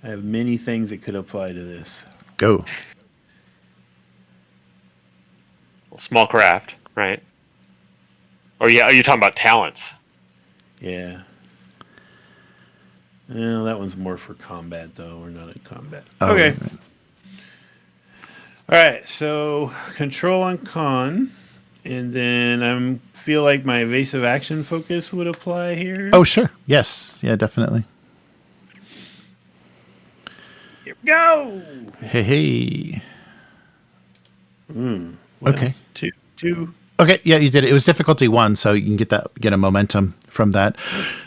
S2: I have many things that could apply to this.
S1: Go.
S3: Small craft, right? Or yeah, are you talking about talents?
S2: Yeah. Well, that one's more for combat, though. We're not in combat.
S1: Oh,
S2: Okay.
S1: right.
S2: All right. So control on con, and then I feel like my evasive action focus would apply here.
S1: Oh, sure. Yes. Yeah, definitely.
S2: Here we go.
S1: Hey.
S2: One,
S1: Okay.
S2: Two.
S1: Okay, yeah, you did it. It was difficulty 1, so you can get a momentum from that.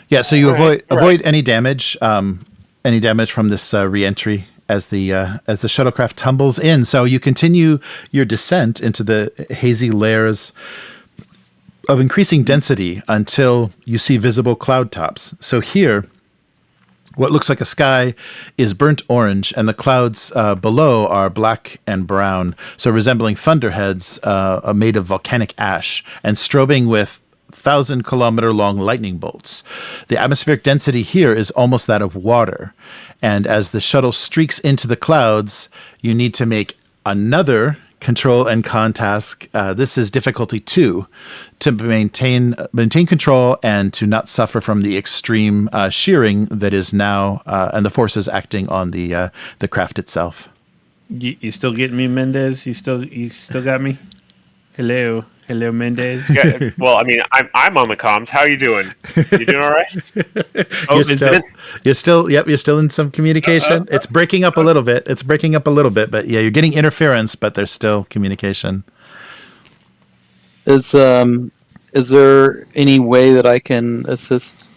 S1: Yeah, so you avoid any damage from this re-entry as the shuttlecraft tumbles in. So you continue your descent into the hazy layers of increasing density until you see visible cloud tops. So here, what looks like a sky is burnt orange, and the clouds below are black and brown, so resembling thunderheads made of volcanic ash, and strobing with 1,000-kilometer-long lightning bolts. The atmospheric density here is almost that of water, and as the shuttle streaks into the clouds, you need to make another Control and Con task. This is difficulty 2, to maintain control and to not suffer from the extreme shearing that is now and the forces acting on the craft itself.
S2: You still getting me, Mendez? You still got me? Hello, Mendez.
S3: Yeah, well, I mean, I'm on the comms. How are you doing? You doing all right?
S1: You're still in some communication. It's breaking up a little bit. But yeah, you're getting interference, but there's still communication.
S4: Is there any way that I can assist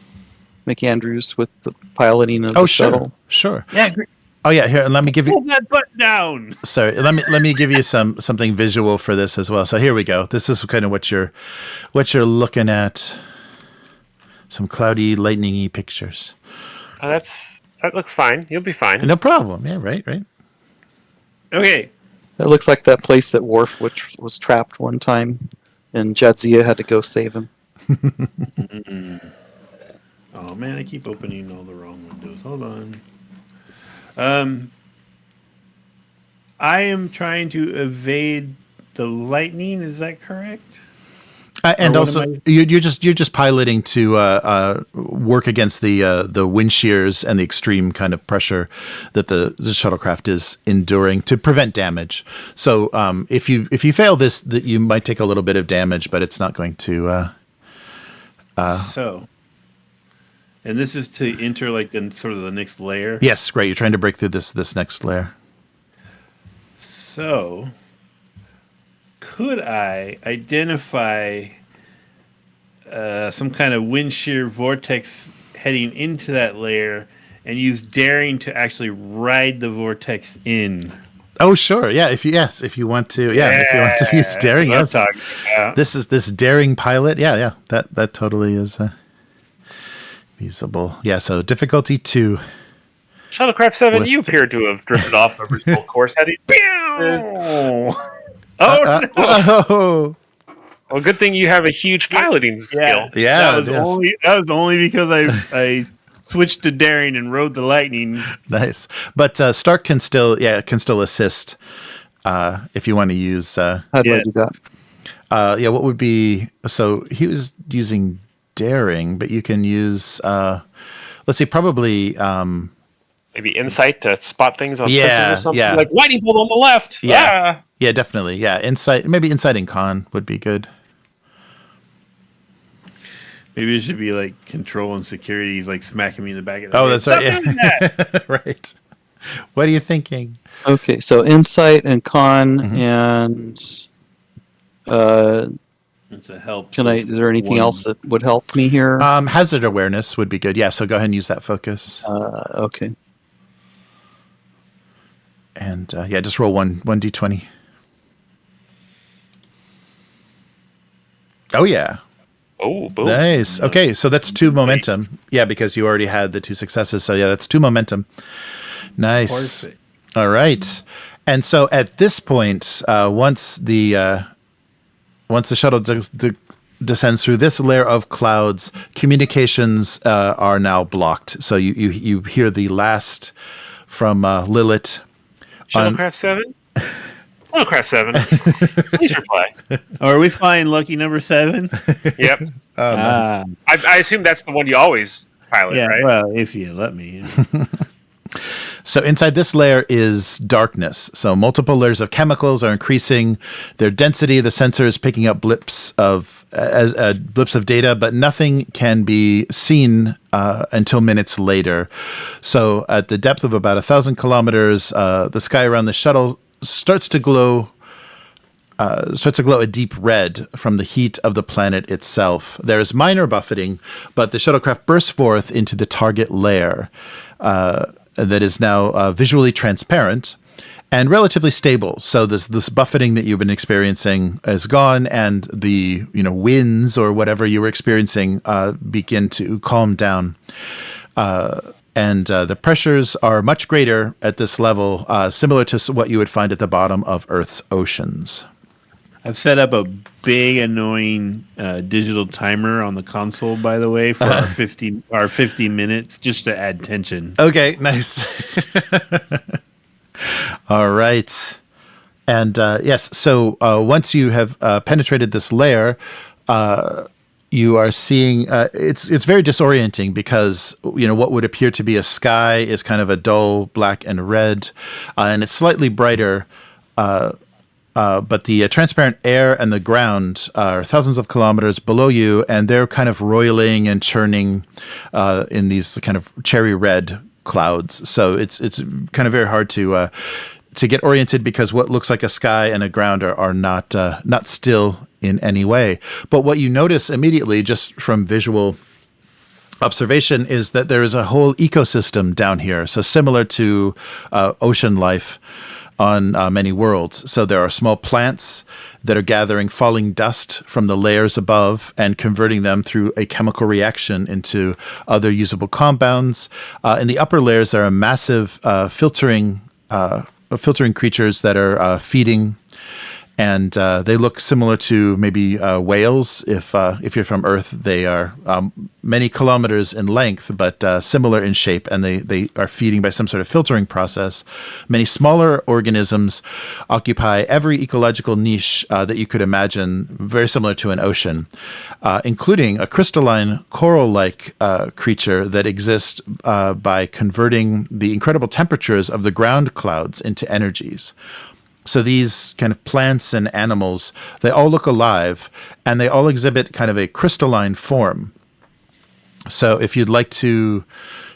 S4: McAndrews with the piloting of the shuttle?
S1: Sure.
S2: Yeah, great.
S1: Oh yeah, here, and let me give you.
S2: Pull that button down.
S1: Sorry, let me give you something visual for this as well. So here we go. This is kind of what you're looking at. Some cloudy, lightning-y pictures.
S3: Oh, that looks fine. You'll be fine.
S1: No problem. Yeah, right.
S2: Okay.
S4: It looks like that place that Worf which was trapped one time, and Jadzia had to go save him.
S2: Oh man, I keep opening all the wrong windows. Hold on. I am trying to evade the lightning. Is that correct?
S1: And also, you're just piloting to work against the wind shears and the extreme kind of pressure that the shuttlecraft is enduring to prevent damage. So if you fail this, that you might take a little bit of damage, but it's not going to.
S2: And this is to enter like the sort of the next layer.
S1: Yes, right. You're trying to break through this next layer.
S2: So, could I identify some kind of wind shear vortex heading into that layer and use daring to actually ride the vortex in?
S1: Oh, sure. Yeah. If you want to, if you want to use daring, yes. This daring pilot. Yeah. That totally is feasible. Yeah. So difficulty 2.
S3: Shuttlecraft 7, you appear to have drifted off of original course heading.
S2: Oh
S1: no!
S3: Well, good thing you have a huge piloting skill.
S1: Yeah.
S2: That was only because I switched to daring and rode the lightning.
S1: Nice. But Stark can still assist if you want to use.
S4: How do I do that?
S1: Yeah, what would be... So he was using daring, but you can use... let's see, probably...
S3: Maybe insight to spot things on
S1: Yeah,
S3: sensors or something.
S1: yeah.
S3: Like lightning bolt on the left.
S1: Yeah.
S3: Ah!
S1: Yeah, definitely. Yeah, insight. Maybe insight and con would be good.
S2: Maybe it should be like control and security. He's like smacking me in the back of the
S1: Oh,
S2: head.
S1: that's right.
S2: Stop doing that!
S1: Right. What are you thinking?
S4: Okay, so insight and con
S1: Mhm.
S4: and
S2: It's a help.
S4: can I? Is there anything else that would help me here?
S1: Hazard awareness would be good. Yeah, so go ahead and use that focus.
S4: Okay.
S1: And yeah, just roll one d20. Oh, yeah.
S3: Oh, boom.
S1: Nice. Okay, so that's 2 momentum. Yeah, because you already had the 2 successes. So yeah, that's 2 momentum. Nice.
S2: Perfect.
S1: All right. And so at this point, once the shuttle descends through this layer of clouds, communications are now blocked. So you hear the last from Lelit.
S3: Shuttlecraft 7? Shuttlecraft 7. Please reply.
S2: Oh, are we flying lucky number 7?
S3: Yep.
S1: Nice.
S3: I assume that's the one you always pilot,
S2: Yeah,
S3: right?
S2: well, if you let me. Yeah.
S1: So inside this layer is darkness. So multiple layers of chemicals are increasing their density. The sensor is picking up blips of data, but nothing can be seen until minutes later. So at the depth of about 1,000 kilometers, the sky around the shuttle starts to glow a deep red from the heat of the planet itself. There is minor buffeting, but the shuttlecraft bursts forth into the target layer that is now visually transparent and relatively stable. So this buffeting that you've been experiencing is gone, and the winds or whatever you were experiencing begin to calm down. And the pressures are much greater at this level, similar to what you would find at the bottom of Earth's oceans.
S2: I've set up a big annoying digital timer on the console, by the way, for our 50 minutes, just to add tension.
S1: Okay, nice. All right. And yes, so once you have penetrated this layer, you are seeing it's very disorienting, because what would appear to be a sky is kind of a dull black and red, and it's slightly brighter. But the transparent air and the ground are thousands of kilometers below you, and they're kind of roiling and churning in these kind of cherry red clouds. So it's kind of very hard to get oriented, because what looks like a sky and a ground are not still in any way. But what you notice immediately, just from visual observation, is that there is a whole ecosystem down here. So similar to ocean life on many worlds. So there are small plants that are gathering falling dust from the layers above and converting them through a chemical reaction into other usable compounds. In the upper layers, there are massive filtering creatures that are feeding, and they look similar to maybe whales. If you're from Earth, they are many kilometers in length, but similar in shape, and they are feeding by some sort of filtering process. Many smaller organisms occupy every ecological niche that you could imagine, very similar to an ocean, including a crystalline coral-like creature that exists by converting the incredible temperatures of the ground clouds into energies. So these kind of plants and animals, they all look alive, and they all exhibit kind of a crystalline form. So if you'd like to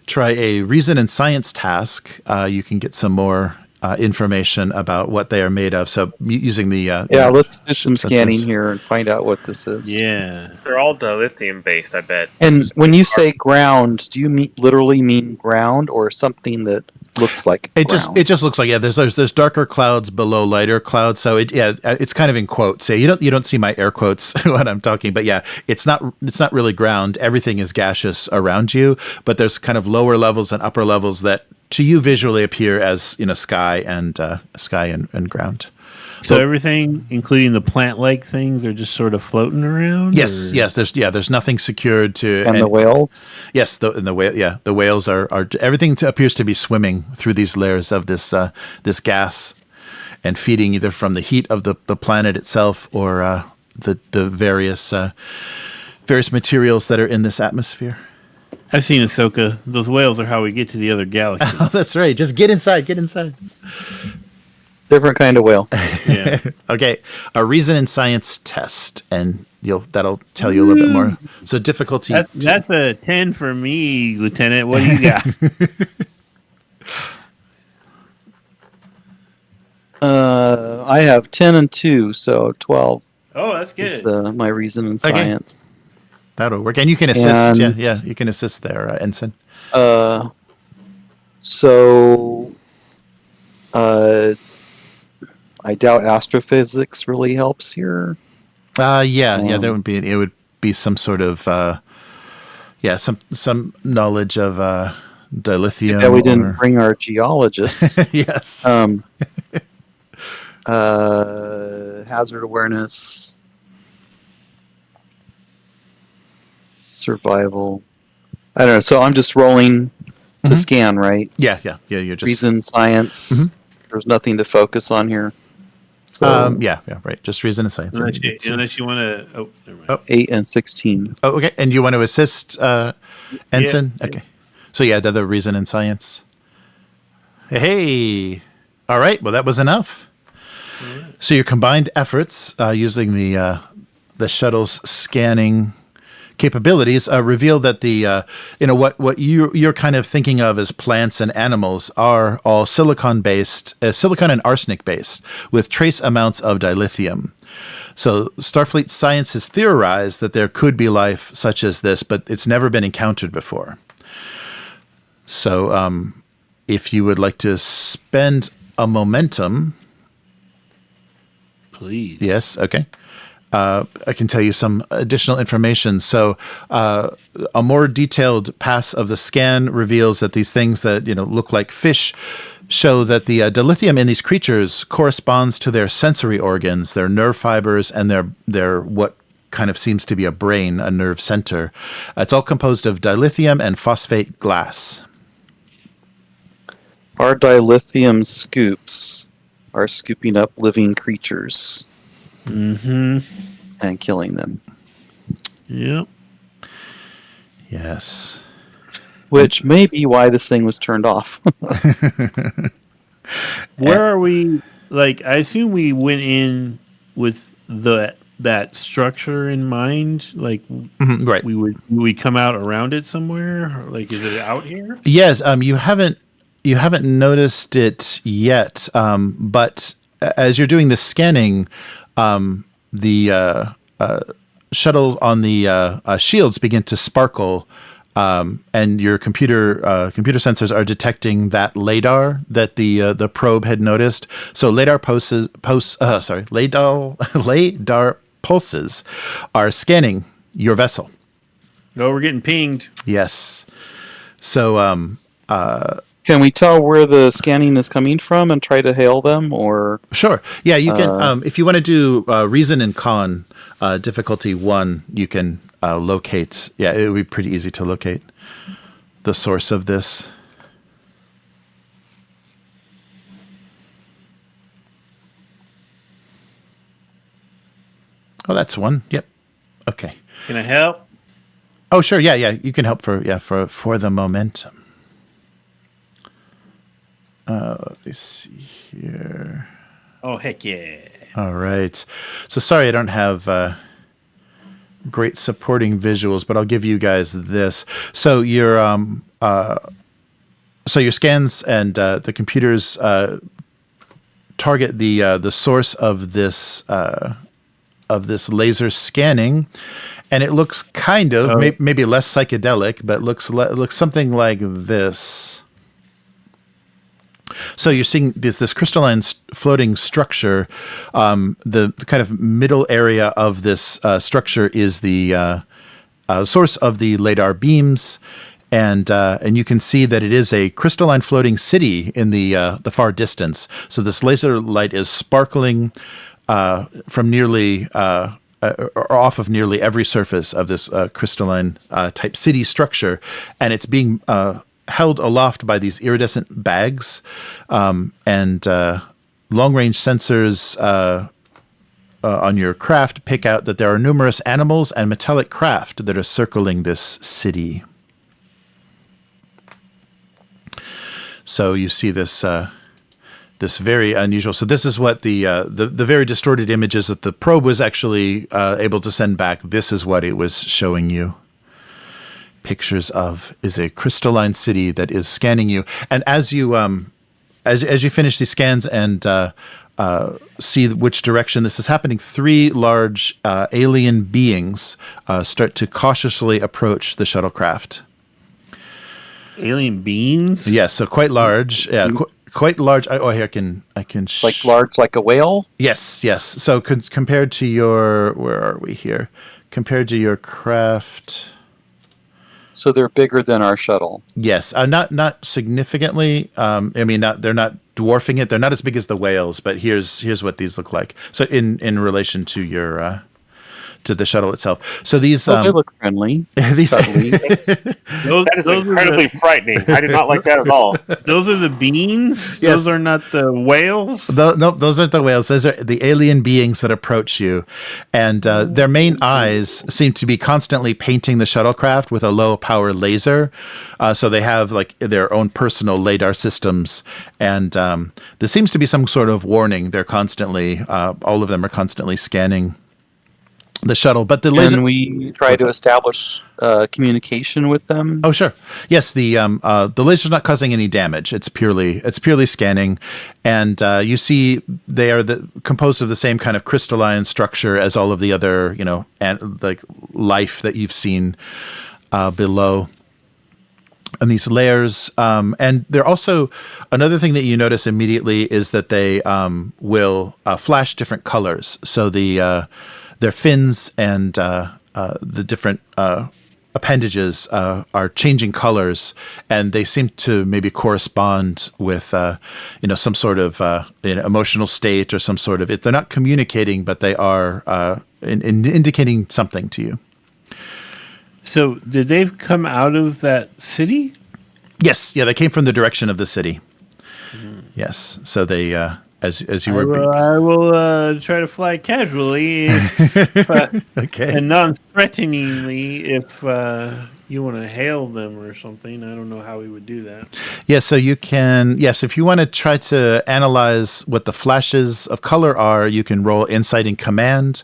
S1: try a reason and science task, you can get some more information about what they are made of. So using the...
S4: let's do some scanning here and find out what this is.
S2: Yeah.
S3: They're all dilithium based, I bet.
S4: And when you say ground, do you literally mean ground, or something that looks like ground?
S1: It just looks like, there's darker clouds below lighter clouds, so it's kind of in quotes. So you don't see my air quotes when I'm talking, but yeah, it's not really ground. Everything is gaseous around you, but there's kind of lower levels and upper levels that to you visually appear as sky and ground.
S2: So everything, including the plant-like things, are just sort of floating around?
S1: Yes. There's nothing secured to.
S4: And the whales?
S1: Yes, the whales are everything appears to be swimming through these layers of this gas, and feeding either from the heat of the planet itself or the various materials that are in this atmosphere.
S2: I've seen Ahsoka. Those whales are how we get to the other galaxy.
S1: Oh, that's right. Just get inside. Get inside.
S4: Different kind of whale.
S2: Yeah.
S1: Okay, a reason and science test, and that'll tell you a little bit more. So difficulty.
S2: That's a 10 for me, Lieutenant. What do you got?
S4: I have 10 and 2, so 12
S2: Oh, that's
S4: is
S2: good.
S4: my reason in
S1: Okay.
S4: science.
S1: That'll work, and you can assist.
S4: And-
S1: yeah, you can assist there, Ensign.
S4: So I doubt astrophysics really helps here.
S1: Yeah, that would be. It would be some sort of, some knowledge of dilithium.
S4: Yeah, we didn't bring our geologist.
S1: Yes.
S4: Hazard awareness, survival. I don't know. So I'm just rolling to scan, right?
S1: Yeah. You're just
S4: Reason, science. There's nothing to focus on here. So
S1: yeah, right. Just reason and science.
S2: Unless you want to. Oh, never mind.
S1: Oh.
S4: 8 and 16.
S1: Oh, okay. And you want to assist Ensign?
S2: Yeah.
S1: Okay. So yeah, the reason and science. Hey. All right. Well, that was enough.
S2: Right.
S1: So your combined efforts using the shuttle's scanning capabilities reveal that what you're kind of thinking of as plants and animals are all silicon and arsenic based, with trace amounts of dilithium. So Starfleet science has theorized that there could be life such as this, but it's never been encountered before. So if you would like to spend a momentum.
S2: Please.
S1: Yes, okay. I can tell you some additional information. So a more detailed pass of the scan reveals that these things that look like fish show that the dilithium in these creatures corresponds to their sensory organs, their nerve fibers, and their what kind of seems to be a brain, a nerve center. It's all composed of dilithium and phosphate glass.
S4: Our dilithium scoops are scooping up living creatures and killing them.
S2: Yep.
S1: Yes.
S4: Which may be why this thing was turned off.
S2: Where are we? Like, I assume we went in with that structure in mind. Like,
S1: Right.
S2: we come out around it somewhere? Or, like, is it out here?
S1: Yes. You haven't noticed it yet, but as you're doing the scanning, the shuttle on the shields begin to sparkle, and your computer sensors are detecting that LADAR that the probe had noticed. So LADAR LADAR pulses are scanning your vessel.
S2: Oh, we're getting pinged.
S1: Yes. So
S4: Can we tell where the scanning is coming from and try to hail them, or?
S1: Sure. Yeah, you can. If you want to do reason and con difficulty 1, you can locate. Yeah, it would be pretty easy to locate the source of this. Oh, that's 1. Yep. Okay.
S2: Can I help?
S1: Oh, sure. Yeah. You can help for the momentum. Let me see here.
S2: Oh, heck yeah.
S1: All right. So sorry I don't have great supporting visuals, but I'll give you guys this. So your scans and the computers target the source of this laser scanning, and it looks kind of maybe less psychedelic, but looks something like this. So you're seeing this crystalline floating structure. The kind of middle area of this structure is the source of the LADAR beams, and you can see that it is a crystalline floating city in the far distance. So this laser light is sparkling from nearly or off of nearly every surface of this crystalline type city structure, and it's being held aloft by these iridescent bags, and long-range sensors on your craft, pick out that there are numerous animals and metallic craft that are circling this city. So you see this this very unusual. So this is what the very distorted images that the probe was actually able to send back. This is what it was showing you. Pictures of is a crystalline city that is scanning you, and as you as you finish these scans and see which direction this is happening, 3 large alien beings start to cautiously approach the shuttlecraft.
S2: Alien beings?
S1: Yes, so quite large. Yeah, quite large. Oh, here I can.
S4: Like large, like a whale.
S1: Yes, yes. So compared to your, where are we here? Compared to your craft.
S4: So they're bigger than our shuttle.
S1: Yes, not significantly. I mean, they're not dwarfing it. They're not as big as the whales, but here's what these look like. So in relation to your to the shuttle itself. So these
S4: they look friendly.
S1: these
S3: That is incredibly frightening. I do not like that at all.
S2: Those are the beans?
S1: Yes.
S2: Those are not the whales?
S1: no, those aren't the whales. Those are the alien beings that approach you, and their main eyes seem to be constantly painting the shuttlecraft with a low power laser. So they have like their own personal radar systems, and there seems to be some sort of warning. They're constantly, all of them are constantly scanning the shuttle, but the laser.
S4: Can we try to establish communication with them?
S1: Oh, sure. Yes, the laser's not causing any damage. It's purely scanning, and you see they are composed of the same kind of crystalline structure as all of the other, like life that you've seen below. And these layers, and they're also another thing that you notice immediately is that they will flash different colors. So their fins and the different appendages are changing colors, and they seem to maybe correspond with some sort of emotional state or some sort of. They're not communicating, but they are indicating something to you.
S2: So did they come out of that city?
S1: Yes, yeah, they came from the direction of the city. Mm. Yes, so they. As you were,
S2: I will try to fly casually,
S1: okay,
S2: and non-threateningly if you want to hail them or something. I don't know how we would do that.
S1: Yeah, so you can. Yes, if you want to try to analyze what the flashes of color are, you can roll Insight and Command,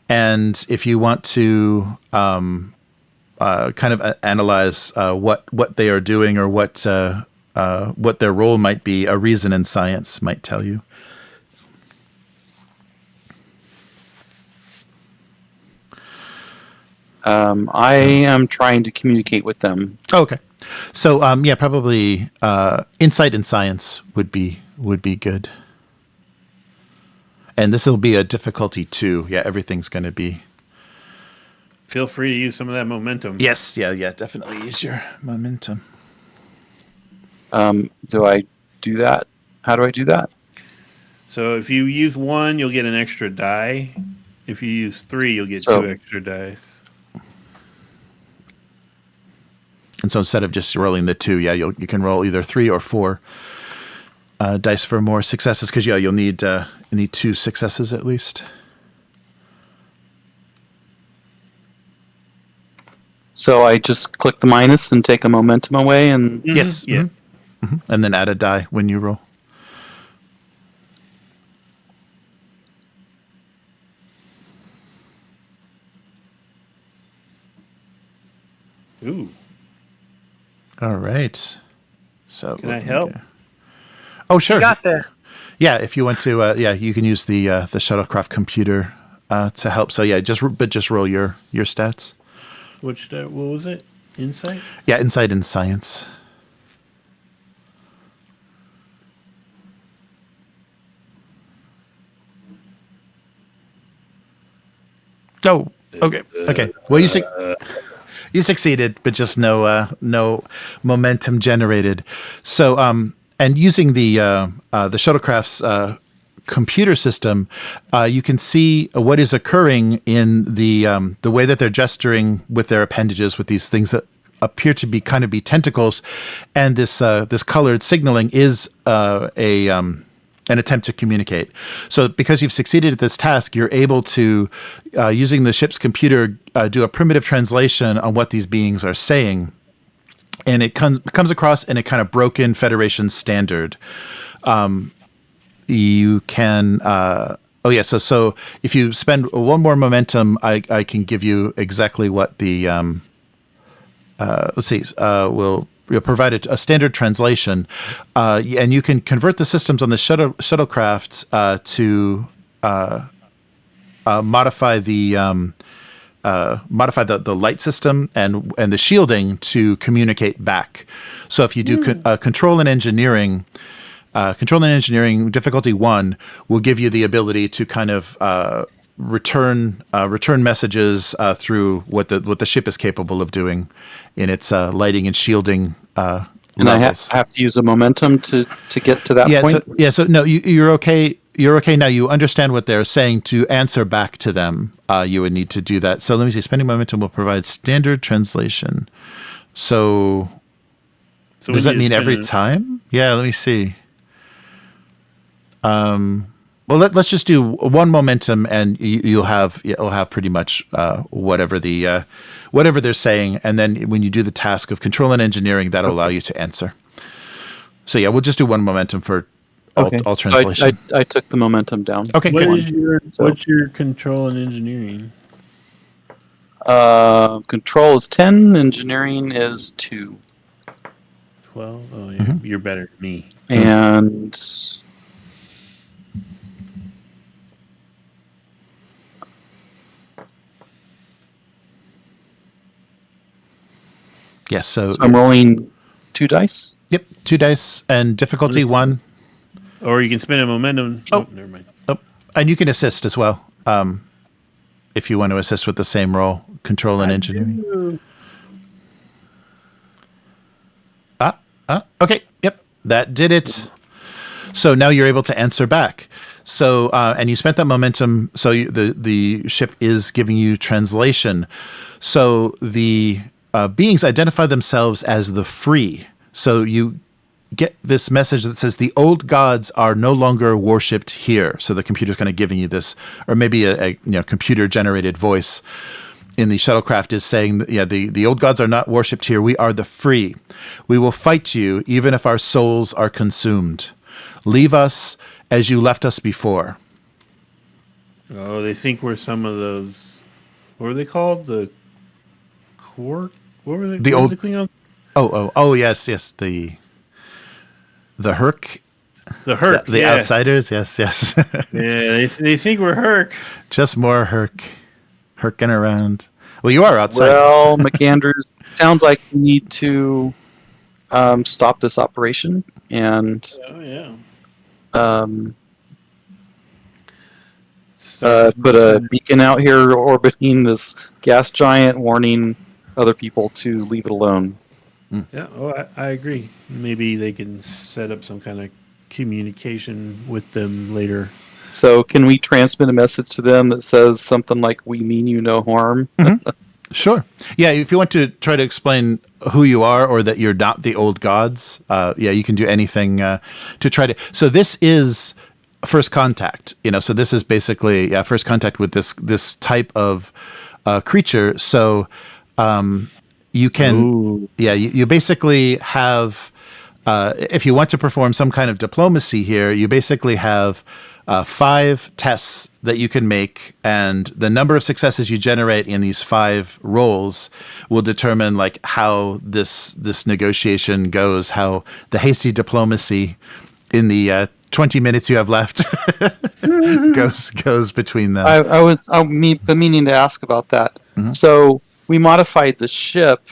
S1: and if you want to kind of analyze what they are doing or what their role might be, a Reason and Science might tell you.
S4: I am trying to communicate with them.
S1: Oh, okay. So, probably Insight and Science would be good. And this will be a difficulty 2. Yeah, everything's going to be.
S2: Feel free to use some of that momentum.
S1: Yes, yeah, definitely use your momentum.
S4: Do I do that? How do I do that?
S2: So if you use 1, you'll get an extra die. If you use 3, you'll get 2 extra dice.
S1: And so instead of just rolling the 2, you can roll either 3 or 4 dice for more successes, because you'll need 2 successes at least.
S4: So I just click the minus and take a momentum away, and
S1: yes,
S2: yeah,
S1: and then add a die when you roll.
S2: Ooh.
S1: All right. So
S2: can I help?
S1: Oh, sure.
S3: You got there.
S1: Yeah, if you want to, you can use the shuttlecraft computer to help. So yeah, just roll your stats.
S2: What was it? Insight?
S1: Yeah, Insight and Science. Oh, okay. Well, you succeeded, but just no momentum generated. So, and using the shuttlecraft's computer system, you can see what is occurring in the way that they're gesturing with their appendages, with these things that appear to be tentacles, and this colored signaling is and attempt to communicate. So because you've succeeded at this task, you're able to, using the ship's computer, do a primitive translation on what these beings are saying. And it comes across in a kind of broken Federation standard. You can... So if you spend one more momentum, I can give you exactly what the... We'll provide a standard translation, and you can convert the systems on the shuttlecraft to modify the light system and the shielding to communicate back. So if you do control and engineering difficulty 1 will give you the ability to kind of return messages through what the ship is capable of doing in its lighting and shielding levels.
S4: And I have to use a momentum to get to that point?
S1: So no, you're okay. You're okay now. You understand what they're saying. To answer back to them, you would need to do that. So let me see. Spending momentum will provide standard translation. So does that mean every time? Yeah, let me see. Well, let's just do one momentum, and you'll have pretty much whatever they're saying, and then when you do the task of control and engineering, that'll allow you to answer. So yeah, we'll just do one momentum for all translation.
S4: I took the momentum down.
S1: Okay,
S2: what's your control and engineering?
S4: Control is 10, engineering is 2.
S2: 12? Oh yeah, You're better than me.
S4: And
S1: yes, so
S4: I'm rolling 2 dice?
S1: Yep, 2 dice and difficulty 1.
S2: Or you can spend a momentum. Oh, never mind.
S1: Oh, and you can assist as well, if you want to assist with the same roll, control and engineering. Okay, yep, that did it. So now you're able to answer back. So and you spent that momentum. So the ship is giving you translation. So the beings identify themselves as the free. So you get this message that says the old gods are no longer worshipped here. So the computer's kind of giving you this, or maybe a computer generated voice in the shuttlecraft is saying that, the old gods are not worshipped here. We are the free. We will fight you even if our souls are consumed. Leave us as you left us before.
S2: Oh, they think we're some of those. What were they called? The Quark? What were they?
S1: The old
S2: Klingons?
S1: Oh, yes. The Herc.
S2: The Herc.
S1: The outsiders. Yes.
S2: Yeah, they think we're Herc.
S1: Just more Hercing around. Well, you are outsiders.
S4: Well, McAndrews, sounds like we need to stop this operation and put a beacon out here orbiting this gas giant, warning other people to leave it alone.
S2: Yeah, I agree. Maybe they can set up some kind of communication with them later.
S4: So can we transmit a message to them that says something like, "We mean you no harm"?
S1: Mm-hmm. Sure. Yeah, if you want to try to explain who you are or that you're not the old gods, you can do anything to try to... So this is first contact, so this is basically first contact with this type of creature. So you can... you basically have... if you want to perform some kind of diplomacy here, you basically have 5 tests that you can make, and the number of successes you generate in these 5 rolls will determine how this negotiation goes, how the hasty diplomacy in the 20 minutes you have left goes between them.
S4: I was meaning to ask about that. Mm-hmm. So we modified the ship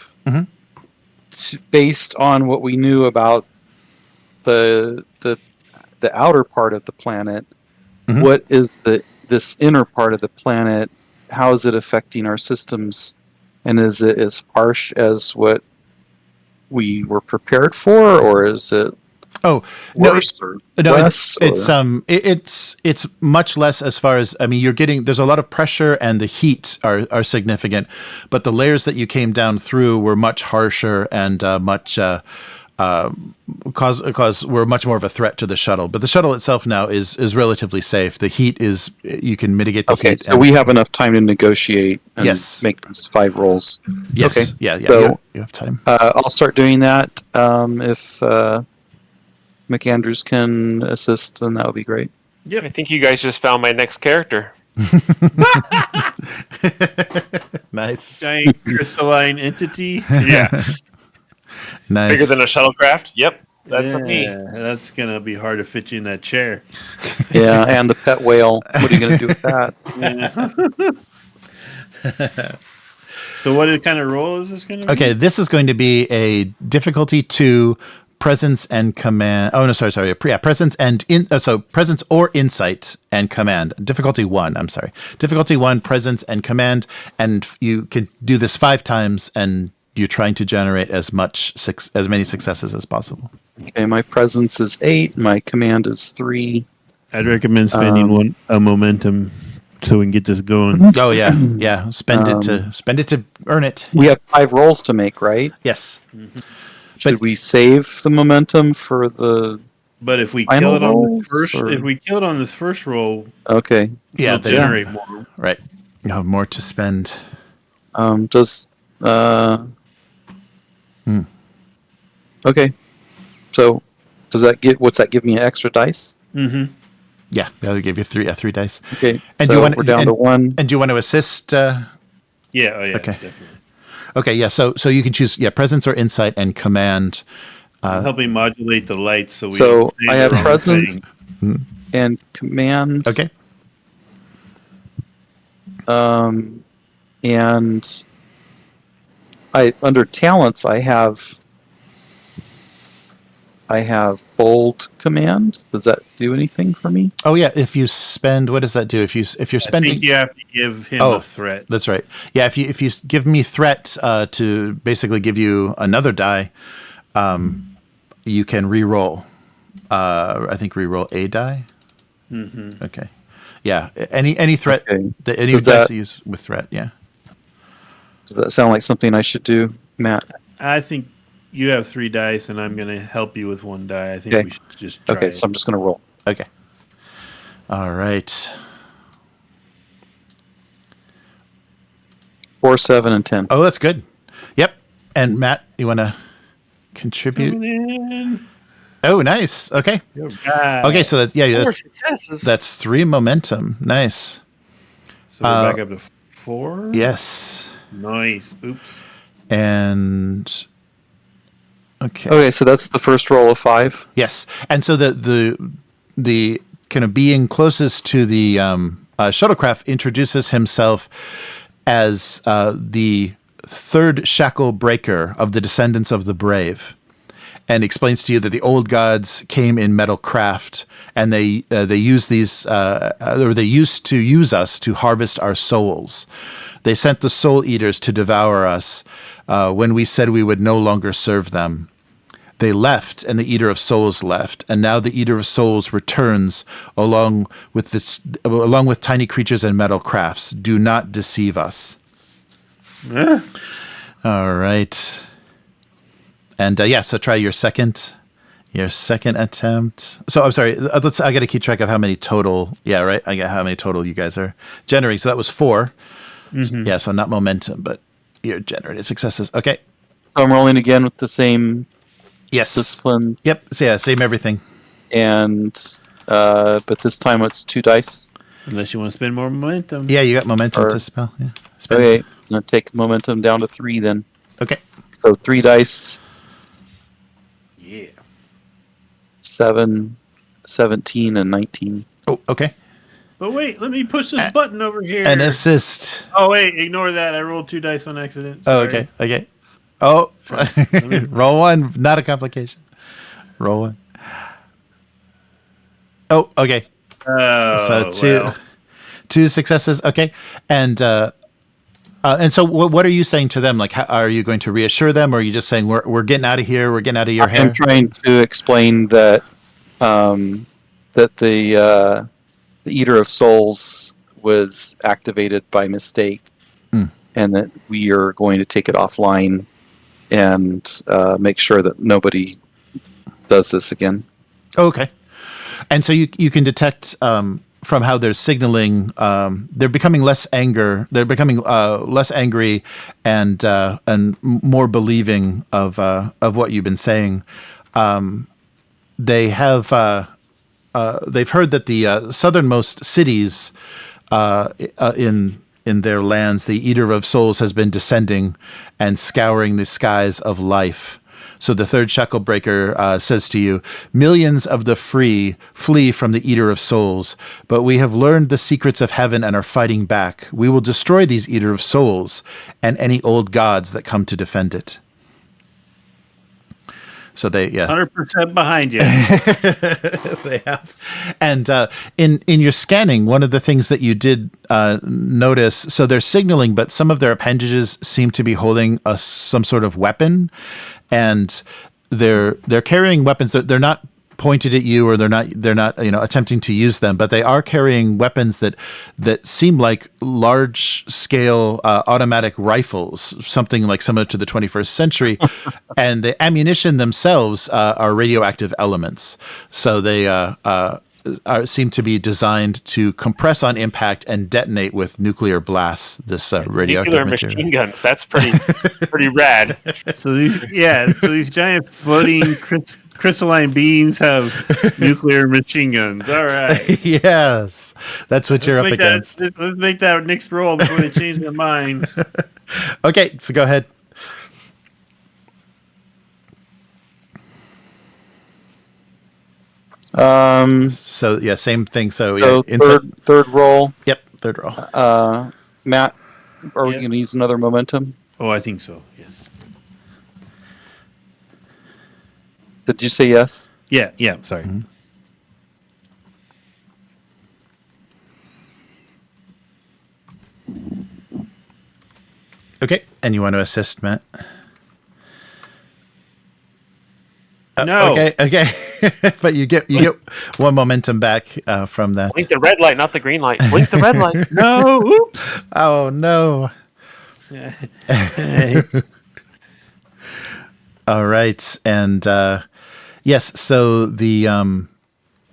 S4: based on what we knew about the outer part of the planet. Mm-hmm. What is this inner part of the planet? How is it affecting our systems? And is it as harsh as what we were prepared for, or is it worse or less?
S1: It's much less as far as, you're getting, there's a lot of pressure and the heat are significant, but the layers that you came down through were much harsher and much cause we're much more of a threat to the shuttle. But the shuttle itself now is relatively safe. The heat is, you can mitigate the heat.
S4: Okay, so we have enough time to negotiate and
S1: Yes.
S4: make those 5 rolls.
S1: Yes.
S4: Okay.
S1: Yeah.
S4: So,
S1: you have time.
S4: I'll start doing that. If McAndrews can assist, then that would be great.
S3: I think you guys just found my next character.
S1: Nice.
S2: Giant crystalline entity. Yeah.
S1: Nice.
S3: Bigger than a shuttlecraft? Yep. That's me.
S2: That's gonna be hard to fit you in that chair.
S4: Yeah, and the pet whale. What are you going to do with that?
S2: So what kind of role is this gonna be?
S1: Okay, this is going to be a difficulty 2 presence and command. Oh no, sorry. Yeah, presence and presence or insight and command. Difficulty 1. I'm sorry. Difficulty 1, presence and command, and you can do this 5 times, and you're trying to generate as many successes as possible.
S4: Okay, my presence is 8. My command is 3.
S2: I'd recommend spending a momentum so we can get this going.
S1: Oh yeah. Spend it to earn it.
S4: We have 5 rolls to make, right?
S1: Yes.
S4: Should we save the momentum for the?
S2: But if we
S4: Final
S2: kill it on
S4: rolls,
S2: this first,
S4: or-
S2: if we kill it on this first roll,
S4: Okay.
S1: Yeah.
S2: we'll generate more.
S1: Right. No more to spend.
S4: Does Okay. So does that what's that give me, an extra dice?
S2: Mm-hmm.
S1: Yeah, that'll give you 3 dice.
S4: Okay.
S1: And
S4: so
S1: do you want
S4: we're down to 1.
S1: And do you want to assist?
S2: Yeah. Oh yeah.
S1: Okay.
S2: Definitely.
S1: Okay, yeah. So you can choose presence or insight and command.
S2: Helping modulate the lights so we.
S4: So
S2: don't say
S4: I
S2: the
S4: have
S2: wrong
S4: presence
S2: thing.
S4: and command.
S1: Okay.
S4: And under talents I have bold command. Does that do anything for me?
S1: Oh yeah. If you spend, what does that do? If you're
S2: I
S1: spending,
S2: think you have to give him a threat.
S1: That's right. Yeah. If you give me threat to basically give you another die, you can re-roll. I think re-roll a die.
S2: Mm-hmm.
S1: Okay. Yeah. Any threat.
S4: Okay.
S1: Any
S4: Does
S1: dice
S4: that-
S1: to use with threat. Yeah.
S4: Does that sound like something I should do, Matt?
S2: I think you have 3 dice, and I'm going to help you with 1 die. I think
S4: Okay.
S2: we should just try
S4: Okay,
S2: it.
S4: so I'm just going to roll.
S1: Okay. All right.
S4: 4, 7, and 10.
S1: Oh, that's good. Yep. And Matt, you want to contribute?
S2: Coming in.
S1: Oh, nice. Okay.
S2: Right.
S1: Okay, so that's
S3: 4 successes.
S1: that's 3 momentum. Nice.
S2: So we're back up to 4.
S1: Yes.
S2: Nice. Oops.
S1: And okay.
S4: Okay, so that's the first roll of 5.
S1: Yes. And so the kind of being closest to the shuttlecraft introduces himself as the 3rd shackle breaker of the descendants of the brave, and explains to you that the old gods came in metal craft, and they use these or they used to use us to harvest our souls. They sent the soul eaters to devour us when we said we would no longer serve them. They left, and the Eater of Souls left, and now the Eater of Souls returns along with tiny creatures and metal crafts. Do not deceive us. All right. And so try your second attempt. So I'm sorry. I got to keep track of how many total. Yeah, right. I got how many total you guys are generating. So that was 4.
S2: Mm-hmm.
S1: Yeah. So not momentum, but you're generating successes. Okay.
S4: So I'm rolling again with the same
S1: Yes.
S4: disciplines.
S1: Yep. So yeah, same everything.
S4: And but this time it's 2 dice.
S2: Unless you want to spend more momentum.
S1: Yeah, you got momentum
S4: Or-
S1: to spell. Yeah. Spend.
S4: Okay, I'm going to take momentum down to 3 then.
S1: Okay.
S4: So 3 dice,
S2: Yeah.
S4: 7, 17, and 19.
S1: Oh, okay.
S2: But wait, let me push this button over here.
S1: An assist.
S2: Oh wait, ignore that. I rolled 2 dice on accident.
S1: Oh,
S2: Sorry.
S1: okay. Okay. Oh, roll 1. Not a complication. Roll 1. Oh, okay.
S2: Oh,
S1: So 2 successes. Okay. And so what are you saying to them? Like, how, are you going to reassure them, or are you just saying we're getting out of here? We're getting out of your hair.
S4: I'm trying to explain that that the Eater of Souls was activated by mistake, and that we are going to take it offline and make sure that nobody does this again.
S1: Oh, okay. And so you can detect from how they're signaling, they're becoming less anger. They're becoming less angry and more believing of what you've been saying. They have they've heard that the southernmost cities in their lands, the Eater of Souls has been descending and scouring the skies of life. So the third shackle breaker says to you, millions of the free flee from the Eater of Souls, but we have learned the secrets of heaven and are fighting back. We will destroy these Eater of Souls and any old gods that come to defend it. So they,
S2: 100% behind you.
S1: they have. And in your scanning, one of the things that you did notice, so they're signaling, but some of their appendages seem to be holding some sort of weapon, and they're carrying weapons. They're not pointed at you, or they're not attempting to use them, but they are carrying weapons that seem like large scale automatic rifles, something like similar to the 21st century. And the ammunition themselves are radioactive elements, so they seem to be designed to compress on impact and detonate with nuclear blasts. This radioactive
S3: nuclear
S1: material.
S3: machine guns. That's pretty rad.
S2: So these giant floating crystalline beings have nuclear machine guns. All right.
S1: Yes, that's what you're up against.
S2: Let's make that next roll before they change their mind.
S1: Okay, so go ahead. So yeah, same thing. So yeah,
S4: third roll.
S1: Yep, third roll.
S4: Matt, are we going to use another momentum?
S2: Oh, I think so. Yes.
S4: Did you say yes?
S2: Yeah. Sorry.
S1: Mm-hmm. Okay, and you want to assist, Matt?
S2: No.
S1: Okay. But you get one momentum back from that.
S3: Blink the red light, not the green light. Blink the red light.
S2: No. Oops.
S1: Oh no. All right, and yes. So the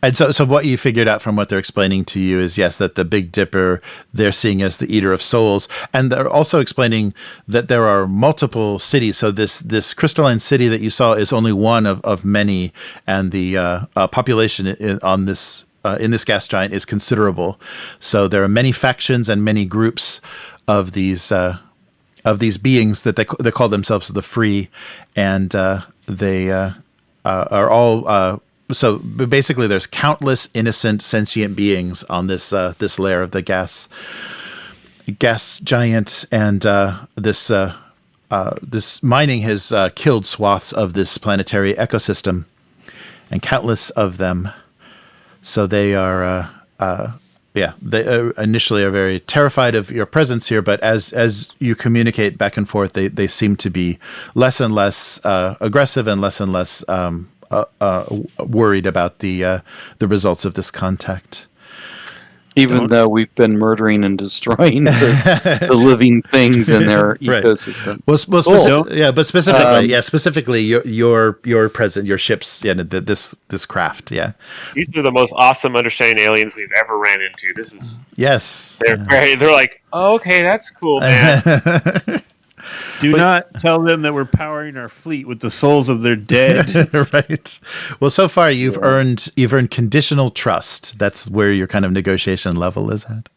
S1: and so what you figured out from what they're explaining to you is, yes, that the Big Dipper they're seeing as the Eater of Souls, and they're also explaining that there are multiple cities. So this crystalline city that you saw is only one of many, and the population in this gas giant is considerable. So there are many factions and many groups of these beings that they call themselves the Free, and they are all. So basically, there's countless innocent sentient beings on this layer of the gas giant, and this mining has killed swaths of this planetary ecosystem, and countless of them. So they are, they initially are very terrified of your presence here, but as you communicate back and forth, they seem to be less and less aggressive and less worried about the results of this contact.
S4: Even though we've been murdering and destroying the living things in their ecosystem.
S1: Well, but specifically, your present, your ships, this craft,
S3: These are the most awesome understanding aliens we've ever ran into. This is they're like, oh, okay, that's cool, man.
S2: Do not tell them that we're powering our fleet with the souls of their dead.
S1: Right. Well, so far you've earned conditional trust. That's where your kind of negotiation level is at.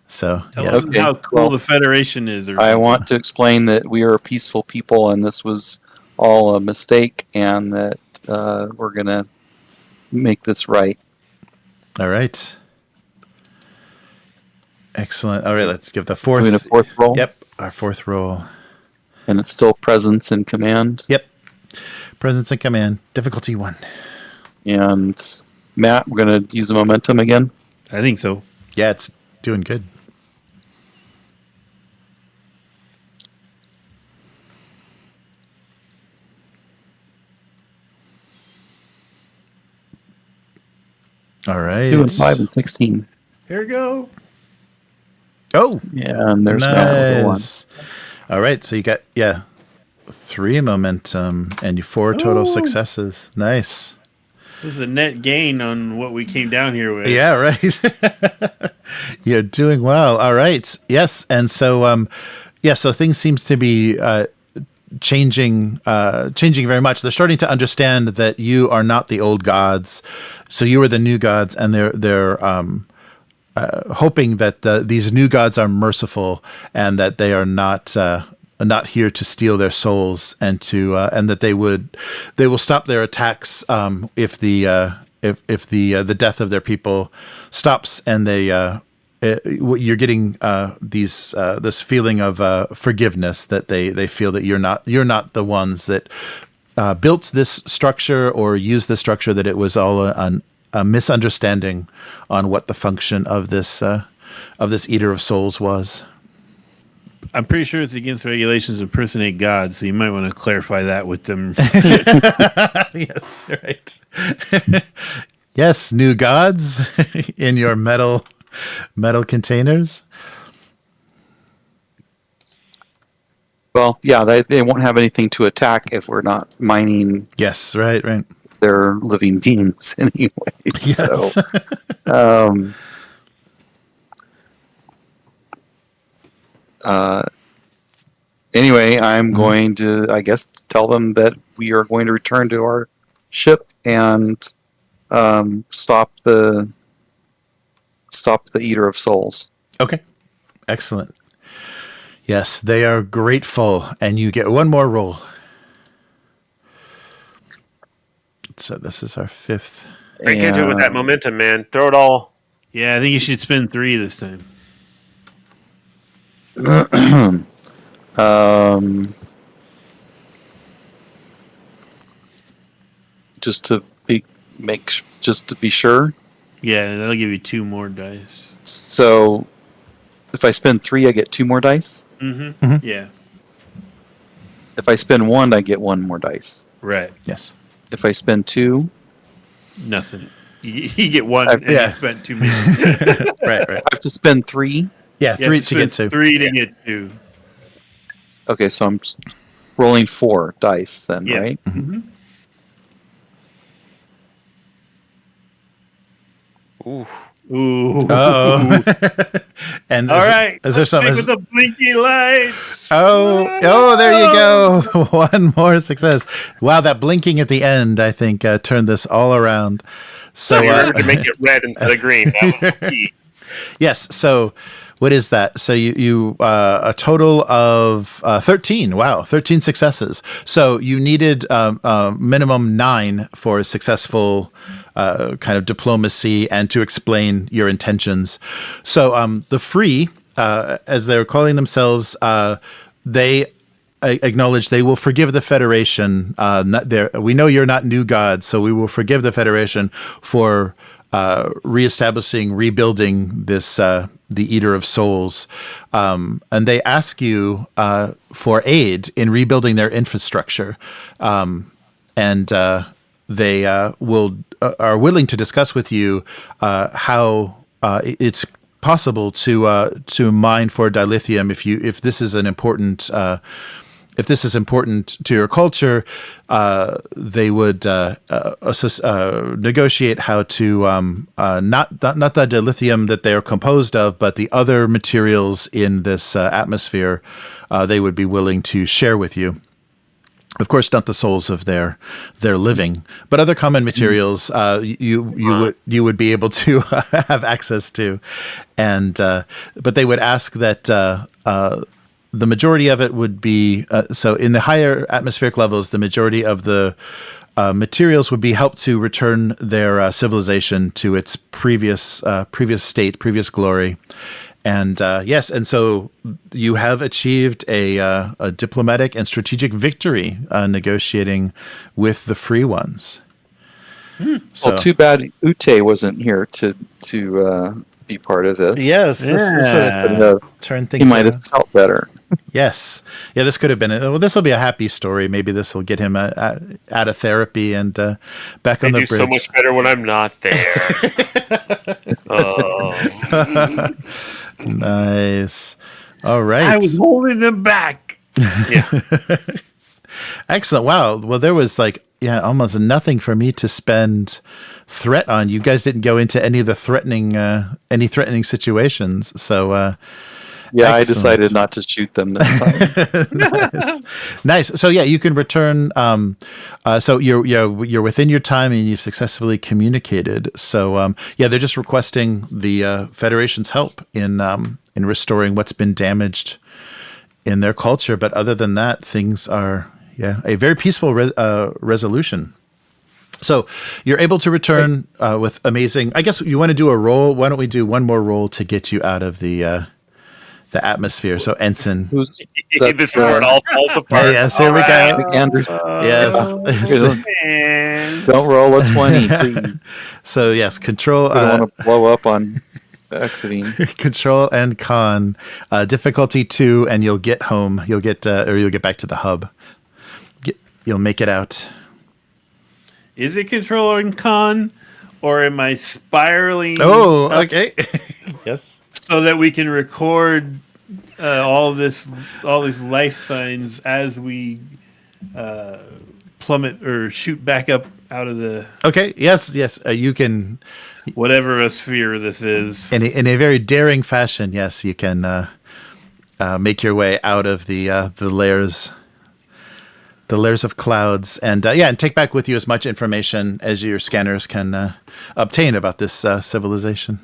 S1: So
S2: tell us how cool the Federation is.
S4: I want to explain that we are a peaceful people, and this was all a mistake, and that we're going to make this right.
S1: All right. Excellent. All right, let's give the fourth.
S4: Doing a fourth roll?
S1: Yep, our fourth roll.
S4: And it's still presence and command?
S1: Yep. Presence and command. Difficulty 1.
S4: And Matt, we're going to use a momentum again?
S2: I think so.
S1: Yeah, it's doing good. All right.
S4: 2 and 5 and 16.
S2: Here we go.
S1: Oh,
S4: yeah, and there's another one.
S1: All right, so you got 3 momentum and 4 total successes. Nice.
S2: This is a net gain on what we came down here with.
S1: Yeah, right. You're doing well. All right. Yes, and so so things seems to be changing very much. They're starting to understand that you are not the old gods, so you are the new gods, and they're hoping that these new gods are merciful and that they are not here to steal their souls, and that they will stop their attacks if the death of their people stops, and you're getting this feeling of forgiveness, that they feel that you're not the ones that built this structure or used this structure, that it was all a misunderstanding on what the function of this Eater of Souls was.
S2: I'm pretty sure it's against regulations to impersonate gods, so you might want to clarify that with them.
S1: Yes, right. Yes, new gods in your metal containers.
S4: Well, yeah, they won't have anything to attack if we're not mining.
S1: Yes, right.
S4: They're living beings anyway.
S1: Yes.
S4: So, anyway, I'm going to, I guess, tell them that we are going to return to our ship and stop the Eater of Souls.
S1: Okay, excellent. Yes, they are grateful, and you get one more roll. So this is our 5th.
S3: I can't do it with that momentum, man. Throw it all.
S2: Yeah, I think you should spend 3 this time.
S4: Just to be sure.
S2: Yeah, that'll give you 2 more dice.
S4: So if I spend 3, I get 2 more dice.
S2: Mm-hmm. Yeah.
S4: If I spend 1, I get 1 more dice.
S2: Right.
S1: Yes.
S4: If I spend 2,
S2: nothing. You get 1, and you spent 2 minutes.
S1: Right.
S4: I have to spend 3.
S1: Yeah, 3 to get 2.
S2: 3 to get 2.
S4: Okay, so I'm rolling 4 dice then, right?
S2: Mm-hmm.
S3: Ooh.
S1: Uh-oh. And
S2: all right.
S1: Is there something
S2: with the blinky lights?
S1: Oh, there you go. 1 more success. Wow, that blinking at the end, I think, turned this all around. So
S3: you remember to make it red instead of green. That was the key.
S1: Yes. So what is that? So you a total of 13. Wow, 13 successes. So you needed minimum 9 for a successful kind of diplomacy and to explain your intentions. So the Free, as they're calling themselves, they acknowledge they will forgive the Federation. We know you're not new gods, so we will forgive the Federation for rebuilding this the Eater of Souls, and they ask you for aid in rebuilding their infrastructure, and they are willing to discuss with you how it's possible to mine for dilithium if this is an important. If this is important to your culture, they would negotiate how to not the dilithium that they are composed of, but the other materials in this atmosphere. They would be willing to share with you. Of course, not the souls of their living, but other common materials you would be able to have access to, and but they would ask that. The majority of it would be so in the higher atmospheric levels. The majority of the materials would be helped to return their civilization to its previous state, previous glory, and yes, and so you have achieved a diplomatic and strategic victory negotiating with the Free Ones.
S4: So, well, too bad Ute wasn't here to be part of this.
S1: Yes, this turn things.
S4: He might have felt better.
S1: Yes, yeah, this could have been. Well, this will be a happy story. Maybe this will get him out of therapy and back on the bridge.
S3: I do so much better when I'm not there. Oh,
S1: nice. All right.
S2: I was holding them back.
S3: Yeah.
S1: Excellent. Wow. Well, there was almost nothing for me to spend threat on. You guys didn't go into any of the threatening situations. So,
S4: Yeah, I
S1: excellent.
S4: decided not to shoot them this time.
S1: Nice. So yeah, you can return. So you're within your time, and you've successfully communicated. So they're just requesting the Federation's help in restoring what's been damaged in their culture. But other than that, things are a very peaceful resolution. So you're able to return with amazing. I guess you want to do a roll. Why don't we do one more roll to get you out of the atmosphere? So Ensign.
S3: This is where it all falls apart.
S1: Yes, here we go.
S4: McAndrews.
S1: Yes.
S4: Don't roll a 20, please.
S1: So yes, control.
S4: I don't want to blow up on exiting.
S1: Control and con. Difficulty 2, and you'll get home. You'll get back to the hub. You'll make it out.
S2: Is it control and con, or am I spiraling?
S1: Oh, okay. Yes.
S2: So that we can record all these life signs as we plummet or shoot back up out of the.
S1: Okay. Yes. You can.
S2: Whatever a sphere this is.
S1: In a very daring fashion, yes, you can make your way out of the layers. The layers of clouds, and take back with you as much information as your scanners can obtain about this civilization.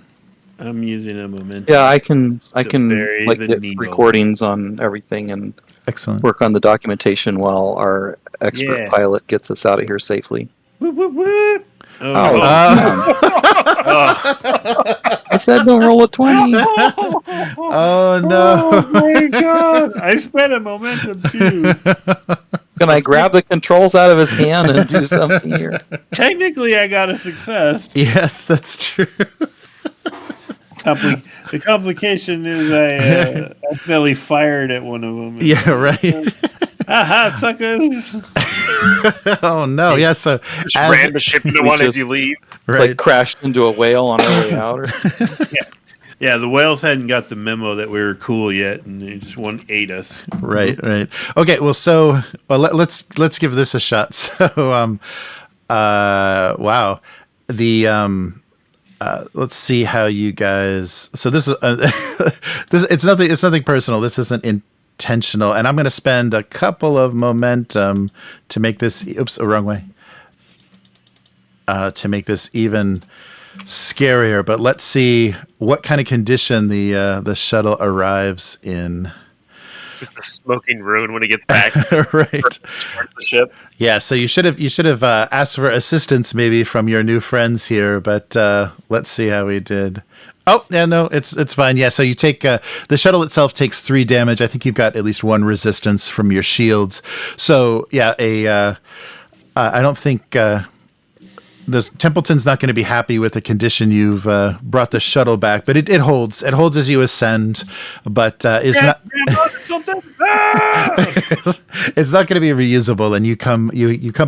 S2: I'm using a momentum.
S4: Yeah, I can
S2: bury the
S4: get
S2: needle.
S4: recordings on everything and
S1: Excellent.
S4: work on the documentation while our expert pilot gets us out of here safely.
S2: Whoop, whoop, whoop.
S4: Oh, I said don't roll a 20.
S1: Oh no!
S2: Oh my god! I spent a momentum too.
S4: Can I grab the controls out of his hand and do something here?
S2: Technically, I got a success.
S1: Yes, that's true.
S2: The complication is I accidentally fired at one of them.
S1: Yeah, right.
S2: Aha, suckers!
S1: Oh no! Yeah, so
S3: Just ram the ship into one as you leave.
S1: right.
S4: Like crashed into a whale on our way out. Or
S2: Yeah, the whales hadn't got the memo that we were cool yet, and they just ate us.
S1: Right. Okay. Well, let's give this a shot. So, wow. The let's see how you guys. So this is it's nothing personal. This isn't intentional, and I'm going to spend a couple of momentum to make this. Oops, wrong way. To make this even scarier, but let's see what kind of condition the shuttle arrives in.
S3: Just a smoking ruin when it gets back.
S1: Right.
S3: Towards the ship.
S1: Yeah. So you should have asked for assistance maybe from your new friends here, but let's see how we did. Oh yeah, no, it's fine. Yeah. So you take the shuttle itself takes 3 damage. I think you've got at least 1 resistance from your shields. So yeah, I don't think. Templeton's not going to be happy with the condition you've brought the shuttle back, but it holds. It holds as you ascend, but it's not. It's not going to be reusable, and you come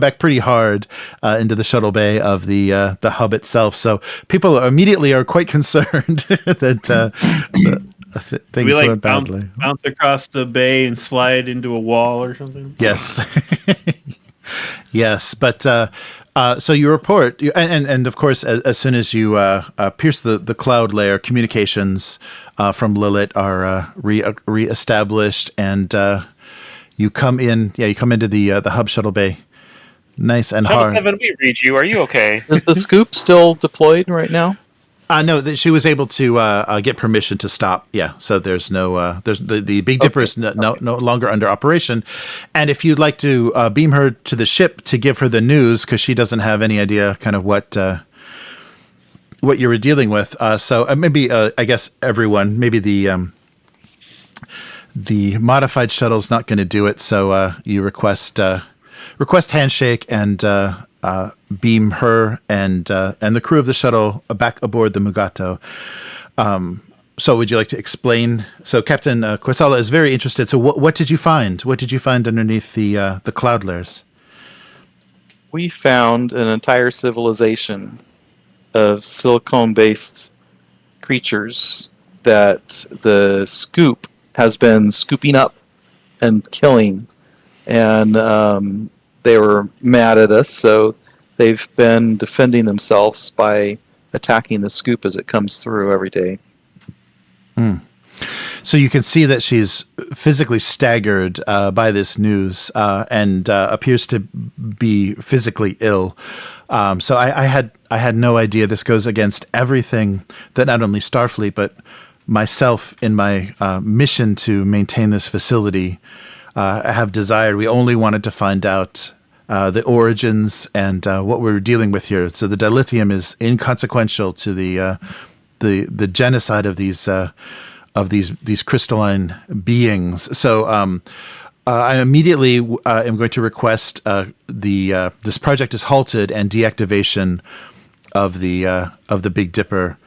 S1: back pretty hard into the shuttle bay of the hub itself. So people immediately are quite concerned that things went badly.
S2: Bounce across the bay and slide into a wall or something.
S1: Yes, yes, but. So you report, and of course, as soon as you pierce the cloud layer, communications from Lelit are reestablished, and you come in. Yeah, you come into the hub shuttle bay, nice and hard.
S3: 7, we read you. Are you okay?
S4: is the scoop still deployed right now?
S1: No, she was able to get permission to stop. Yeah, so there's no there's the Big Dipper is no longer under operation, and if you'd like to beam her to the ship to give her the news, because she doesn't have any idea kind of what you were dealing with. So maybe I guess everyone, maybe the modified shuttle's not going to do it. So you request handshake and. Beam her and the crew of the shuttle back aboard the Mugato. So would you like to explain? So Captain Quasala is very interested. So what did you find? What did you find underneath the cloud layers?
S4: We found an entire civilization of silicone-based creatures that the scoop has been scooping up and killing and they were mad at us, so they've been defending themselves by attacking the scoop as it comes through every day.
S1: So you can see that she's physically staggered by this news and appears to be physically ill. So I had no idea. This goes against everything that not only Starfleet but myself in my mission to maintain this facility have desired. We only wanted to find out the origins and what we're dealing with here. So the dilithium is inconsequential to the genocide of these crystalline beings. So I immediately am going to request this project is halted and deactivation of the Big Dipper.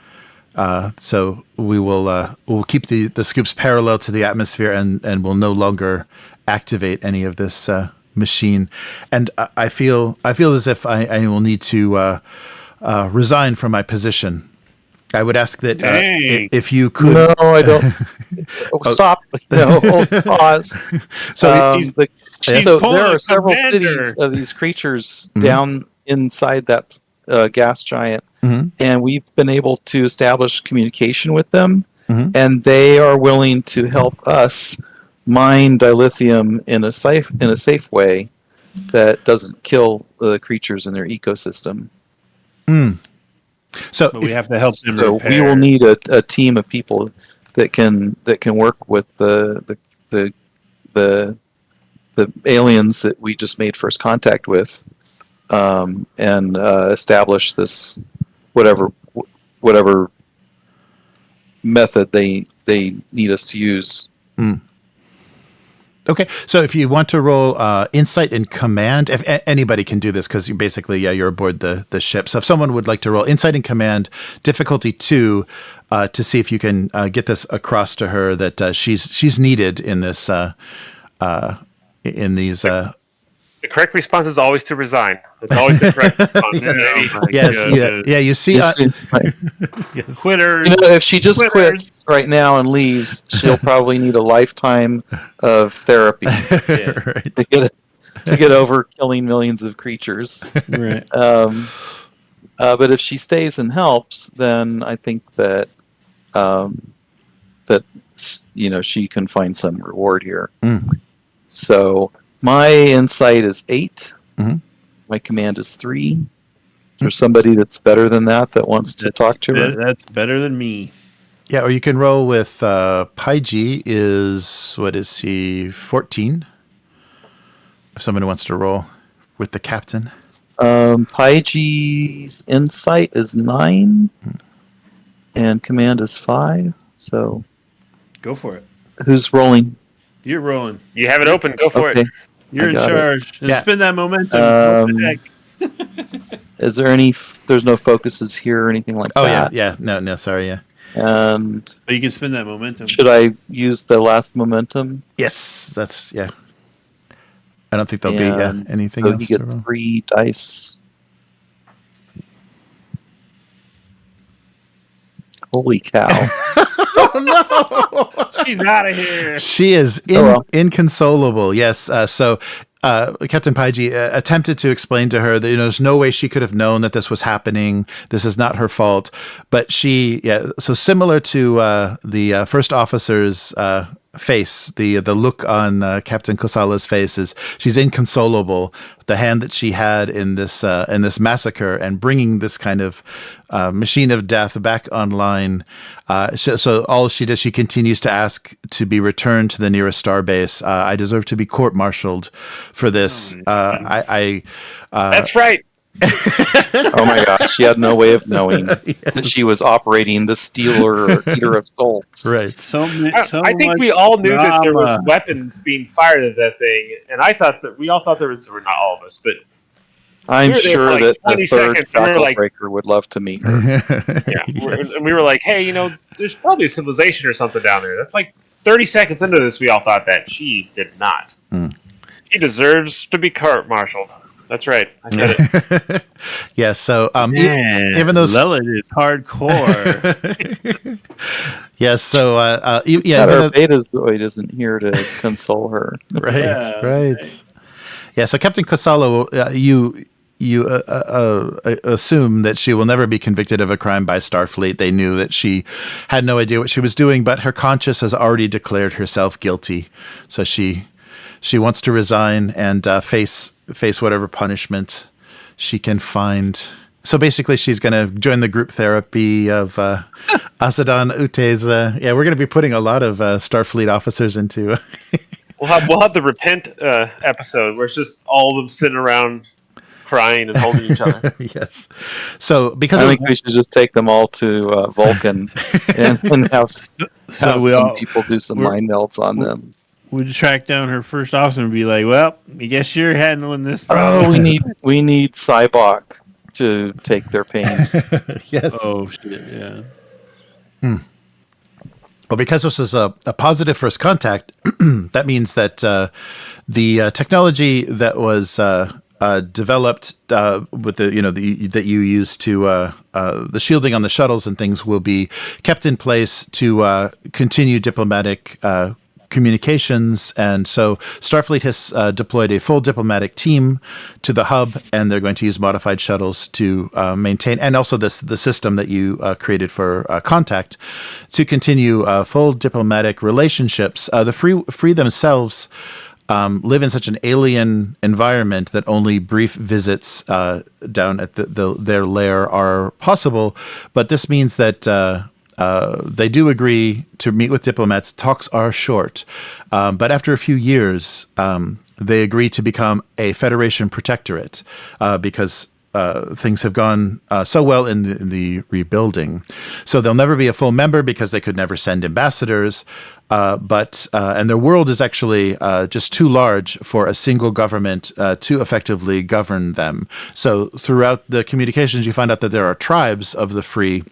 S1: So we'll keep the scoops parallel to the atmosphere and will no longer activate any of this machine. And I feel as if I will need to resign from my position. I would ask that if you could.
S4: No, I don't. Stop. No, pause.
S1: So,
S4: so there are several cities of these creatures down inside that gas giant, and we've been able to establish communication with them, and they are willing to help us mine dilithium in a safe way that doesn't kill the creatures in their ecosystem.
S1: So
S2: but we have to help them.
S4: So
S2: repair.
S4: we will need a team of people that can work with the aliens that we just made first contact with, and establish this whatever method they need us to use.
S1: Okay, so if you want to roll Insight and Command, if anybody can do this, because you basically, you're aboard the ship. So if someone would like to roll Insight and Command, difficulty 2, to see if you can get this across to her that she's needed in this in these.
S3: The correct response is always to resign. It's always the correct response.
S1: Yeah. You see,
S3: Yes. Quitters.
S4: If she just quits right now and leaves, she'll probably need a lifetime of therapy
S1: right.
S4: to get over killing millions of creatures.
S2: Right.
S4: But if she stays and helps, then I think that she can find some reward here. So. My insight is 8. My command is 3. There's somebody that's better than that wants to talk to her.
S2: That's better than me.
S1: Yeah, or you can roll with Payjh is, what is he, 14? If somebody wants to roll with the captain.
S4: Payjh's insight is 9. And command is 5. So.
S2: Go for it.
S4: Who's rolling?
S2: You're rolling.
S3: You have it open. Go for it.
S2: You're in charge. And spin that momentum.
S4: Is there any? There's no focuses here or anything like that.
S1: Oh yeah. No, sorry, yeah.
S4: And
S2: but you can spin that momentum.
S4: Should I use the last momentum?
S1: Yes, that's I don't think there'll be anything
S4: so
S1: else.
S4: He gets 3 dice. Holy cow!
S3: Oh no! She's out of here.
S1: She is inconsolable. Yes. So Captain Payjh attempted to explain to her that there's no way she could have known that this was happening. This is not her fault. But so similar to the first officer's face, the look on Captain Kosala's face is she's inconsolable. The hand that she had in this massacre and bringing this kind of machine of death back online. So all she does, she continues to ask to be returned to the nearest starbase. I deserve to be court-martialed for this.
S3: That's right.
S4: Oh my gosh, she had no way of knowing that she was operating the stealer or eater of souls.
S1: Right.
S3: I think we all knew that there was weapons being fired at that thing, and we all thought there was, or not all of us, but
S4: I'm sure that the third shackle breaker would love to meet her.
S3: And we were like, hey, there's probably a civilization or something down there. That's like 30 seconds into this, we all thought that. She did not. She deserves to be court-martialed. That's right. I said it.
S1: Yeah, so even though
S2: Lelit is hardcore.
S1: Yes, so
S4: our Betazoid isn't here to console her.
S1: Right. Yeah, so Captain Kosalo, you assume that she will never be convicted of a crime by Starfleet. They knew that she had no idea what she was doing, but her conscience has already declared herself guilty. So she wants to resign and face whatever punishment she can find. So basically, she's going to join the group therapy of Asadon Ute's. Yeah, we're going to be putting a lot of Starfleet officers into.
S3: We'll have the repent episode where it's just all of them sitting around crying and holding each other.
S1: Yes. So because
S4: I think we should just take them all to Vulcan and have some people do some mind melts on them.
S2: We'd track down her first officer and be like, "Well, I guess you're handling this."
S4: Oh, we need Cybok to take their pain.
S1: Yes.
S2: Oh shit! Yeah.
S1: Well, because this is a positive first contact, that means that the technology that was developed with that you use to the shielding on the shuttles and things will be kept in place to continue diplomatic communications. And so Starfleet has deployed a full diplomatic team to the hub, and they're going to use modified shuttles to maintain, and also the system that you created for contact to continue full diplomatic relationships. The free themselves live in such an alien environment that only brief visits down at their lair are possible. But this means that they do agree to meet with diplomats. Talks are short, but after a few years, they agree to become a Federation protectorate because things have gone so well in the rebuilding. So they'll never be a full member because they could never send ambassadors. But their world is actually just too large for a single government to effectively govern them. So throughout the communications, you find out that there are tribes of the free,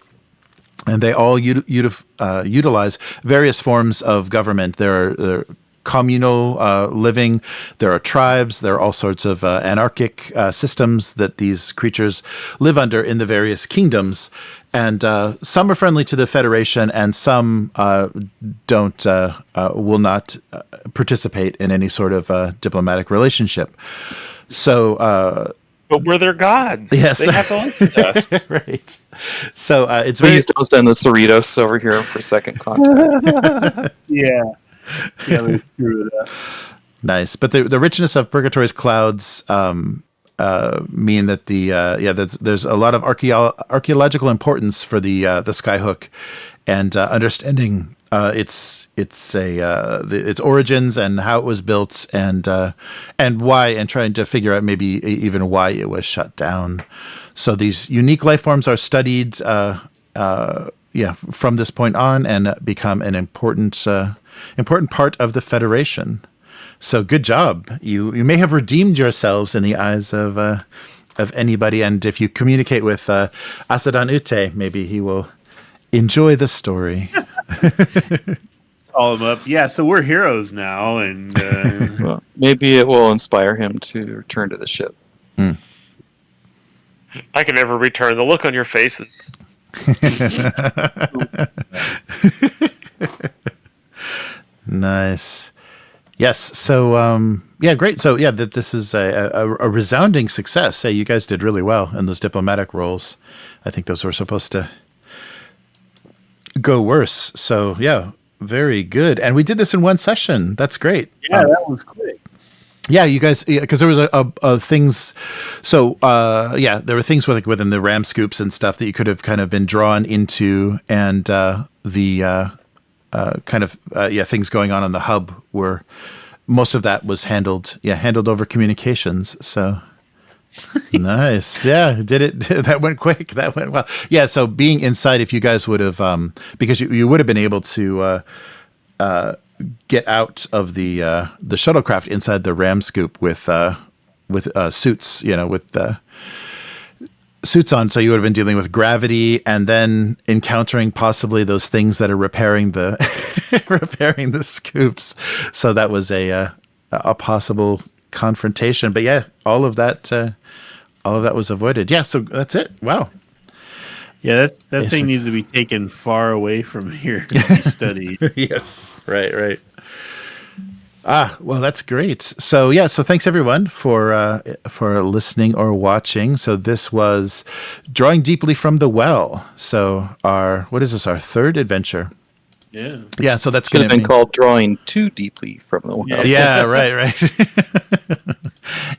S1: and they all utilize various forms of government. There are communal living, there are tribes, there are all sorts of anarchic systems that these creatures live under in the various kingdoms. And some are friendly to the Federation, and some will not participate in any sort of diplomatic relationship. So...
S3: but we're their gods.
S1: Yes.
S3: They have to listen to us.
S1: Right. So it's very...
S4: Please don't send the Cerritos over here for second contact.
S2: Yeah. Yeah, we screw it up.
S1: Nice. But the richness of Purgatory's clouds mean that there's a lot of archaeological importance for the Skyhook, and understanding its origins and how it was built, and why, and trying to figure out maybe even why it was shut down. So these unique life forms are studied from this point on, and become an important part of the Federation. So good job. You may have redeemed yourselves in the eyes of anybody, and if you communicate with Asadon Ute, maybe he will enjoy the story.
S2: Call him up. Yeah, so we're heroes now, and
S4: Well, maybe it will inspire him to return to the ship.
S3: I can never return the look on your faces.
S1: Nice. Yes. So, great. So, that this is a resounding success. Hey, you guys did really well in those diplomatic roles. I think those were supposed to go worse. So, very good. And we did this in one session. That's great.
S2: yeah, that was quick.
S1: Yeah, you guys, because there was things. So, there were things within the RAM scoops and stuff that you could have kind of been drawn into, and things going on the hub where most of that was handled over communications. So nice. Yeah, did it. That went quick. That went well. Yeah. So being inside, if you guys would have, because you would have been able to get out of the shuttlecraft inside the RAM scoop with suits, with suits on, so you would have been dealing with gravity, and then encountering possibly those things that are repairing the repairing the scoops. So that was a possible confrontation. But all of that was avoided. Yeah, so that's it. Wow.
S2: Yeah, that thing needs to be taken far away from here to be studied.
S1: Yes, right. Well, that's great. So so thanks everyone for listening or watching. So this was Drawing Deeply from the Well. So our third adventure. Yeah. So that's
S4: Could
S1: going
S4: have been called Drawing Too Deeply from the Well.
S1: Yeah, right.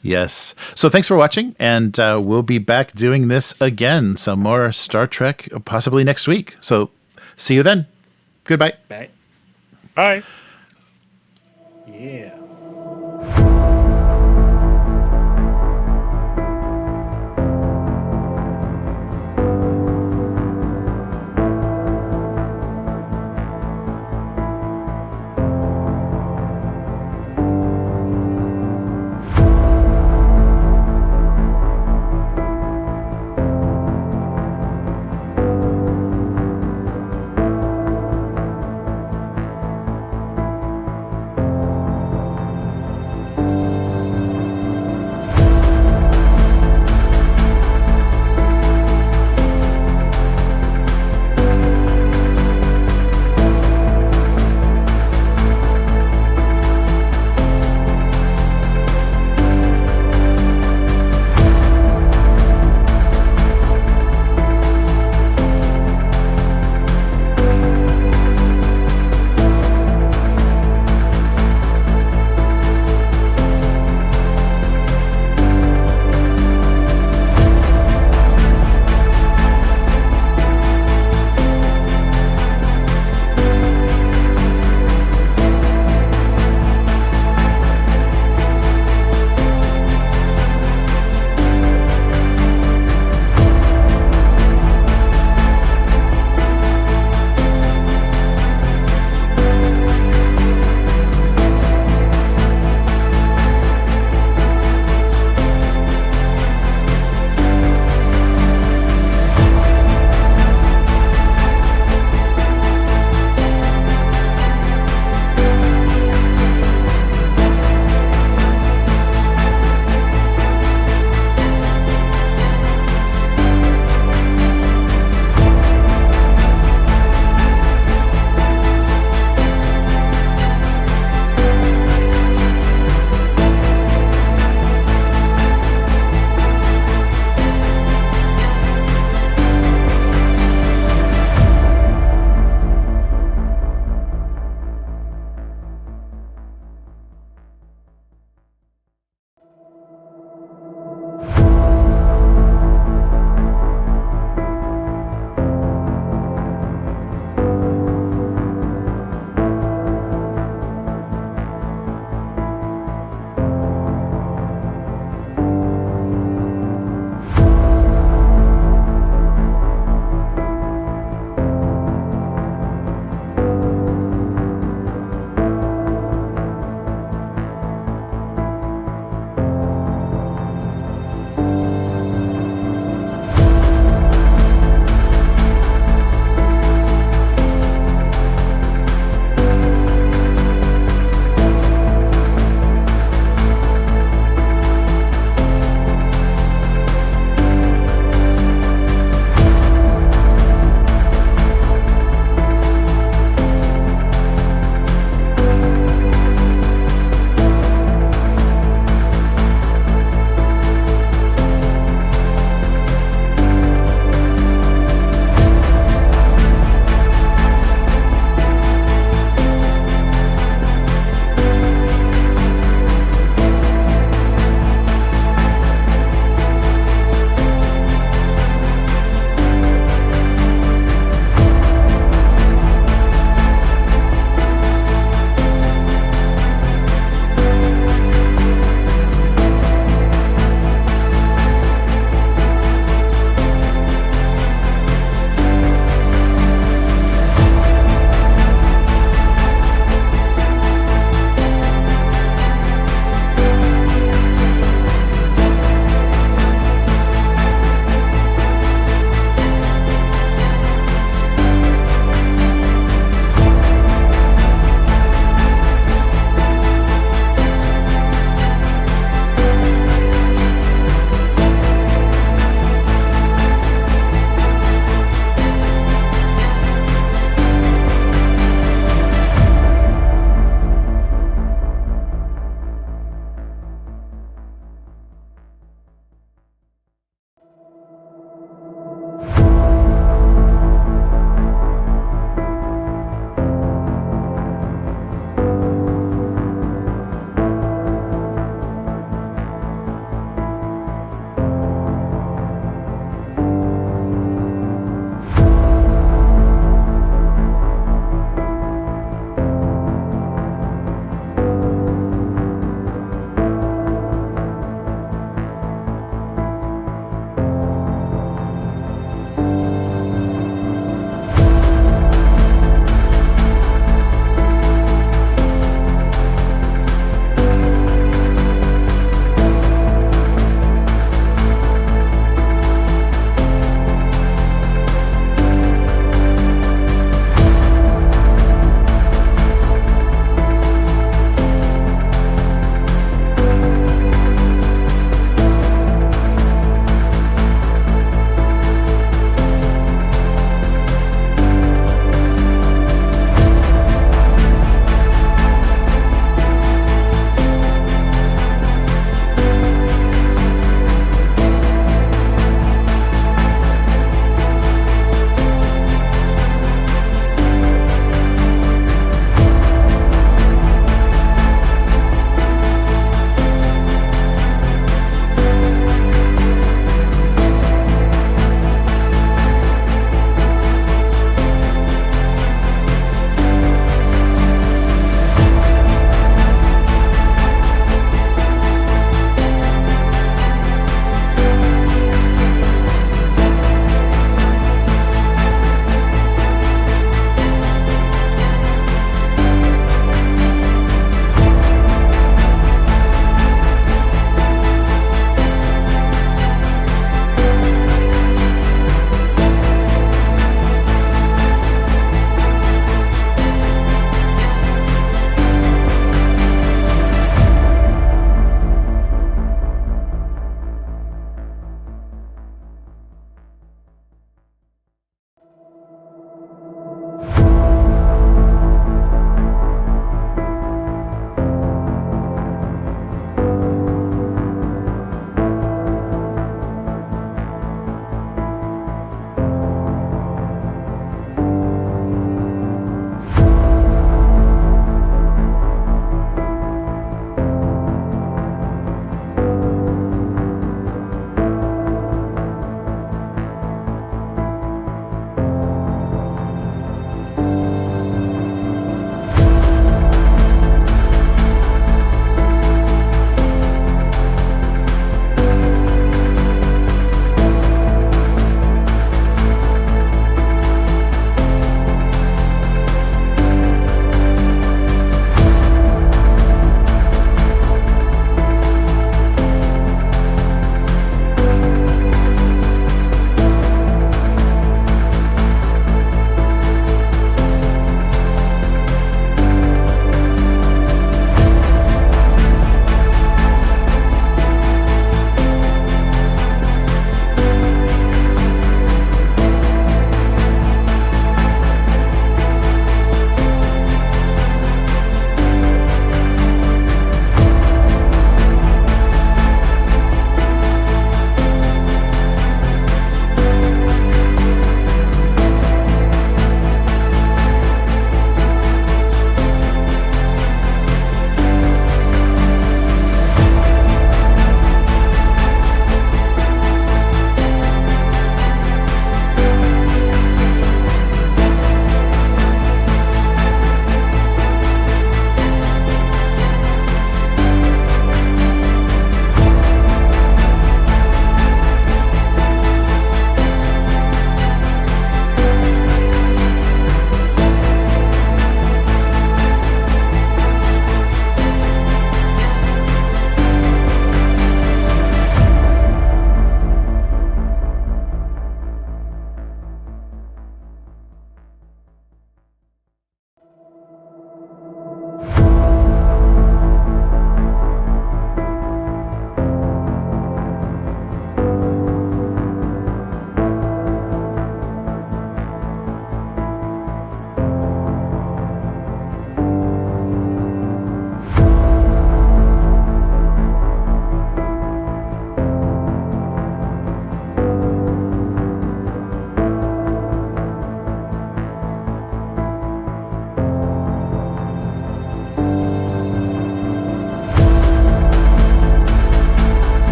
S1: Yes. So thanks for watching, and we'll be back doing this again. Some more Star Trek, possibly next week. So see you then. Goodbye.
S2: Bye.
S3: Bye.
S2: Yeah.